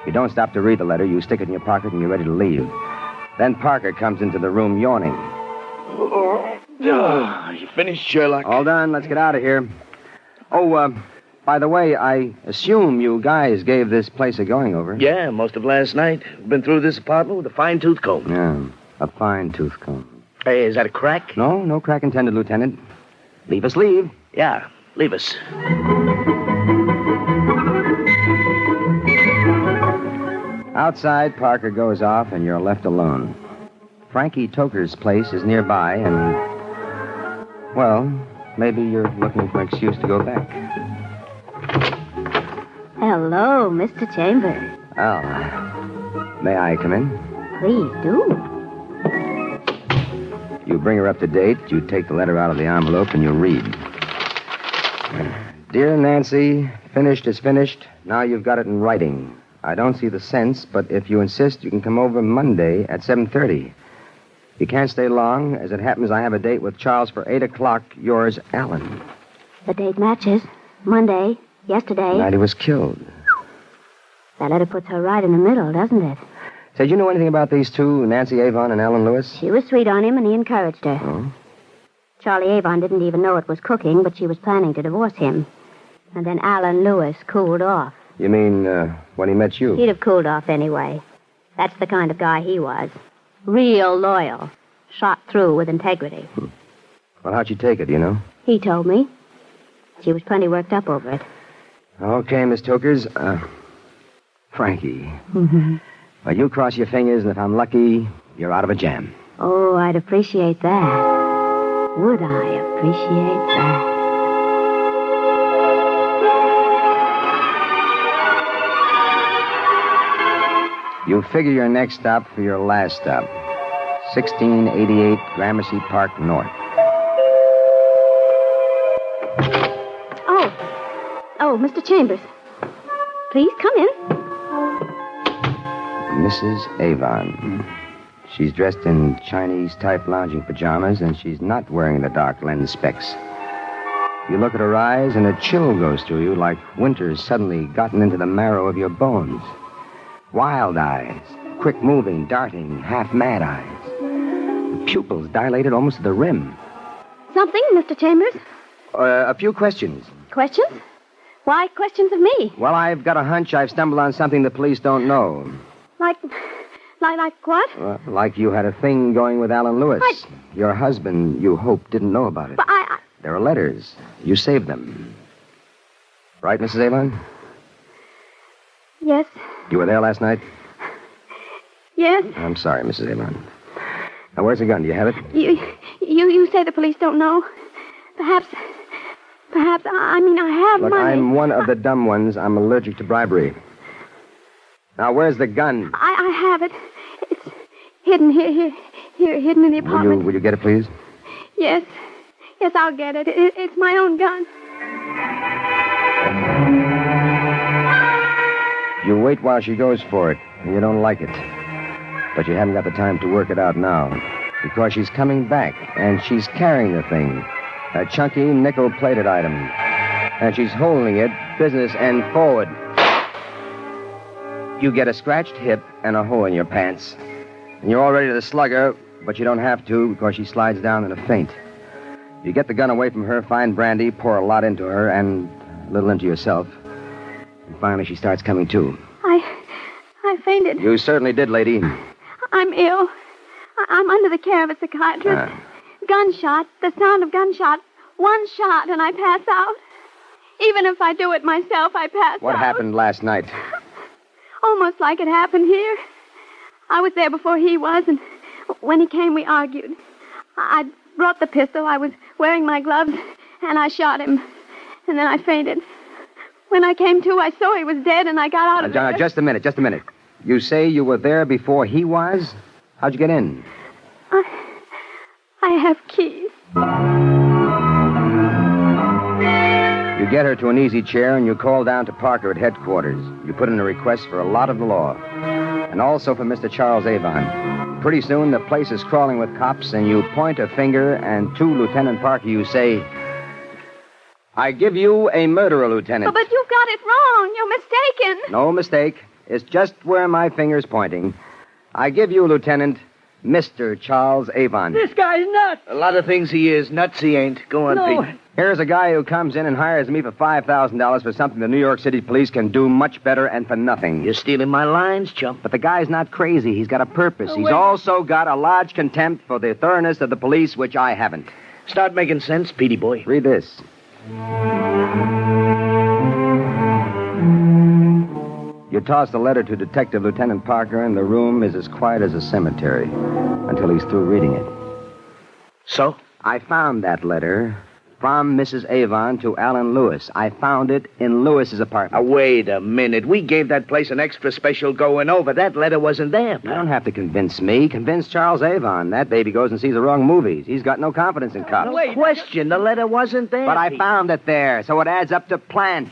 You don't stop to read the letter. You stick it in your pocket, and you're ready to leave. Then Parker comes into the room yawning. You finished, Sherlock? All done. Let's get out of here. Oh, by the way, I assume you guys gave this place a going-over. Yeah, most of last night. Been through this apartment with a fine-tooth comb. Yeah, a fine-tooth comb. Hey, is that a crack? No crack intended, Lieutenant. Leave us leave. Yeah, leave us. Outside, Parker goes off, and you're left alone. Frankie Toker's place is nearby, and, well, maybe you're looking for an excuse to go back. Hello, Mr. Chambers. Oh, may I come in? Please do. You bring her up to date, you take the letter out of the envelope, and you read. Dear Nancy, finished is finished. Now you've got it in writing. I don't see the sense, but if you insist, you can come over Monday at 7:30. You can't stay long. As it happens, I have a date with Charles for 8 o'clock. Yours, Alan. The date matches. Monday, yesterday. The night he was killed. That letter puts her right in the middle, doesn't it? Say, did you know anything about these two, Nancy Avon and Alan Lewis? She was sweet on him, and he encouraged her. Oh? Charlie Avon didn't even know it was cooking, but she was planning to divorce him. And then Alan Lewis cooled off. You mean, when he met you? He'd have cooled off anyway. That's the kind of guy he was. Real loyal. Shot through with integrity. Well, how'd she take it, do you know? He told me. She was plenty worked up over it. Okay, Miss Tokers. Frankie. Mm-hmm. Well, you cross your fingers, and if I'm lucky, you're out of a jam. Oh, I'd appreciate that. Would I appreciate that? You figure your next stop for your last stop. 1688 Gramercy Park North. Oh, Mr. Chambers. Please, come in. Mrs. Avon. She's dressed in Chinese-type lounging pajamas, and she's not wearing the dark lens specs. You look at her eyes, and a chill goes through you like winter's suddenly gotten into the marrow of your bones. Wild eyes, quick-moving, darting, half-mad eyes. The pupils dilated almost to the rim. Something, Mr. Chambers? A few questions. Questions? Why questions of me? Well, I've got a hunch I've stumbled on something the police don't know. Like what? Like you had a thing going with Alan Lewis. Your husband, you hope, didn't know about it. But There are letters. You saved them. Right, Mrs. Avon? Yes. You were there last night? Yes. I'm sorry, Mrs. Avon. Now, where's the gun? Do you have it? You say the police don't know. Perhaps, I have Look, money. I'm one of the dumb ones. I'm allergic to bribery. Now, where's the gun? I have it. It's hidden here, hidden in the apartment. Will you get it, please? Yes. Yes, I'll get it. It's my own gun. You wait while she goes for it, and you don't like it. But you haven't got the time to work it out now. Because she's coming back, and she's carrying the thing. A chunky, nickel-plated item. And she's holding it, business end forward. You get a scratched hip and a hole in your pants. And you're all ready to slug her, but you don't have to because she slides down in a faint. You get the gun away from her, find brandy, pour a lot into her, and a little into yourself. And finally she starts coming to. I fainted. You certainly did, lady. I'm ill. I'm under the care of a psychiatrist. Gunshot, the sound of gunshot. One shot and I pass out. Even if I do it myself, I pass out. What happened last night? Almost like it happened here. I was there before he was, and when he came, we argued. I brought the pistol. I was wearing my gloves, and I shot him. And then I fainted. When I came to, I saw he was dead, and I got out of there. Just a minute. You say you were there before he was? How'd you get in? I have keys. You get her to an easy chair, and you call down to Parker at headquarters. You put in a request for a lot of the law. And also for Mr. Charles Avon. Pretty soon, the place is crawling with cops, and you point a finger, and to Lieutenant Parker you say, I give you a murderer, Lieutenant. Oh, but you've got it wrong. You're mistaken. No mistake. It's just where my finger's pointing. I give you, Lieutenant, Mr. Charles Avon. This guy's nuts. A lot of things he is. Nuts he ain't. Go on, No. Pete. Here's a guy who comes in and hires me for $5,000 for something the New York City police can do much better and for nothing. You're stealing my lines, chump. But the guy's not crazy. He's got a purpose. He's wait. also got a large contempt for the thoroughness of the police, which I haven't. Start making sense, Petey boy. Read this. You toss the letter to Detective Lieutenant Parker, and the room is as quiet as a cemetery until he's through reading it. So? I found that letter from Mrs. Avon to Alan Lewis. I found it in Lewis's apartment. Wait a minute. We gave that place an extra special going over. That letter wasn't there. You don't have to convince me. Convince Charles Avon. That baby goes and sees the wrong movies. He's got no confidence in cops. No question. The letter wasn't there. But I Pete. found it there, so it adds up to plant.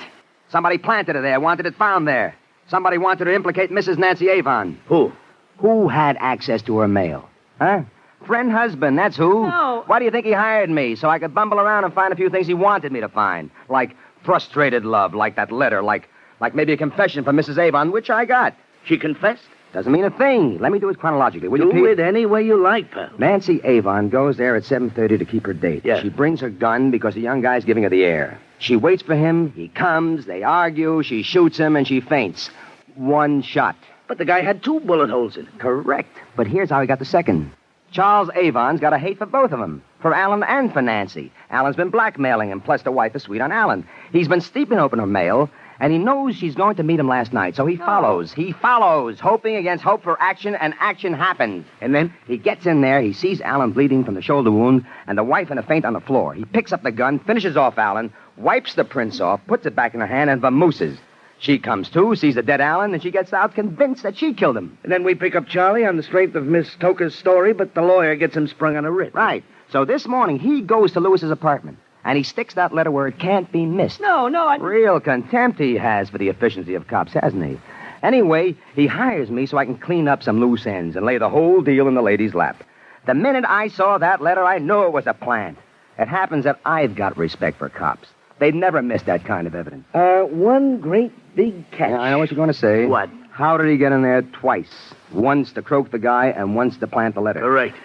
Somebody planted it there, wanted it found there. Somebody wanted to implicate Mrs. Nancy Avon. Who? Who had access to her mail? Huh? friend husband, that's who. No. Why do you think he hired me? So I could bumble around and find a few things he wanted me to find. Like frustrated love, like that letter, like maybe a confession from Mrs. Avon, which I got. She confessed? Doesn't mean a thing. Let me do it chronologically, will you, Do Pete? it any way you like, pal. Nancy Avon goes there at 7:30 to keep her date. Yeah. She brings her gun because the young guy's giving her the air. She waits for him. He comes. They argue. She shoots him, and she faints. One shot. But the guy had 2 bullet holes in it. Correct. But here's how he got the second. Charles Avon's got a hate for both of them. For Alan and for Nancy. Alan's been blackmailing him, plus the wife is sweet on Alan. He's been steeping open her mail, and he knows she's going to meet him last night, so he follows. He follows, hoping against hope for action, and action happens. And then he gets in there, he sees Alan bleeding from the shoulder wound, and the wife in a faint on the floor. He picks up the gun, finishes off Alan, wipes the prints off, puts it back in her hand, and vamooses. She comes to, sees the dead Alan, and she gets out convinced that she killed him. And then we pick up Charlie on the strength of Miss Toker's story, but the lawyer gets him sprung on a writ. Right. So this morning, he goes to Lewis's apartment, and he sticks that letter where it can't be missed. No, I... Real contempt he has for the efficiency of cops, hasn't he? Anyway, he hires me so I can clean up some loose ends and lay the whole deal in the lady's lap. The minute I saw that letter, I knew it was a plant. It happens that I've got respect for cops. They'd never miss that kind of evidence. One great big catch. Yeah, I know what you're going to say. What? How did he get in there twice? Once to croak the guy and once to plant the letter. Correct.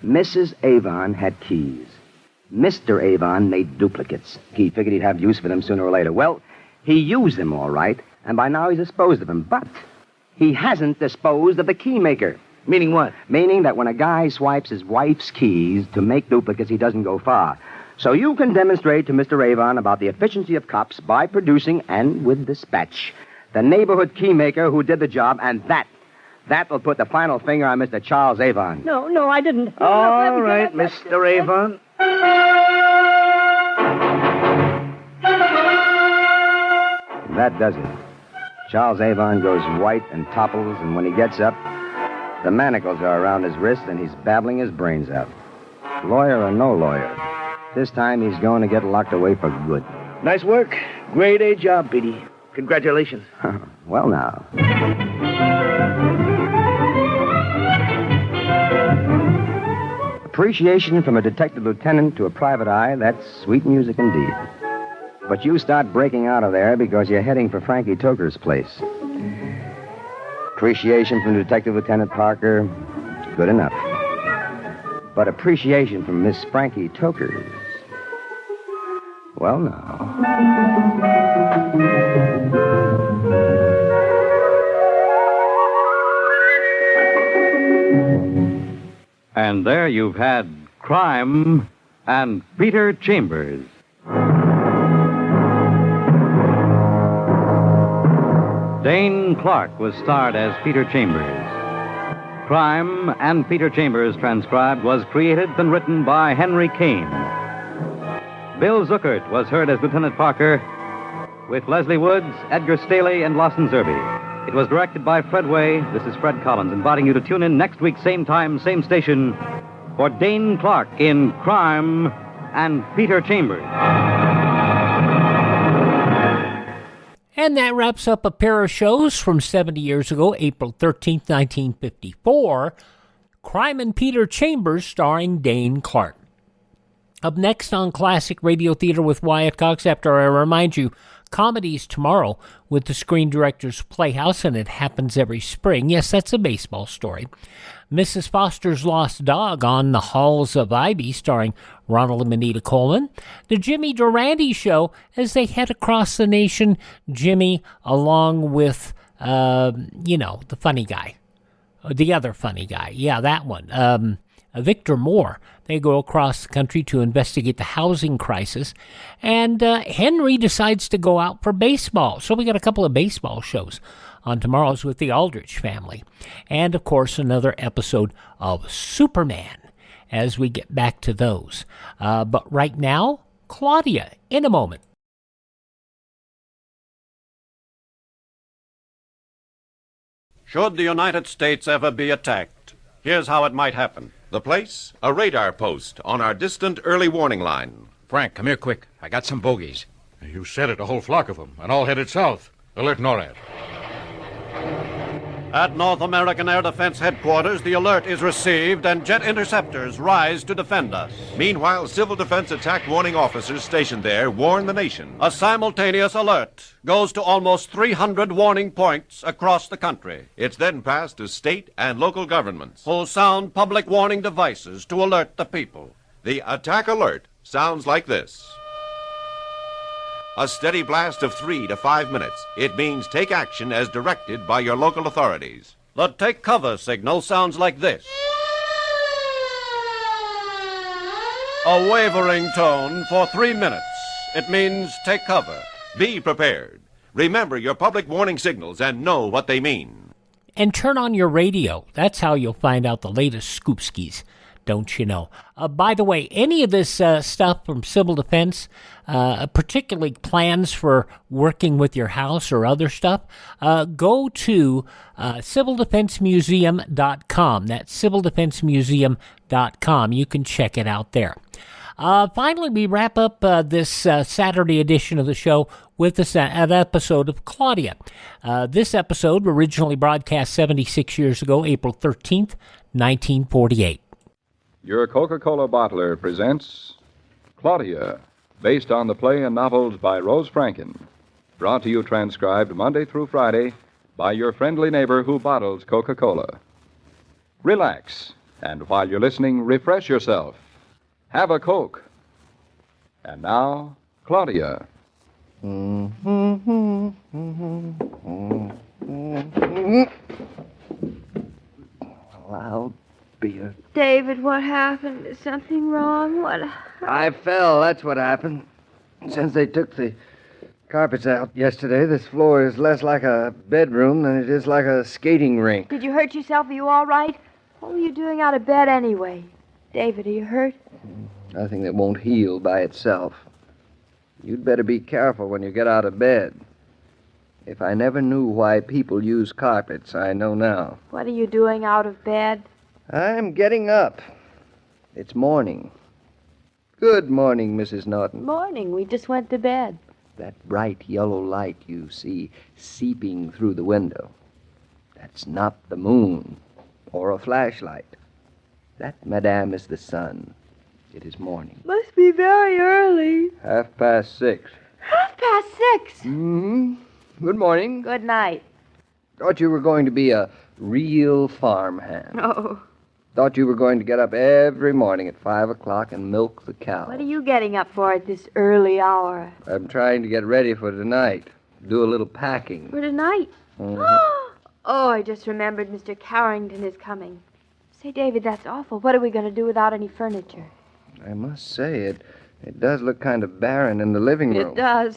Mrs. Avon had keys. Mr. Avon made duplicates. He figured he'd have use for them sooner or later. Well, he used them all right, and by now he's disposed of them. But he hasn't disposed of the key maker. Meaning what? Meaning that when a guy swipes his wife's keys to make duplicates, he doesn't go far. So you can demonstrate to Mr. Avon about the efficiency of cops by producing, and with dispatch, the neighborhood key maker who did the job, and that will put the final finger on Mr. Charles Avon. No, I didn't. All right, Mr. Avon. That does it. Charles Avon goes white and topples, and when he gets up, the manacles are around his wrist, and he's babbling his brains out. Lawyer or no lawyer, this time he's going to get locked away for good. Nice work. Grade A job, Petey. Congratulations. Well, now. Appreciation from a detective lieutenant to a private eye, that's sweet music indeed. But you start breaking out of there because you're heading for Frankie Toker's place. Appreciation from Detective Lieutenant Parker, good enough. But appreciation from Miss Frankie Toker's, well, now. And there you've had Crime and Peter Chambers. Dane Clark was starred as Peter Chambers. Crime and Peter Chambers, transcribed, was created and written by Henry Kane. Bill Zuckert was heard as Lieutenant Parker, with Leslie Woods, Edgar Staley, and Lawson Zerby. It was directed by Fred Way. This is Fred Collins, inviting you to tune in next week, same time, same station, for Dane Clark in Crime and Peter Chambers. And that wraps up a pair of shows from 70 years ago, April 13th, 1954, Crime and Peter Chambers, starring Dane Clark. Up next on Classic Radio Theater with Wyatt Cox, after I remind you, comedies tomorrow with the Screen Directors Playhouse, and it happens every spring. Yes, that's a baseball story. Mrs. Foster's Lost Dog on the Halls of Ivy, starring Ronald and Anita Coleman. The Jimmy Durante Show as they head across the nation. Jimmy along with, the funny guy. The other funny guy. Yeah, that one. Victor Moore. They go across the country to investigate the housing crisis. And Henry decides to go out for baseball. So we got a couple of baseball shows on tomorrow's with the Aldrich family. And, of course, another episode of Superman as we get back to those. But right now, Claudia, in a moment. Should the United States ever be attacked, here's how it might happen. The place? A radar post on our distant early warning line. Frank, come here quick. I got some bogeys. You said it, a whole flock of them, and all headed south. Alert NORAD. At North American Air Defense Headquarters, the alert is received and jet interceptors rise to defend us. Meanwhile, civil defense attack warning officers stationed there warn the nation. A simultaneous alert goes to almost 300 warning points across the country. It's then passed to state and local governments, who sound public warning devices to alert the people. The attack alert sounds like this. A steady blast of 3 to 5 minutes. It means take action as directed by your local authorities. The take cover signal sounds like this. A wavering tone for 3 minutes. It means take cover. Be prepared. Remember your public warning signals and know what they mean. And turn on your radio. That's how you'll find out the latest scoopskis. Don't you know? By the way, any of this stuff from civil defense, particularly plans for working with your house or other stuff, go to civildefensemuseum.com. That's civildefensemuseum.com. You can check it out there. Finally, we wrap up this Saturday edition of the show with an episode of Claudia. This episode originally broadcast 76 years ago, April 13th, 1948. Your Coca-Cola bottler presents Claudia, based on the play and novels by Rose Franken. Brought to you transcribed Monday through Friday by your friendly neighbor who bottles Coca-Cola. Relax, and while you're listening, refresh yourself. Have a Coke. And now, Claudia. Loud beer. David, what happened? Is something wrong? What? I fell, that's what happened. Since they took the carpets out yesterday, this floor is less like a bedroom than it is like a skating rink. Did you hurt yourself? Are you all right? What were you doing out of bed anyway? David, are you hurt? Nothing that won't heal by itself. You'd better be careful when you get out of bed. If I never knew why people use carpets, I know now. What are you doing out of bed? I'm getting up. It's morning. Good morning, Mrs. Norton. Morning. We just went to bed. That bright yellow light you see seeping through the window. That's not the moon or a flashlight. That, madame, is the sun. It is morning. Must be very early. 6:30. 6:30? Mm-hmm. Good morning. Good night. Thought you were going to be a real farmhand. Oh. Thought you were going to get up every morning at 5 o'clock and milk the cow. What are you getting up for at this early hour? I'm trying to get ready for tonight. Do a little packing. For tonight? Mm-hmm. Oh, I just remembered Mr. Carrington is coming. Say, David, that's awful. What are we going to do without any furniture? I must say, it does look kind of barren in the living room. It does.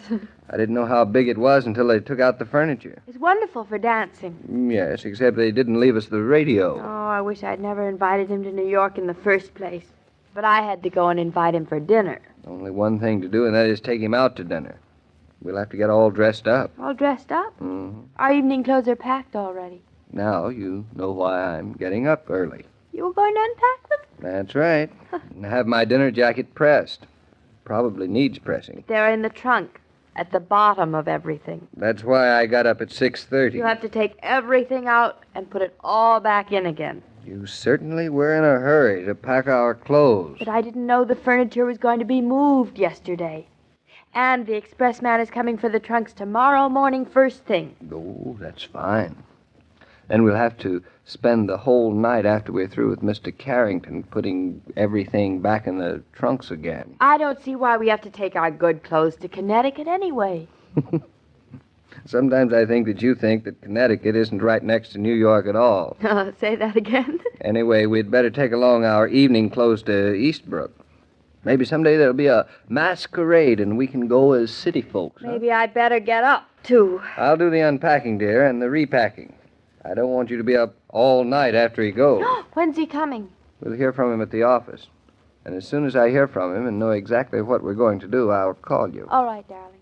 I didn't know how big it was until they took out the furniture. It's wonderful for dancing. Yes, except they didn't leave us the radio. Oh, I wish I'd never invited him to New York in the first place. But I had to go and invite him for dinner. Only one thing to do, and that is take him out to dinner. We'll have to get all dressed up. All dressed up? Mm-hmm. Our evening clothes are packed already. Now you know why I'm getting up early. You were going to unpack them? That's right. And have my dinner jacket pressed. Probably needs pressing. They're in the trunk, at the bottom of everything. That's why I got up at 6:30. You have to take everything out and put it all back in again. You certainly were in a hurry to pack our clothes. But I didn't know the furniture was going to be moved yesterday. And the expressman is coming for the trunks tomorrow morning first thing. Oh, that's fine. Then we'll have to spend the whole night after we're through with Mr. Carrington putting everything back in the trunks again. I don't see why we have to take our good clothes to Connecticut anyway. Sometimes I think that you think that Connecticut isn't right next to New York at all. Say that again. Anyway, we'd better take along our evening clothes to Eastbrook. Maybe someday there'll be a masquerade and we can go as city folks. Maybe I'd better get up, too. I'll do the unpacking, dear, and the repacking. I don't want you to be up all night after he goes. When's he coming? We'll hear from him at the office. And as soon as I hear from him and know exactly what we're going to do, I'll call you. All right, darling.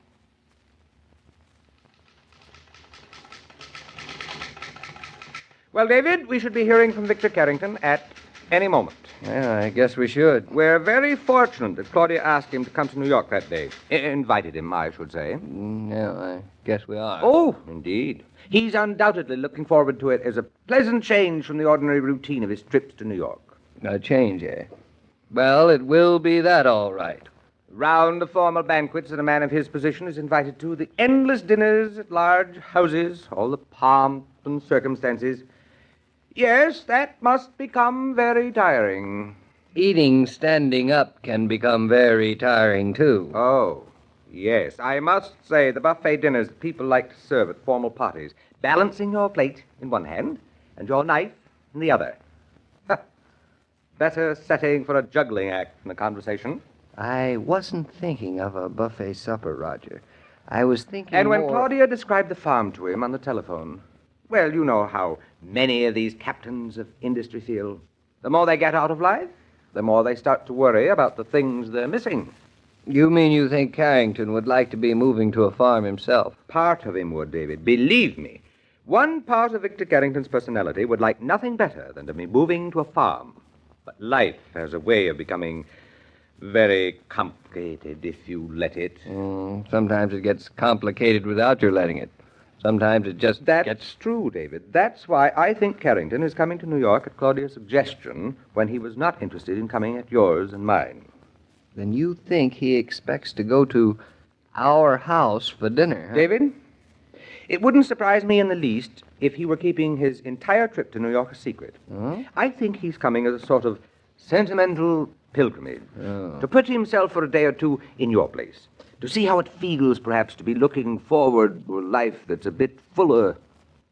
Well, David, we should be hearing from Victor Carrington at Any moment. Well, I guess we should. We're very fortunate that Claudia asked him to come to New York that day. Invited him, I should say. No, I guess we are. Oh, indeed. He's undoubtedly looking forward to it as a pleasant change from the ordinary routine of his trips to New York. A change, eh? Well, it will be that, all right. Round of formal banquets that a man of his position is invited to, the endless dinners at large houses, all the pomp and circumstances. Yes, that must become very tiring. Eating standing up can become very tiring, too. Oh, yes. I must say the buffet dinners that people like to serve at formal parties, balancing your plate in one hand and your knife in the other. Better setting for a juggling act than a conversation. I wasn't thinking of a buffet supper, Roger. I was thinking And when more... Claudia described the farm to him on the telephone, well, you know how many of these captains of industry feel. The more they get out of life, the more they start to worry about the things they're missing. You mean you think Carrington would like to be moving to a farm himself? Part of him would, David. Believe me. One part of Victor Carrington's personality would like nothing better than to be moving to a farm. But life has a way of becoming very complicated if you let it. Sometimes it gets complicated without your letting it. Sometimes it just That's true, David. That's why I think Carrington is coming to New York at Claudia's suggestion when he was not interested in coming at yours and mine. Then you think he expects to go to our house for dinner, huh? David, it wouldn't surprise me in the least if he were keeping his entire trip to New York a secret. I think he's coming as a sort of sentimental pilgrimage, to put himself for a day or two in your place, to see how it feels, perhaps, to be looking forward to a life that's a bit fuller, a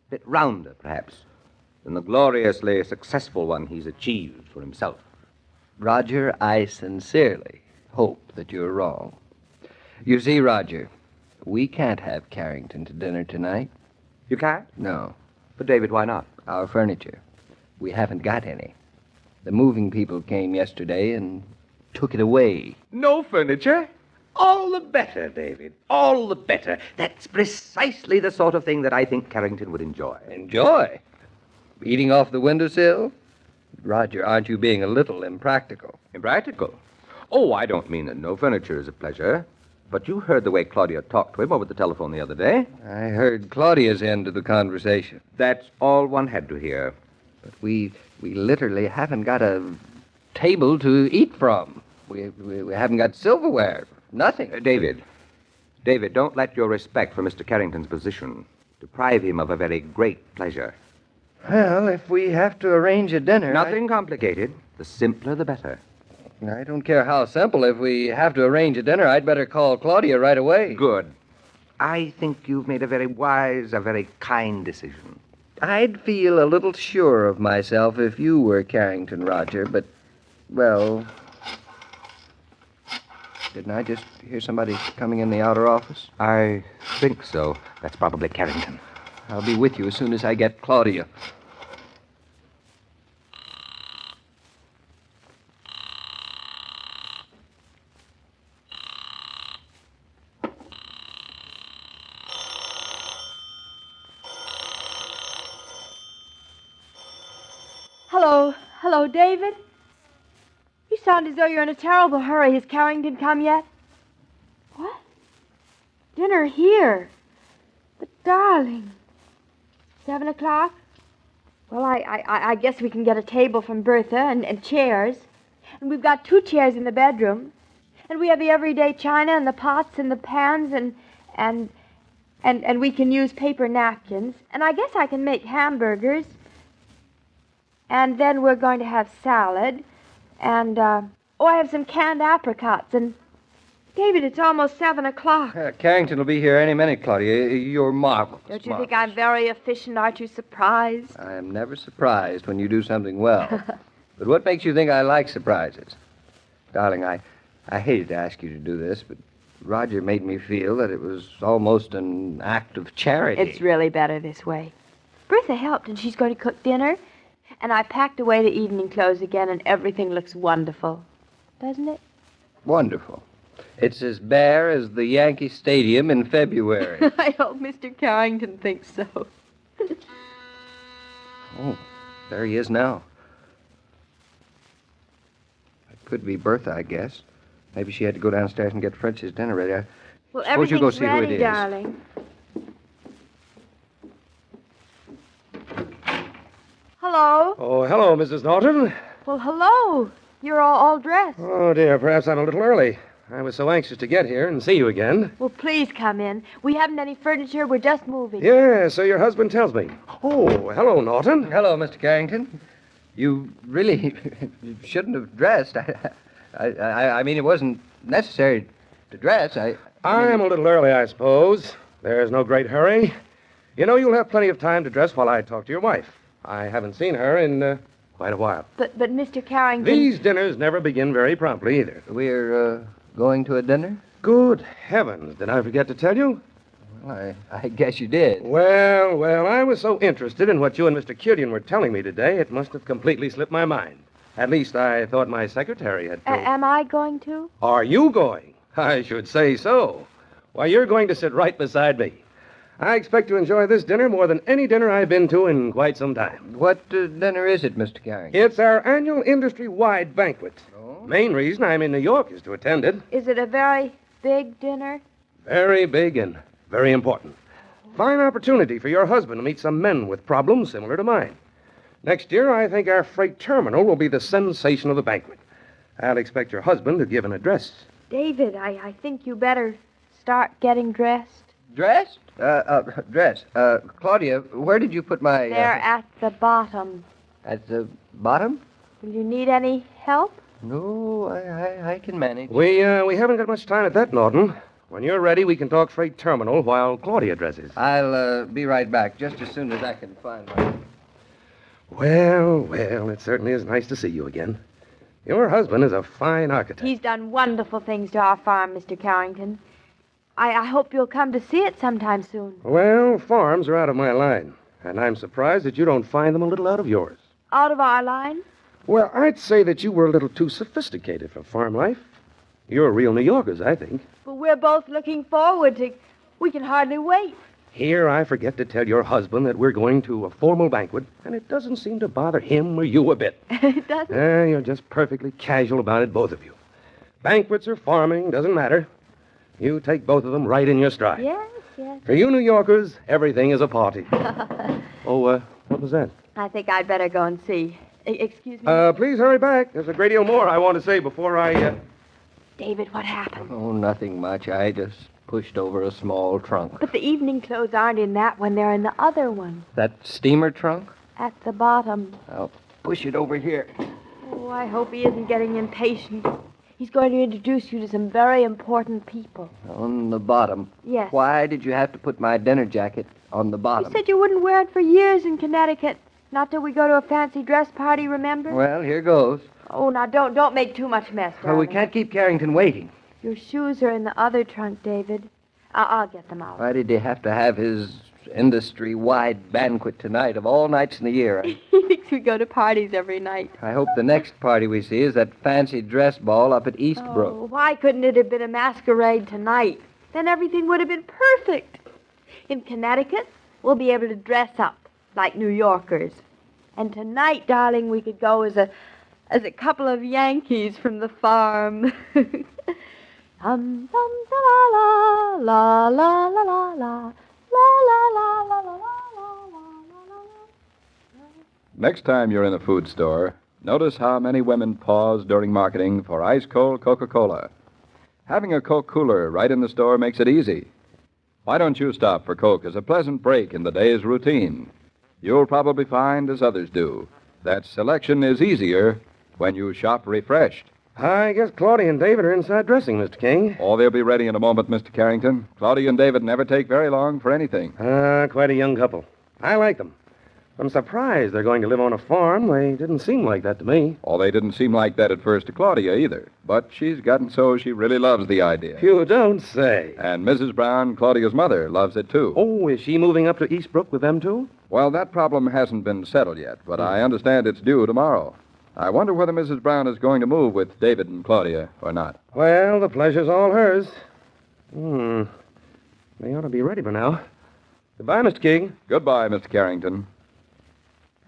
bit rounder, perhaps, than the gloriously successful one he's achieved for himself. Roger, I sincerely hope that you're wrong. You see, Roger, we can't have Carrington to dinner tonight. You can't? No. But, David, why not? Our furniture. We haven't got any. The moving people came yesterday and took it away. No furniture? All the better, David. All the better. That's precisely the sort of thing that I think Carrington would enjoy. Enjoy? Eating off the windowsill? Roger, aren't you being a little impractical? Impractical? Oh, I don't mean that no furniture is a pleasure. But you heard the way Claudia talked to him over the telephone the other day. I heard Claudia's end of the conversation. That's all one had to hear. But we literally haven't got a table to eat from. We haven't got silverware. Nothing. David, don't let your respect for Mr. Carrington's position deprive him of a very great pleasure. Well, if we have to arrange a dinner... Nothing complicated. The simpler, the better. I don't care how simple. If we have to arrange a dinner, I'd better call Claudia right away. Good. I think you've made a very wise, a very kind decision. I'd feel a little sure of myself if you were Carrington, Roger, but, well... Didn't I just hear somebody coming in the outer office? I think so. That's probably Carrington. I'll be with you as soon as I get Claudia. Hello, David? You sound as though you're in a terrible hurry. Has Carrington come yet? What? Dinner here? But, darling, 7 o'clock? Well, I guess we can get a table from Bertha and chairs. And we've got 2 chairs in the bedroom. And we have the everyday china and the pots and the pans and we can use paper napkins. And I guess I can make hamburgers. And then we're going to have salad. And, I have some canned apricots. And, David, it's almost 7 o'clock. Carrington will be here any minute, Claudia. You're marvelous. Don't you think I'm very efficient? Aren't you surprised? I am never surprised when you do something well. But what makes you think I like surprises? Darling, I hated to ask you to do this, but Roger made me feel that it was almost an act of charity. It's really better this way. Bertha helped, and she's going to cook dinner. And I packed away the evening clothes again, and everything looks wonderful. Doesn't it? Wonderful. It's as bare as the Yankee Stadium in February. I hope Mr. Carrington thinks so. Oh, there he is now. Could be Bertha, I guess. Maybe she had to go downstairs and get French's dinner ready. Well, Suppose you go everything's see who it ready, is. darling. Hello? Oh, hello, Mrs. Norton. Well, hello. You're all dressed. Oh, dear, perhaps I'm a little early. I was so anxious to get here and see you again. Well, please come in. We haven't any furniture. We're just moving. Yeah, so your husband tells me. Oh, hello, Norton. Hello, Mr. Carrington. You really shouldn't have dressed. I mean, it wasn't necessary to dress. I'm a little early, I suppose. There's no great hurry. You know, you'll have plenty of time to dress while I talk to your wife. I haven't seen her in quite a while. But Mr. Carrington... These dinners never begin very promptly, either. We're going to a dinner? Good heavens, did I forget to tell you? Well, I guess you did. Well, I was so interested in what you and Mr. Killian were telling me today, it must have completely slipped my mind. At least I thought my secretary had told... Am I going to? Are you going? I should say so. Why, you're going to sit right beside me. I expect to enjoy this dinner more than any dinner I've been to in quite some time. What dinner is it, Mr. Carrington? It's our annual industry-wide banquet. Oh? Main reason I'm in New York is to attend it. Is it a very big dinner? Very big and very important. Fine opportunity for your husband to meet some men with problems similar to mine. Next year, I think our freight terminal will be the sensation of the banquet. I'll expect your husband to give an address. David, I think you better start getting dressed. Dressed? Dress. Claudia, where did you put my... They're at the bottom. At the bottom? Will you need any help? No, I can manage. We haven't got much time at that, Norton. When you're ready, we can talk freight terminal while Claudia dresses. I'll be right back, just as soon as I can find my... Well, it certainly is nice to see you again. Your husband is a fine architect. He's done wonderful things to our farm, Mr. Carrington. I hope you'll come to see it sometime soon. Well, farms are out of my line, and I'm surprised that you don't find them a little out of yours. Out of our line? Well, I'd say that you were a little too sophisticated for farm life. You're real New Yorkers, I think. But we're both looking forward to... We can hardly wait. Here, I forget to tell your husband that we're going to a formal banquet, and it doesn't seem to bother him or you a bit. It doesn't? You're just perfectly casual about it, both of you. Banquets or farming, doesn't matter. You take both of them right in your stride. Yes. For you New Yorkers, everything is a party. Oh, what was that? I think I'd better go and see. Excuse me? Please hurry back. There's a great deal more I want to say before I, David, what happened? Oh, nothing much. I just pushed over a small trunk. But the evening clothes aren't in that one. They're in the other one. That steamer trunk? At the bottom. I'll push it over here. Oh, I hope he isn't getting impatient. He's going to introduce you to some very important people. On the bottom? Yes. Why did you have to put my dinner jacket on the bottom? You said you wouldn't wear it for years in Connecticut. Not till we go to a fancy dress party, remember? Well, here goes. Oh, now don't make too much mess, darling. Well, we can't keep Carrington waiting. Your shoes are in the other trunk, David. I'll get them out. Why did he have to have his industry-wide banquet tonight of all nights in the year? He thinks we go to parties every night. I hope the next party we see is that fancy dress ball up at Eastbrook. Oh, why couldn't it have been a masquerade tonight? Then everything would have been perfect. In Connecticut, we'll be able to dress up like New Yorkers. And tonight, darling, we could go as a couple of Yankees from the farm. Hum, dum, la, la, la, la, la, la, la, la, la, la, la, la. Next time you're in a food store, notice how many women pause during marketing for ice-cold Coca-Cola. Having a Coke cooler right in the store makes it easy. Why don't you stop for Coke as a pleasant break in the day's routine? You'll probably find, as others do, that selection is easier when you shop refreshed. I guess Claudia and David are inside dressing, Mr. King. Oh, they'll be ready in a moment, Mr. Carrington. Claudia and David never take very long for anything. Quite a young couple. I like them. I'm surprised they're going to live on a farm. They didn't seem like that to me. Oh, they didn't seem like that at first to Claudia either. But she's gotten so she really loves the idea. You don't say. And Mrs. Brown, Claudia's mother, loves it too. Oh, is she moving up to Eastbrook with them too? Well, that problem hasn't been settled yet, but I understand it's due tomorrow. I wonder whether Mrs. Brown is going to move with David and Claudia or not. Well, the pleasure's all hers. They ought to be ready by now. Goodbye, Mr. King. Goodbye, Mr. Carrington.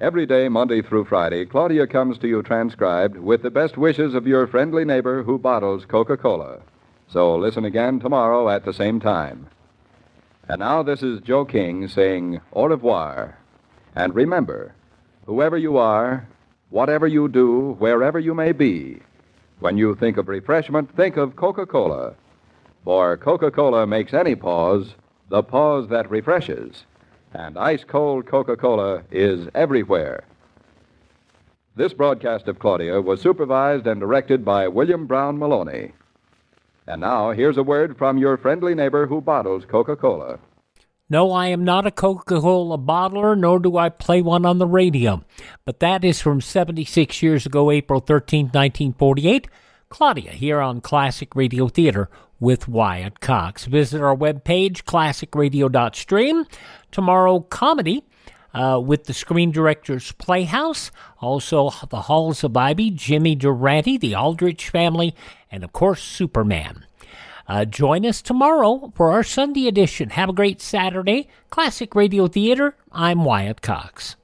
Every day, Monday through Friday, Claudia comes to you transcribed with the best wishes of your friendly neighbor who bottles Coca-Cola. So listen again tomorrow at the same time. And now this is Joe King saying au revoir. And remember, whoever you are, whatever you do, wherever you may be, when you think of refreshment, think of Coca-Cola. For Coca-Cola makes any pause the pause that refreshes. And ice-cold Coca-Cola is everywhere. This broadcast of Claudia was supervised and directed by William Brown Maloney. And now, here's a word from your friendly neighbor who bottles Coca-Cola. No, I am not a Coca-Cola bottler, nor do I play one on the radio. But that is from 76 years ago, April 13, 1948. Claudia here on Classic Radio Theater with Wyatt Cox. Visit our webpage, classicradio.stream. Tomorrow, comedy with the Screen Directors Playhouse. Also, The Halls of Ivy, Jimmy Durante, The Aldrich Family, and, of course, Superman. Join us tomorrow for our Sunday edition. Have a great Saturday. Classic Radio Theater, I'm Wyatt Cox.